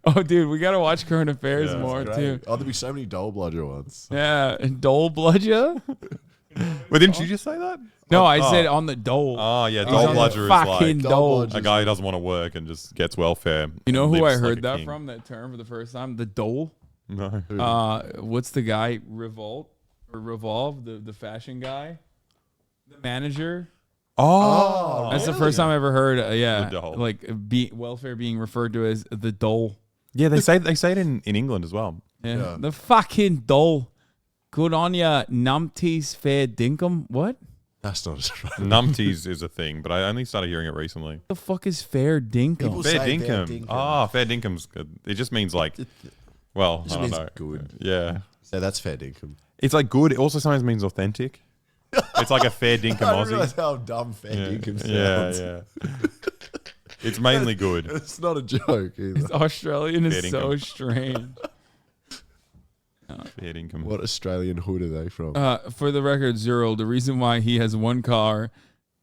Oh, dude, we gotta watch current affairs more too. Oh, there'll be so many dole bludger ones. Yeah, and dole bludger. Well, didn't you just say that? No, I said on the dole. Oh, yeah, He's dole on the bludger is fucking like dole. a guy who doesn't want to work and just gets welfare. You know and who I lives like heard a that king. from? That term for the first time? The dole. No. What's the guy? Revolve, the fashion guy, the manager. Oh, that's the first time I ever heard. Yeah, The dole. like welfare being referred to as the dole. Yeah, they say it in England as well. Yeah. The fucking dole. Good on ya, numpties fair dinkum. What? That's not Australian. Numpties is a thing, but I only started hearing it recently. The fuck is fair dinkum? Fair dinkum. Ah, fair dinkum's good. It just means like, well, Just I don't means know. good. Yeah. So that's fair dinkum. It's like good. It also sometimes means authentic. It's like a fair dinkum I Aussie. realize how dumb fair dinkum Yeah, sounds. yeah. It's mainly good. It's not a joke either. It's Australian is Fair so dinkum. strange. Fair dinkum. What Australian hood are they from? For the record, Zero, the reason why he has 1 car,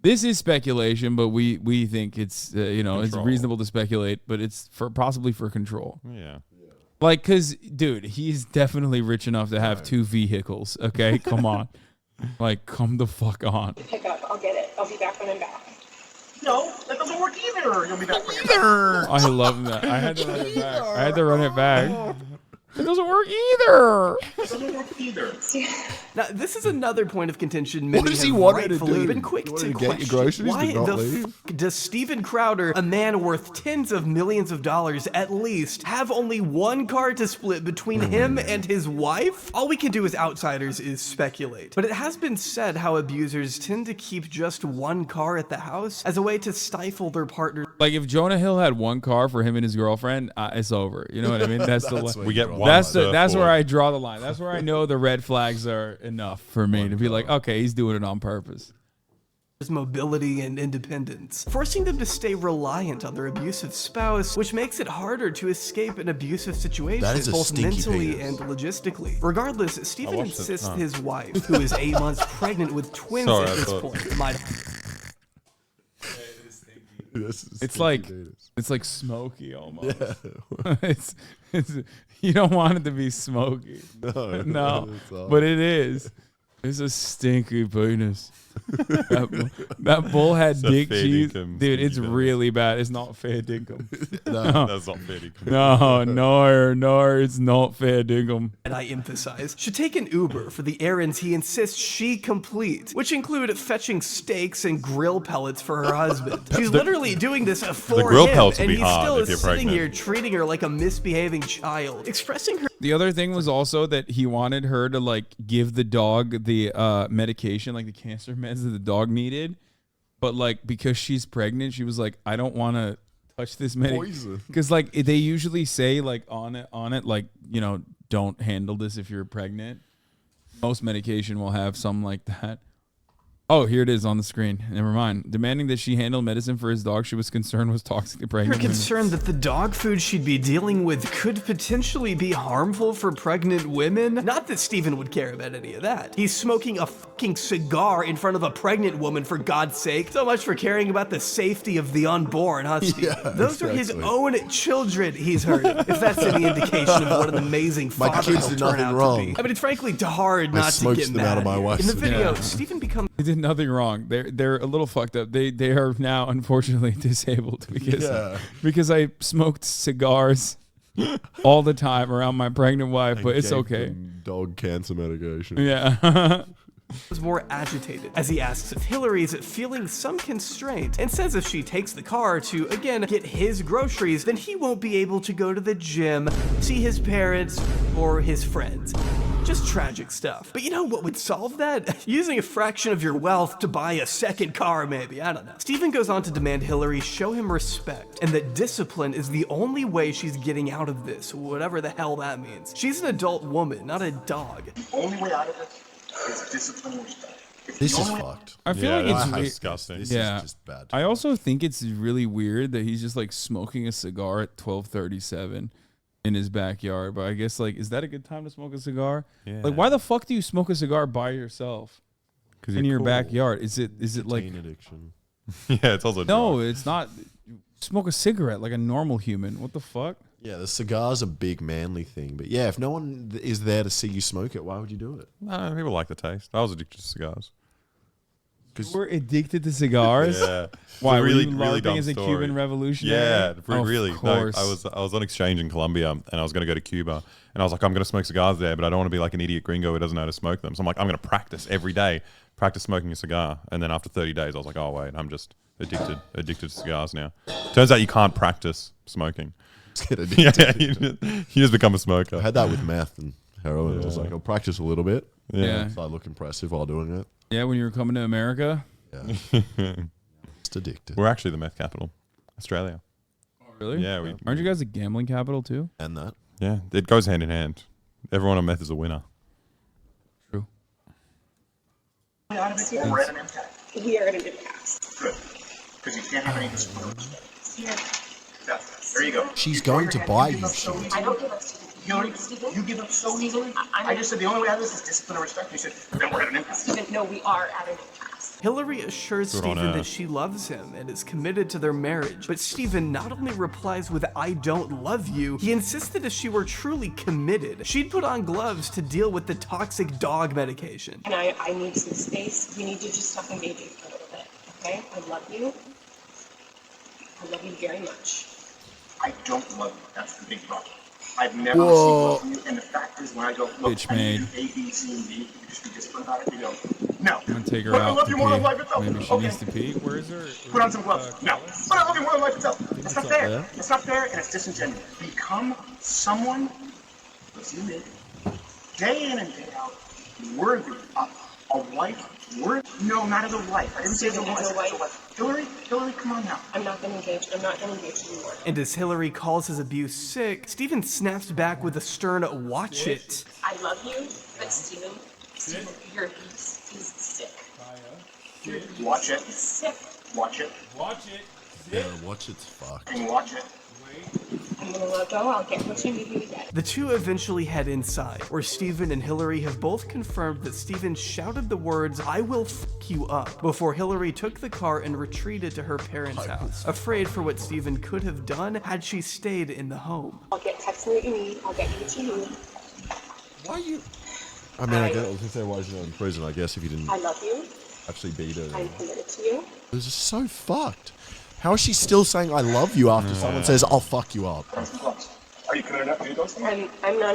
this is speculation, but we think it's it's Control. reasonable to speculate, but it's possibly for control. Yeah. Like, cause dude, he's definitely rich enough to have 2 vehicles. Okay, come on, like, come the fuck on. Pick up. I'll get it. I'll be back when I'm back. No, that doesn't work either. You'll be back when you're back. I love that. I had to run it back. I had to run it back. It doesn't work either. It doesn't work either. Now, this is another point of contention. Many What does he have want her to rightfully do? been quick You want to her to get your question. groceries Why but not the leave? f does Steven Crowder, a man worth tens of millions of dollars at least, have only 1 car to split between him and his wife? All we can do as outsiders is speculate. But it has been said how abusers tend to keep just 1 car at the house as a way to stifle their partner. Like, if Jonah Hill had 1 car for him and his girlfriend, it's over. You know what I mean? That's the We get one. that's surfboard. where I draw the line. That's where I know the red flags are enough for me to be like, okay, he's doing it on purpose. Mobility and independence, forcing them to stay reliant on their abusive spouse, which makes it harder to escape an abusive situation, That is a both stinky mentally penis. and logistically. Regardless, Steven watched it, insists huh. his wife, who is 8 months pregnant with twins Sorry, at I this thought- point, might It's like smoky almost. it's you don't want it to be smoky. No, no, it's not. but it is. It's a stinky penis. that bull had It's a dick fair cheese, dinkum, dude. It's stinky really bad. It's not fair dinkum. No, that's not fair dinkum. No, it's not fair dinkum. and I emphasize, should take an Uber for the errands he insists she complete, which include fetching steaks and grill pellets for her husband. She's literally doing this for grill him, pellets would and be he hard still if is you're sitting pregnant. here treating her like a misbehaving child, expressing her. The other thing was also that he wanted her to like give the dog the medication, like the cancer meds that the dog needed, but like because she's pregnant, she was like, I don't want to touch this medication because like they usually say like on it like, you know, don't handle this if you're pregnant. Most medication will have something like that. Oh, here it is on the screen. Never mind. Demanding that she handle medicine for his dog she was concerned was toxically Her pregnant. concern that the dog food she'd be dealing with could potentially be harmful for pregnant women. Not that Steven would care about any of that. He's smoking a fucking cigar in front of a pregnant woman, for God's sake. So much for caring about the safety of the unborn, huh, Steven? Yeah, Those are his exactly. own children he's hurting. If that's any indication of what an amazing My father kids he'll did turn nothing out wrong. to be. I mean, it's frankly hard I not to smoked get them mad out of my here. wife's In the video, Yeah. Steven becomes They did nothing wrong. They're a little fucked up. They are now unfortunately disabled because I smoked cigars all the time around my pregnant wife, but it's Gave okay. them dog cancer medication. Yeah. is more agitated as he asks if Hillary's feeling some constraint and says if she takes the car to, again, get his groceries, then he won't be able to go to the gym, see his parents, or his friends. Just tragic stuff. But you know what would solve that? Using a fraction of your wealth to buy a second car, maybe. I don't know. Stephen goes on to demand Hillary show him respect and that discipline is the only way she's getting out of this, whatever the hell that means. She's an adult woman, not a dog. The only way out of this is discipline and respect. This is fucked. I feel like it's disgusting. This is just bad. I also think it's really weird that he's just like smoking a cigar at 12:37 in his backyard. But I guess like, is that a good time to smoke a cigar? Yeah. Like, why the fuck do you smoke a cigar by yourself in your backyard? Is it like addiction? Yeah, it's also no, it's not. Smoke a cigarette like a normal human. What the fuck? Yeah, the cigar's a big manly thing. But yeah, if no one is there to see you smoke it, why would you do it? No, people like the taste. I was addicted to cigars. We're addicted to Cigars? Yeah. Why, really, were you really LARPing dumb as a story. Cuban revolutionary? Yeah, really. Of No, course. I was on exchange in Colombia, and I was going to go to Cuba, and I was like, I'm going to smoke cigars there, but I don't want to be like an idiot gringo who doesn't know how to smoke them. So I'm like, I'm going to practice every day, practice smoking a cigar, and then after 30 days, I was like, oh wait, I'm just addicted to cigars now. Turns out you can't practice smoking. Get addicted. You just become a smoker. I had that with meth and heroin. I was like, I'll practice a little bit. Yeah. So I look impressive while doing it. Yeah, when you were coming to America? Yeah. Just addicted. We're actually the meth capital, Australia. Oh, really? Yeah. Aren't you guys the gambling capital too? And that. Yeah, it goes hand in hand. Everyone on meth is a winner. True. Out of it, we're at an impasse. We are at an impasse. Good. Because you can't have any discipline. Yeah. There you go. She's going to buy you shit. I don't give up to You give up so easily. I just said the only way out of this is discipline and respect. You said, then we're at an impasse. Stephen, no, we are at an impasse. Hillary assures Good on Stephen her. that she loves him and is committed to their marriage, but Stephen not only replies with "I don't love you," he insists that if she were truly committed, she'd put on gloves to deal with the toxic dog medication. And I need some space. We need to just talk and baby for a little bit, okay? I love you. I love you very much. I don't love you. That's the big problem. I've never Whoa. received love from you, and the fact is, when I go, look, Bitch I need made. to do A, B, C, and D, you just be disciplined about it, you go, no. I'm gonna take her But I out love to you more than pee. life itself. Maybe she Okay. needs to pee. Where is her? Put on some gloves. No. But I love you more than life itself. That's not up fair. there. It's not fair, and it's disingenuous. Become someone, listen to me, day in and day out, worthy of a wife. No, not as a wife. I didn't say as a wife. As a wife. Hillary, come on now. I'm not gonna engage. I'm not gonna engage anymore. And as Hillary calls his abuse sick, Stephen snaps back with a stern "watch it." I love you, but Stephen, your abuse is sick. Watch it. It's sick. Watch it. Yeah, watch it's fucked. And watch it. I'm gonna let go. I'll get what you need me to get. The two eventually head inside, where Stephen and Hillary have both confirmed that Stephen shouted the words "I will fuck you up" before Hillary took the car and retreated to her parents' house, afraid for what Stephen could have done had she stayed in the home. I'll get text me what you need. I'll get you what you need. Why are you? I mean, I was gonna say, why is she not in prison? I guess if you didn't I love you. actually beat her. I'm committed to you. It was just so fucked. How is she still saying "I love you" after someone says "I'll fuck you up"? Are you committed enough to do those things? I'm not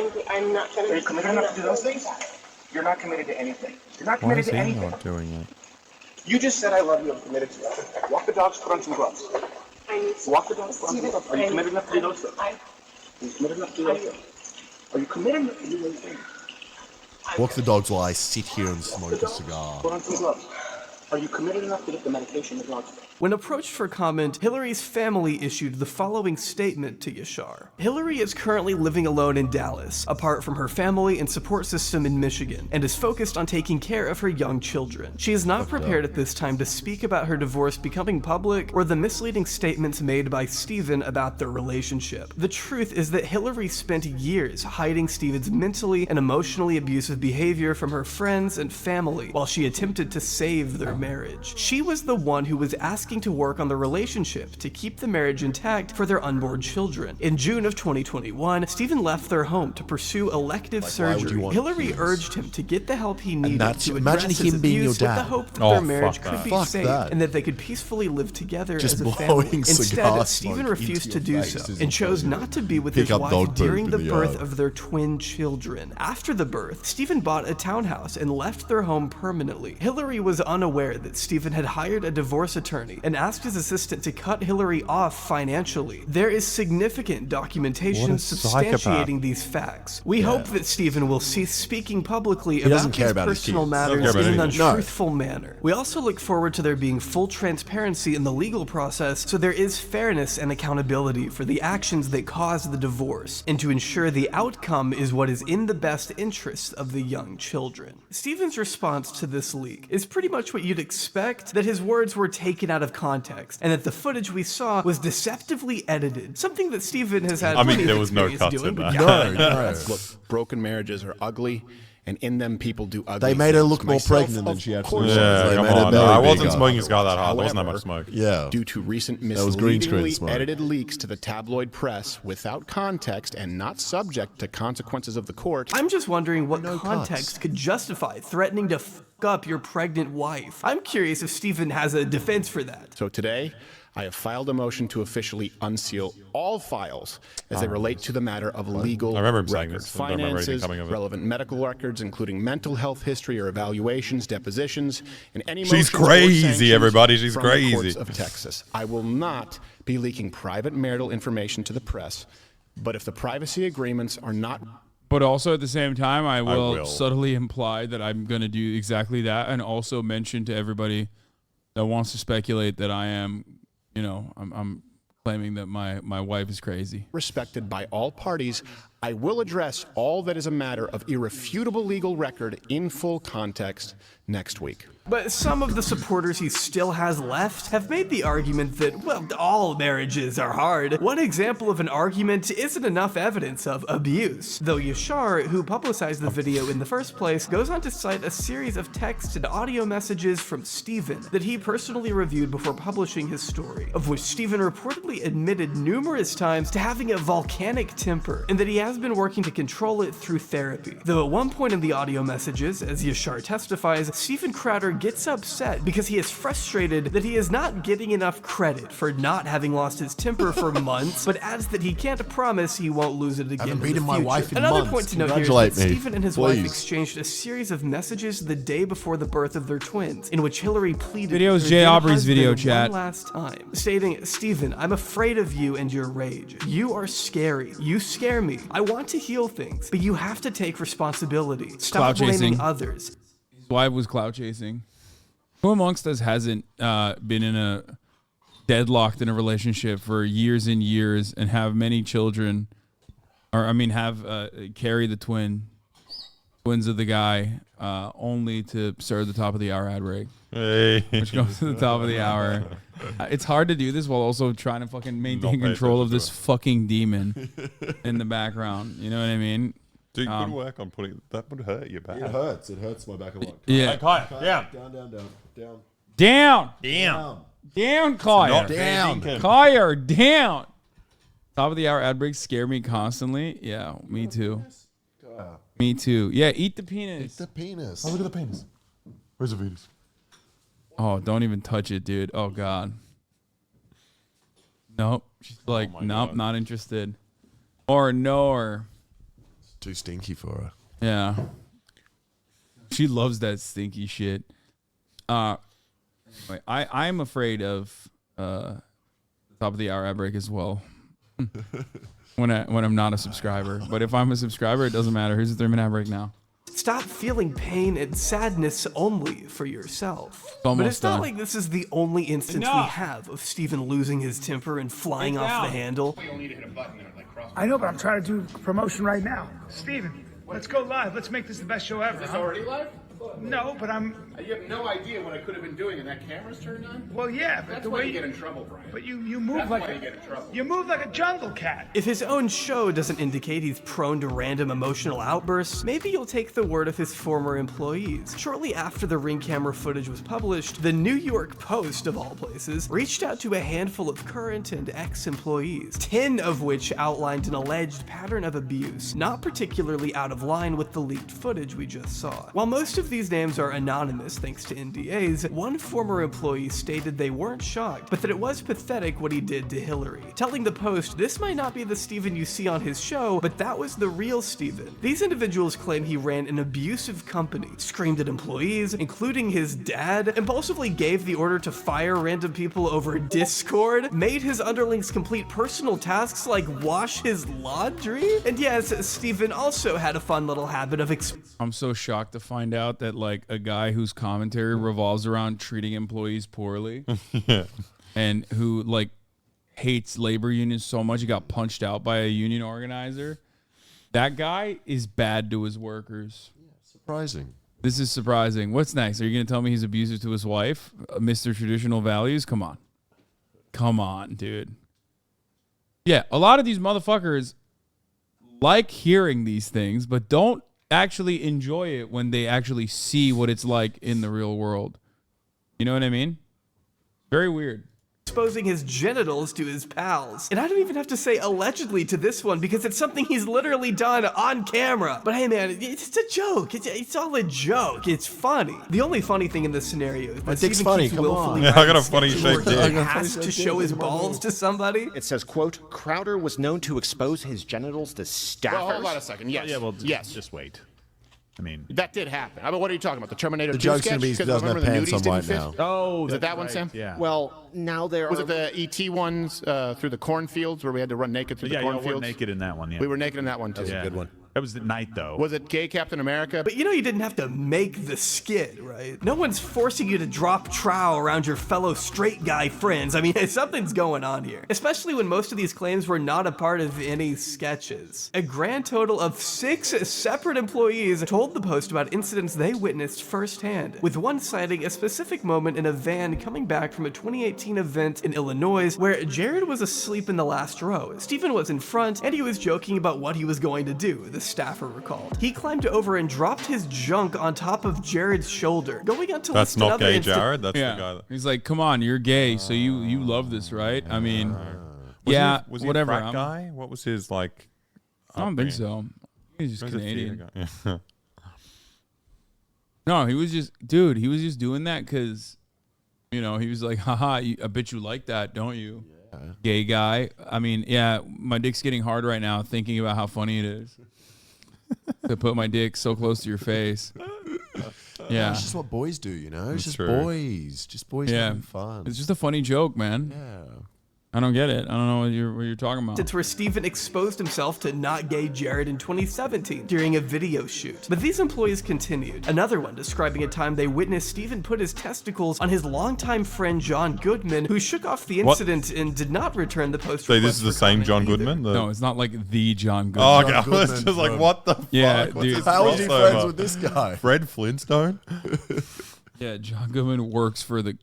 trying to. Are you committed enough to do those things? You're not committed to anything. You're not Why committed is to he anything. not doing it? You just said I love you. I'm committed to it. Walk the dogs. Put on some gloves. I need to. Walk the dogs. Put on some gloves. Are you committed enough to do those things? Are you committed enough to do those things? Are you committed enough to do those things? Walk the dogs while I sit here and smoke a cigar. Put on some gloves. Are you committed enough to get the medication the dogs take? When approached for comment, Hillary's family issued the following statement to Yashar. Hillary is currently living alone in Dallas, apart from her family and support system in Michigan, and is focused on taking care of her young children. She is not prepared at this time to speak about her divorce becoming public or the misleading statements made by Stephen about their relationship. The truth is that Hillary spent years hiding Stephen's mentally and emotionally abusive behavior from her friends and family while she attempted to save their marriage. She was the one who was asking to work on the relationship to keep the marriage intact for their unborn children. In June of 2021, Stephen left their home to pursue elective surgery. Hillary urged him to get the help he needed to address his abuse with the hope that their marriage could be saved and that they could peacefully live together as a family. Instead, Stephen refused to do so and chose not to be with his wife during the birth of their twin children. After the birth, Stephen bought a townhouse and left their home permanently. Hillary was unaware that Stephen had hired a divorce attorney and asked his assistant to cut Hillary off financially. There is significant documentation substantiating these facts. We hope that Stephen will cease speaking publicly about his personal matters in an untruthful manner. We also look forward to there being full transparency in the legal process, so there is fairness and accountability for the actions that caused the divorce, and to ensure the outcome is what is in the best interest of the young children. Stephen's response to this leak is pretty much what you'd expect, that his words were taken out of context, and that the footage we saw was deceptively edited, something that Stephen has had plenty of experience doing. Look, broken marriages are ugly, and in them people do ugly They made her things. look more Myself, pregnant than of she actually course, was. Yeah, They come made her on. belly I bigger. wasn't smoking a cigar that hard. There wasn't that However, much smoke. Yeah. Due to recent That was green screen misleadingly smoke. edited leaks to the tabloid press without context and not subject to consequences of the court. I'm just wondering what context could justify threatening to f up your pregnant wife. I'm curious if Stephen has a defense for that. So today, I have filed a motion to officially unseal all files as they relate to the matter of legal I remember him saying records, this. I don't remember anything finances, coming of it. relevant medical records, including mental health history or evaluations, depositions, and any She's motions or crazy, sanctions everybody. She's from the crazy. courts of Texas. I will not be leaking private marital information to the press, but if the privacy agreements are not... But also at the same time, I will will. subtly imply that I'm going to do exactly that, and also mention to everybody that wants to speculate that I am, you know, I'm claiming that my wife is crazy. Respected by all parties, I will address all that is a matter of irrefutable legal record in full context next week. But some of the supporters he still has left have made the argument that, well, all marriages are hard. One example of an argument isn't enough evidence of abuse, though Yashar, who publicized the video in the first place, goes on to cite a series of text and audio messages from Stephen that he personally reviewed before publishing his story, of which Stephen reportedly admitted numerous times to having a volcanic temper, and that he has been working to control it through therapy. Though at one point in the audio messages, as Yashar testifies, Stephen Crowder gets upset because he is frustrated that he is not getting enough credit for not having lost his temper for months, but adds that he can't promise he won't lose it again. Haven't beaten my wife in Another months. point to note here is Congratulate that me, Stephen and his wife please. exchanged a series of messages the day before the birth of their twins, in which Hillary pleaded Video's for Jay their Aubrey's husband video one chat. last time, stating, "Stephen, I'm afraid of you and your rage. You are scary. You scare me. I want to heal things, but you have to take responsibility. Stop Clout blaming chasing. others." His wife was clout chasing. Who amongst us hasn't been in a deadlocked in a relationship for years and years and have many children, or I mean have carry the twins of the guy only to serve the top of the hour ad break, which goes to the top of the hour. It's hard to do this while also trying to fucking maintain control of this fucking demon in the background. You know what I mean? Dude, good work on putting that. Would hurt your back. It hurts. It hurts my back a lot. Yeah. Kyle, Down. Down, Kyle. Not down. Kyle, down. Top of the hour ad breaks scare me constantly. Yeah, me too. Me too. Yeah, eat the penis. Eat the penis. Oh, look at the penis. Where's the penis? Oh, don't even touch it, dude. Oh, God. Nope. She's like, nope, God. not interested. Or. Too stinky for her. Yeah. She loves that stinky shit. Anyway, I'm afraid of the top of the hour ad break as well. when I'm not a subscriber. But if I'm a subscriber, it doesn't matter. Here's the 3-minute ad break now. Stop feeling pain and sadness only for yourself. Almost But it's not done. like this is the only instance we have of Stephen losing his temper and flying off the handle. I know, but I'm trying to do promotion right now. Steven, let's go live. Let's make this the best show ever. Is this already live? No, but I'm You have no idea what I could have been doing, and that camera's turned on? Well, yeah, but That's the why way you get in trouble, Brian. But you move That's like why you get in trouble. you move like a jungle cat. If his own show doesn't indicate he's prone to random emotional outbursts, maybe you'll take the word of his former employees. Shortly after the Ring camera footage was published, the New York Post, of all places, reached out to a handful of current and ex-employees, 10 of which outlined an alleged pattern of abuse, not particularly out of line with the leaked footage we just saw. While most of these names are anonymous thanks to NDAs, one former employee stated they weren't shocked, but that it was pathetic what he did to Hillary, telling the Post, "This might not be the Steven you see on his show, but that was the real Steven." These individuals claim he ran an abusive company, screamed at employees, including his dad, impulsively gave the order to fire random people over Discord, made his underlings complete personal tasks like wash his laundry, and yes, Steven also had a fun little habit of I'm so shocked to find out that like a guy whose commentary revolves around treating employees poorly and who like hates labor unions so much he got punched out by a union organizer. That guy is bad to his workers. Surprising. This is surprising. What's next? Are you going to tell me he's abusive to his wife? Mr. Traditional Values? Come on. Come on, dude. Yeah, a lot of these motherfuckers like hearing these things, but don't actually enjoy it when they actually see what it's like in the real world. You know what I mean? Very weird. Exposing his genitals to his pals. And I don't even have to say allegedly to this one because it's something he's literally done on camera. But hey man, it's a joke. It's all a joke. It's funny. The only funny thing in this scenario is that dick's Steven funny, keeps come willfully on. Yeah, I got a funny shaped dick. he has to show his balls to somebody. It says, quote, Crowder was known to expose his genitals to staffers. Well, hold on a second. Yes. Yeah, well, yes. Just wait. I mean, that did happen. I mean, what are you talking about? The Terminator The 2 joke's sketch? gonna be he 'Cause doesn't remember have the pants nudies on didn't right fit? now. oh, Was it that one, right. Sam? Yeah. Well, now there Was are... it the ET ones through the cornfields where we had to run naked through Yeah, the you cornfields? were naked in that one. Yeah, We were naked in that one, too. That was a good one. That was at night, though. Was it Gay Captain America? But you know you didn't have to make the skit, right? No one's forcing you to drop trowel around your fellow straight guy friends. I mean, something's going on here. Especially when most of these claims were not a part of any sketches. A grand total of 6 separate employees told the Post about incidents they witnessed firsthand, with one citing a specific moment in a van coming back from a 2018 event in Illinois where Jared was asleep in the last row. Steven was in front, and he was joking about what he was going to do, the staffer recalled. He climbed over and dropped his junk on top of Jared's shoulder, going on to That's list not another gay, instant- Jared. That's the guy. He's like, come on, you're gay, so you love this, right? I mean, Was he whatever. a frat guy? What was his like? I don't think so. He's just Canadian. No, he was just, dude, he was just doing that because, you know, he was like, haha, I bet you like that, don't you? Yeah. Gay guy. I mean, yeah, my dick's getting hard right now thinking about how funny it is to put my dick so close to your face. Yeah. It's just what boys do, you know? It's That's just true. boys. Just boys having fun. It's just a funny joke, man. Yeah. I don't get it. I don't know what you're talking about. It's where Steven exposed himself to not gay Jared in 2017 during a video shoot. But these employees continued. Another one describing a time they witnessed Steven put his testicles on his longtime friend John Goodman, who shook off the incident and did not return the post. So this is the same John Goodman? No, it's not like the John Goodman. Oh, okay. I was just like, what the fuck? Yeah, What's dude. this How is he crossover? friends with this guy? Fred Flintstone? Yeah, John Goodman works for the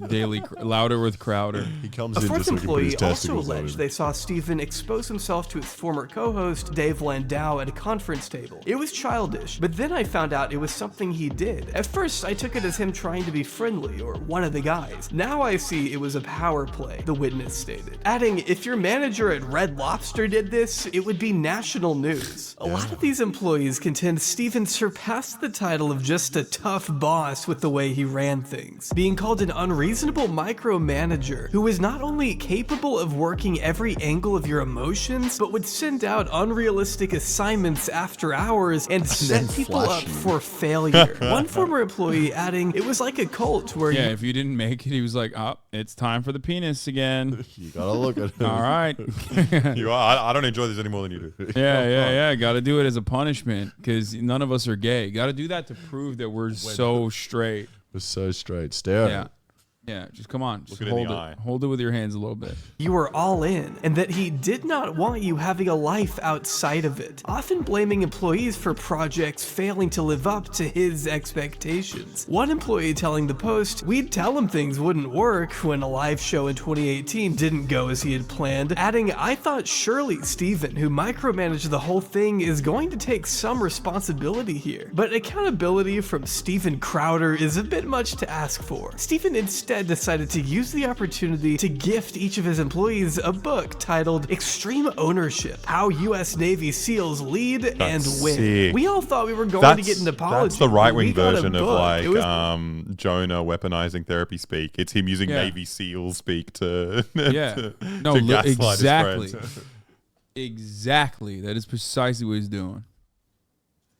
Daily Louder with Crowder. He comes A in fourth just so he can put his employee also testicles on alleged him. they saw Steven expose himself to his former co-host, Dave Landau, at a conference table. It was childish, but then I found out it was something he did. At first, I took it as him trying to be friendly or one of the guys. Now I see it was a power play, the witness stated. Adding, if your manager at Red Lobster did this, it would be national news. A lot of these employees contend Steven surpassed the title of just a tough boss with the way he ran things, being called an unreasonable micromanager who is not only capable of working every angle of your emotions, but would send out unrealistic assignments after hours and set people up for failure. One former employee adding, it was like a cult where Yeah, if you didn't make it, he was like, oh, it's time for the penis again. You gotta look at it. All right. I don't enjoy this any more than you do. Yeah. Got to do it as a punishment because none of us are gay. Got to do that to prove that we're so straight. We're so straight. Stare at Yeah. it. Yeah, just come on. Just Look it in hold the it. eye. Hold it with your hands a little bit. You were all in, and that he did not want you having a life outside of it, often blaming employees for projects failing to live up to his expectations. One employee telling the Post, we'd tell him things wouldn't work when a live show in 2018 didn't go as he had planned, adding, I thought surely Steven, who micromanaged the whole thing, is going to take some responsibility here. But accountability from Steven Crowder is a bit much to ask for. Steven instead decided to use the opportunity to gift each of his employees a book titled Extreme Ownership: How U.S. Navy SEALs Lead and Win. sick. We all thought we were going to get an apology. That's the right-wing We got a version of book. like It was- Jonah weaponizing therapy speak. It's him using Yeah. Navy SEAL speak to Yeah. to, No, to gaslight exactly. his friends. Exactly. That is precisely what he's doing.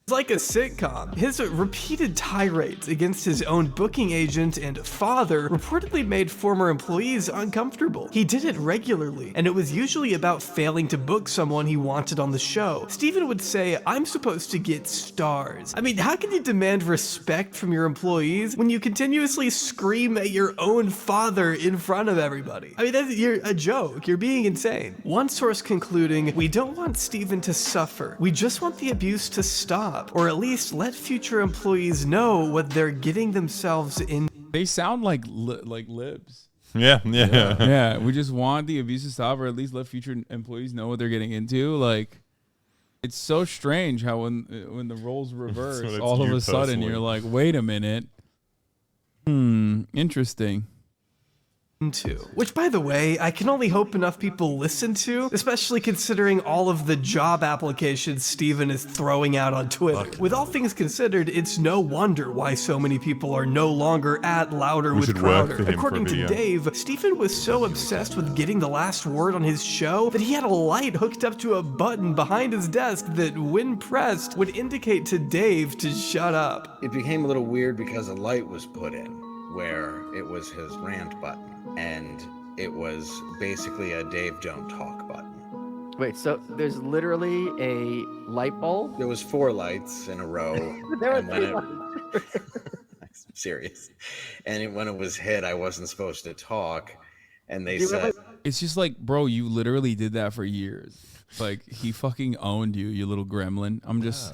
It's like a sitcom. His repeated tirades against his own booking agent and father reportedly made former employees uncomfortable. He did it regularly, and it was usually about failing to book someone he wanted on the show. Steven would say, I'm supposed to get stars. I mean, how can you demand respect from your employees when you continuously scream at your own father in front of everybody? I mean, you're a joke. You're being insane. One source concluding, we don't want Steven to suffer. We just want the abuse to stop. Or at least let future employees know what they're getting themselves in. They sound like libs. Yeah. Yeah, we just want the abuse to stop, or at least let future employees know what they're getting into. Like, it's so strange how when the roles reverse, it's all of you a sudden personally. you're like, wait a minute. Interesting. Which, by the way, I can only hope enough people listen to, especially considering all of the job applications Steven is throwing out on Twitter. With all things considered, it's no wonder why so many people are no longer at Louder We with should work Crowder. for him for According a to video. Dave, Steven was so obsessed with getting the last word on his show that he had a light hooked up to a button behind his desk that, when pressed, would indicate to Dave to shut up. It became a little weird because a light was put in where it was his rant button, and it was basically a Dave Don't Talk button. Wait, so there's literally a light bulb? There was 4 lights in a row. There were and when 3 it- lights. I'm serious. And when it was hit, I wasn't supposed to talk, and they Do you said, It's just like, bro, you literally did that for years. Like, he fucking owned you, you little gremlin. I'm just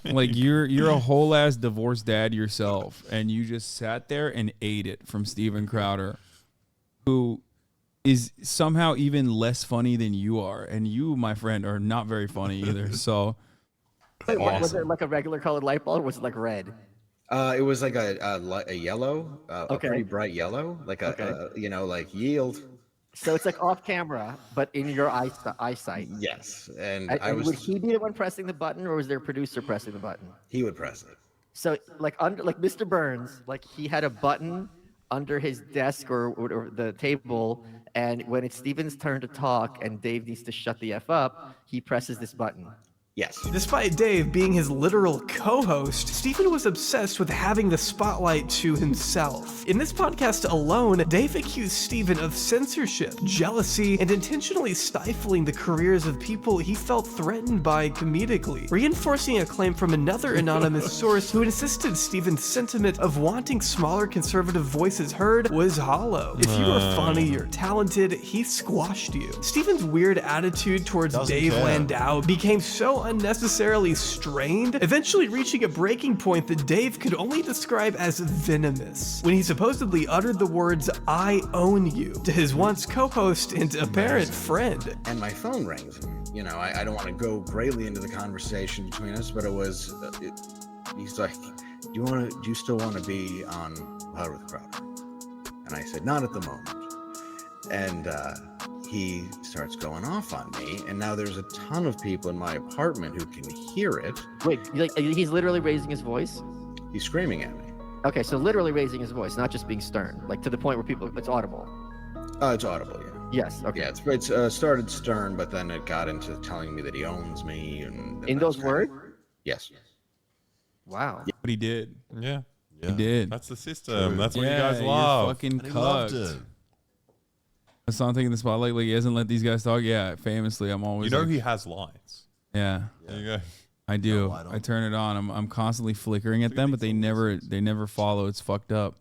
like, you're a whole ass divorced dad yourself, and you just sat there and ate it from Steven Crowder, who is somehow even less funny than you are, and you, my friend, are not very funny either. So, Wait, was it like a regular colored light bulb, or was it like red? it was like a yellow, a Okay. pretty bright yellow, like like yield. So it's like off camera, but in your eyesight. Yes, and And I was. would he be the one pressing the button, or was there a producer pressing the button? He would press it. So like Mr. Burns, like he had a button under his desk or the table, and when it's Steven's turn to talk and Dave needs to shut the F up, he presses this button. Yes. Despite Dave being his literal co-host, Steven was obsessed with having the spotlight to himself. In this podcast alone, Dave accused Steven of censorship, jealousy, and intentionally stifling the careers of people he felt threatened by comedically, reinforcing a claim from another anonymous source who insisted Steven's sentiment of wanting smaller conservative voices heard was hollow. If you were funny or talented, he squashed you. Steven's weird attitude towards Doesn't Dave care. Landau became so unnecessarily strained, eventually reaching a breaking point that Dave could only describe as venomous, when he supposedly uttered the words, "I own you," to his once co-host and apparent friend. And my phone rings. And, I don't want to go greatly into the conversation between us, but it was. He's like, "Do you still want to be on Louder with Crowder?" And I said, "Not at the moment." And he starts going off on me, and now there's a ton of people in my apartment who can hear it. Wait, he's literally raising his voice? He's screaming at me. Okay, so literally raising his voice, not just being stern, like to the point where it's audible. It's audible, yeah. Yes. Okay. Yeah, it's started stern, but then it got into telling me that he owns me, and In those words? Yes. Wow. But he did. Yeah. He did. That's the system. True. That's what Yeah, you guys you're love. fucking And he loved cucked. it. That's not taking the spotlight. Like, he hasn't let these guys talk. Yeah, famously, I'm always. You know like, he has lines. Yeah. There you go. I do. I turn it on. I'm constantly flickering at them, but they never follow. It's fucked up.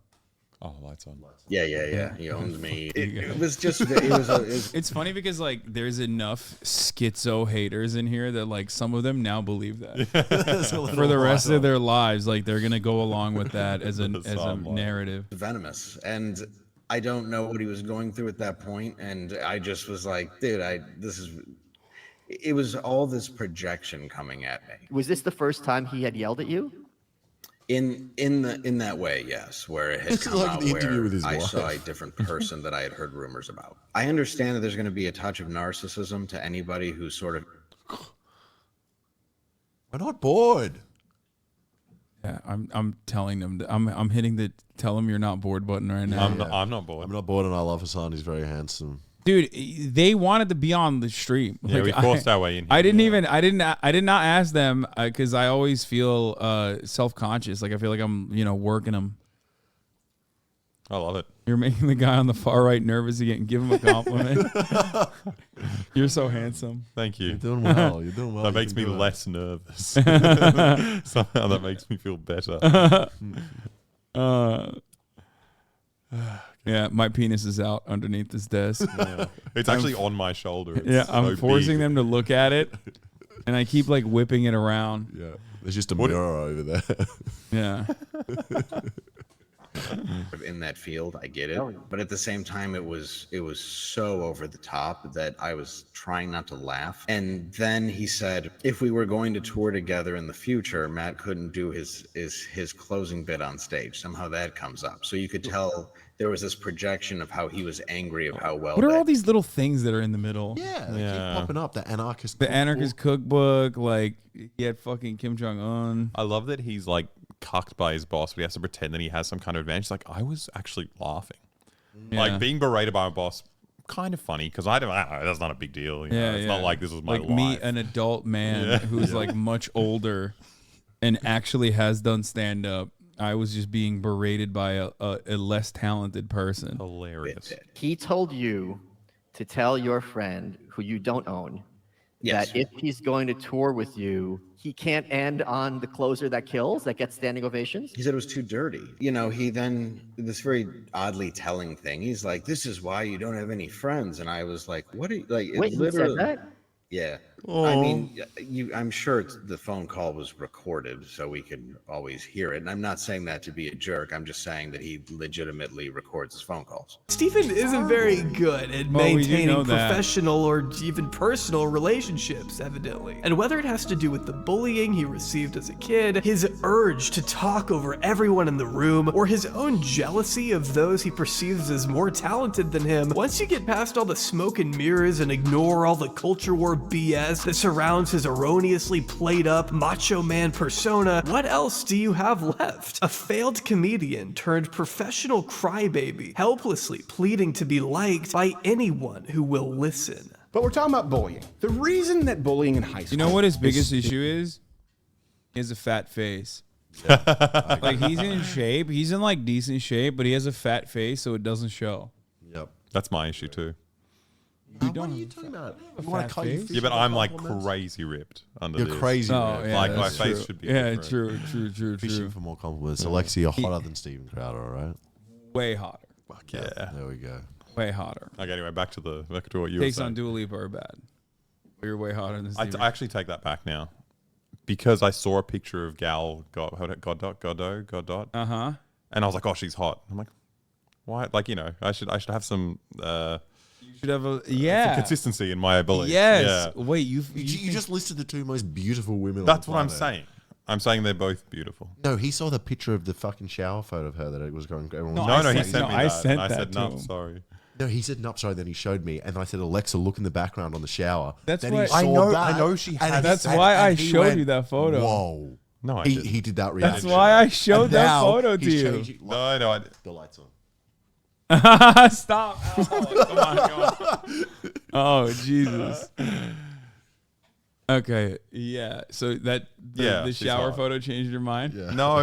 Oh, lights on. Yeah. He owns me. It was just. It was. It's funny because like there's enough schizo haters in here that like some of them now believe that for the rest of their lives, like they're gonna go along with that as a narrative. Venomous, and I don't know what he was going through at that point, and I just was like, dude, it was all this projection coming at me. Was this the first time he had yelled at you? In that way, yes, where it had come out where I saw a different person that I had heard rumors about. I understand that there's going to be a touch of narcissism to anybody who's sort of. We're not bored. Yeah, I'm telling them. I'm hitting the tell them you're not bored button right now. I'm not bored. I'm not bored, and I love Hasan. He's very handsome. Dude, they wanted to be on the stream. Yeah, we forced our way in here. I did not ask them because I always feel self-conscious. Like I feel like I'm, working them. I love it. You're making the guy on the far right nervous again. Give him a compliment. You're so handsome. Thank you. You're doing well. You're doing well. That makes me less nervous. Somehow that makes me feel better. Yeah, my penis is out underneath this desk. Yeah. It's actually on my shoulder. It's I'm forcing them to look at it, and I keep like whipping it around. Yeah, there's just a mirror over there. Yeah. In that field, I get it, but at the same time, it was so over the top that I was trying not to laugh. And then he said, if we were going to tour together in the future, Matt couldn't do his closing bit on stage. Somehow that comes up, so you could tell there was this projection of how he was angry of how well. What are all these little things that are in the middle? Yeah, they keep popping up. The anarchist. The anarchist cookbook, like he had fucking Kim Jong-un. I love that he's like cucked by his boss, but he has to pretend that he has some kind of advantage. Like I was actually laughing, like being berated by my boss. Kind of funny because I don't know, that's not a big deal. It's not like this is my life. Me, an adult man who's like much older and actually has done stand up. I was just being berated by a less talented person. Hilarious. He told you to tell your friend who you don't own that if he's going to tour with you, he can't end on the closer that kills, that gets standing ovations. He said it was too dirty. He then this very oddly telling thing. He's like, "This is why you don't have any friends." And I was like, "What are you like?" Wait, he said that? Yeah. I mean, I'm sure the phone call was recorded, so we could always hear it. And I'm not saying that to be a jerk. I'm just saying that he legitimately records his phone calls. Stephen isn't very good at maintaining professional or even personal relationships, evidently. And whether it has to do with the bullying he received as a kid, his urge to talk over everyone in the room, or his own jealousy of those he perceives as more talented than him, once you get past all the smoke and mirrors and ignore all the culture war BS that surrounds his erroneously played up macho man persona, what else do you have left? A failed comedian turned professional crybaby, helplessly pleading to be liked by anyone who will listen. But we're talking about bullying. The reason that bullying in high school... You know what his biggest issue is? He has a fat face. Like he's in shape. He's in like decent shape, but he has a fat face, so it doesn't show. Yep. That's my issue too. What are you talking about? You want to cut your Yeah, but I'm like crazy ripped under You're this. crazy ripped. Like my face should be true. Fishing for more compliments. Alexi, you're hotter than Steven Crowder, all right? Way hotter. Fuck yeah. There we go. Way hotter. Okay, anyway, back to what you were Takes saying. on Dua Lipa are bad. You're way hotter than Steven. I actually take that back now. Because I saw a picture of Gal Gadot. Uh-huh. And I was like, oh, she's hot. I'm like, why? Like, I should have some... You should have some consistency in my ability. Yes. Yeah. Wait, you just listed the two most beautiful women. That's on what the I'm planet. saying. I'm saying they're both beautiful. No, he saw the picture of the fucking shower photo of her that it was going. No, he sent me that. I sent I that said to no. him. Sorry. No, he said no. Sorry. Then he showed me, and I said, Alexa, look in the background on the shower. That's then why he saw that, I know she has. That's why I showed you that photo. Whoa. No, he did that reaction. That's why I showed that photo to you. No, I did. The lights on. Stop. Oh, come on. Oh, Jesus. Okay, yeah. So the shower photo changed your mind? Yeah. No.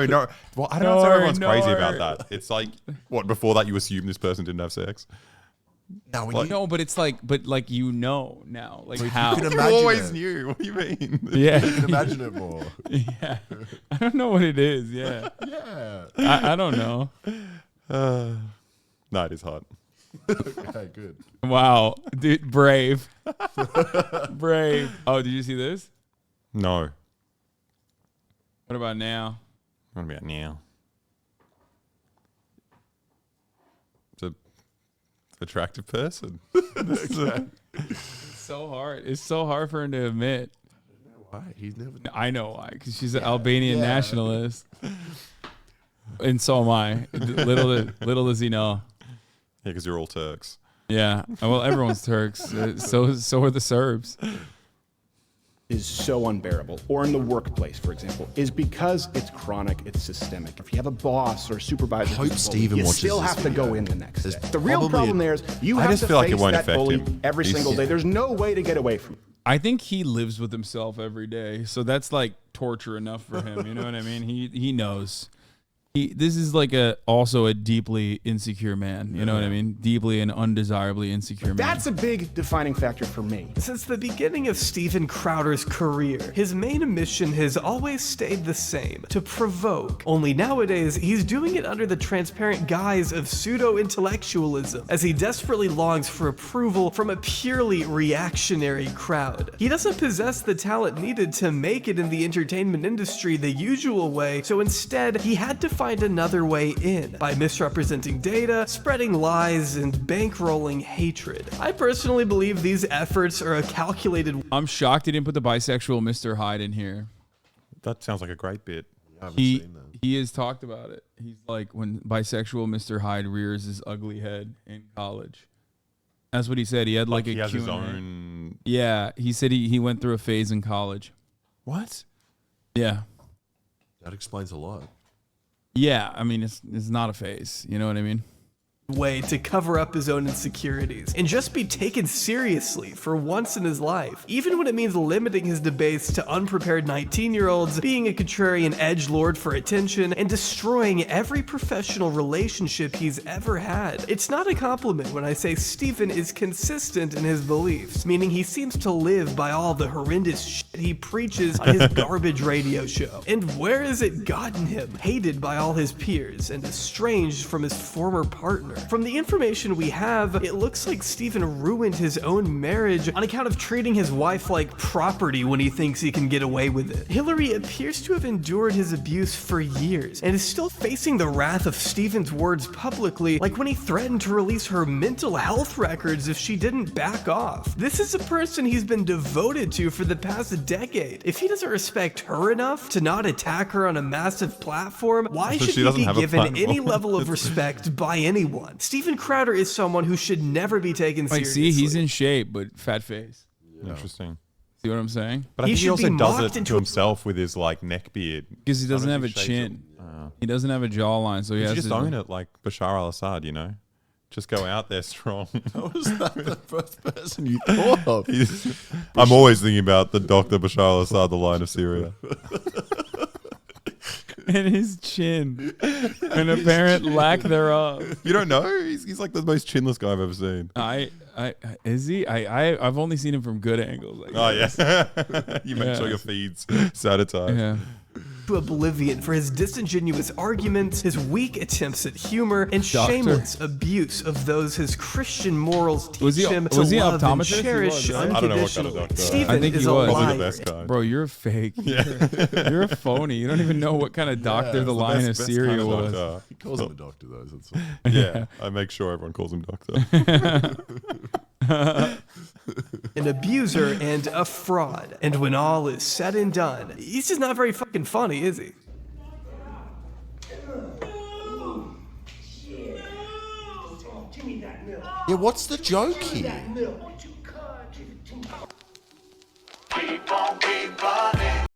Well, I don't know if everyone's crazy about that. It's like, what, before that you assume this person didn't have sex? No, but it's like, now, like Well, how? you always knew. What do you mean? Yeah. You can imagine it more. Yeah. I don't know what it is. Yeah. Yeah. I don't know. No, it is hot. Okay, good. Wow, dude, brave, brave. Oh, did you see this? No. What about now? What about now? It's a attractive person. Okay. It's so hard. It's so hard for him to admit. Why? He's never. I know why, because she's an Albanian nationalist, and so am I. Little does he know. Yeah, because you're all Turks. Yeah. Well, everyone's Turks. So are the Serbs. Is so unbearable, or in the workplace, for example, is because it's chronic, it's systemic. If you have a boss or a supervisor, Hope Steven you watches still this have to video. go in the next day. There's The real probably problem there is you I have just to feel like it face won't that affect bully him. every single day. There's no way to get away from it. I think he lives with himself every day, so that's like torture enough for him. You know what I mean? He knows. This is like also a deeply insecure man. You know what I mean? Deeply and undesirably insecure man. That's a big defining factor for me. Since the beginning of Steven Crowder's career, his main mission has always stayed the same, to provoke. Only nowadays, he's doing it under the transparent guise of pseudo-intellectualism, as he desperately longs for approval from a purely reactionary crowd. He doesn't possess the talent needed to make it in the entertainment industry the usual way, so instead, he had to find another way in by misrepresenting data, spreading lies, and bankrolling hatred. I personally believe these efforts are a calculated. I'm shocked he didn't put the bisexual Mr. Hyde in here. That sounds like a great bit. He has talked about it. He's like, when bisexual Mr. Hyde rears his ugly head in college. That's what he said. He had like he a has his Q&A. own. Yeah, he said he went through a phase in college. What? Yeah. That explains a lot. Yeah, I mean, it's not a phase. You know what I mean? Way to cover up his own insecurities and just be taken seriously for once in his life, even when it means limiting his debates to unprepared 19-year-olds, being a contrarian edgelord for attention, and destroying every professional relationship he's ever had. It's not a compliment when I say Steven is consistent in his beliefs, meaning he seems to live by all the horrendous shit he preaches on his garbage radio show. And where has it gotten him? Hated by all his peers and estranged from his former partner. From the information we have, it looks like Steven ruined his own marriage on account of treating his wife like property when he thinks he can get away with it. Hillary appears to have endured his abuse for years and is still facing the wrath of Steven's words publicly, like when he threatened to release her mental health records if she didn't back off. This is a person he's been devoted to for the past decade. If he doesn't respect her enough to not attack her on a massive platform, why So should she he doesn't be have a given platform. any level of respect by anyone? Steven Crowder is someone who should never be taken Like, seriously. see, he's in shape, but fat face. Interesting. See what I'm saying? But I think he also does it to himself with his like neck beard. Because he doesn't I have don't a think he shaves chin. it. He doesn't have a jawline, so he You has just to own it like Bashar al-Assad, you know? Just go out there strong. How was that the first person you thought of? I'm always thinking about the Dr. Bashar al-Assad, the Lion of Syria. And his chin. An apparent lack thereof. You don't know? He's like the most chinless guy I've ever seen. Is he? I've only seen him from good angles. Oh, yeah. You make sure your feed's sanitized. Yeah. To oblivion for his disingenuous arguments, his weak attempts at humor, and Doctor. shameless abuse of those his Christian morals teach Was he- him to was he an love and optometrist? He cherish was, right? I don't know what kind of unconditionally. doctor. Steven I think is he a was. Probably liar. the best kind. Bro, you're fake. Yeah. You're a phony. You don't even know what kind of doctor the It's Lion of best Syria kind of was. doctor. He calls him a doctor, though. So it's all. Yeah, I make sure everyone calls him doctor. An abuser and a fraud. And when all is said and done, he's just not very fucking funny, is he? Yeah, what's the joke here? Keep on, keep running.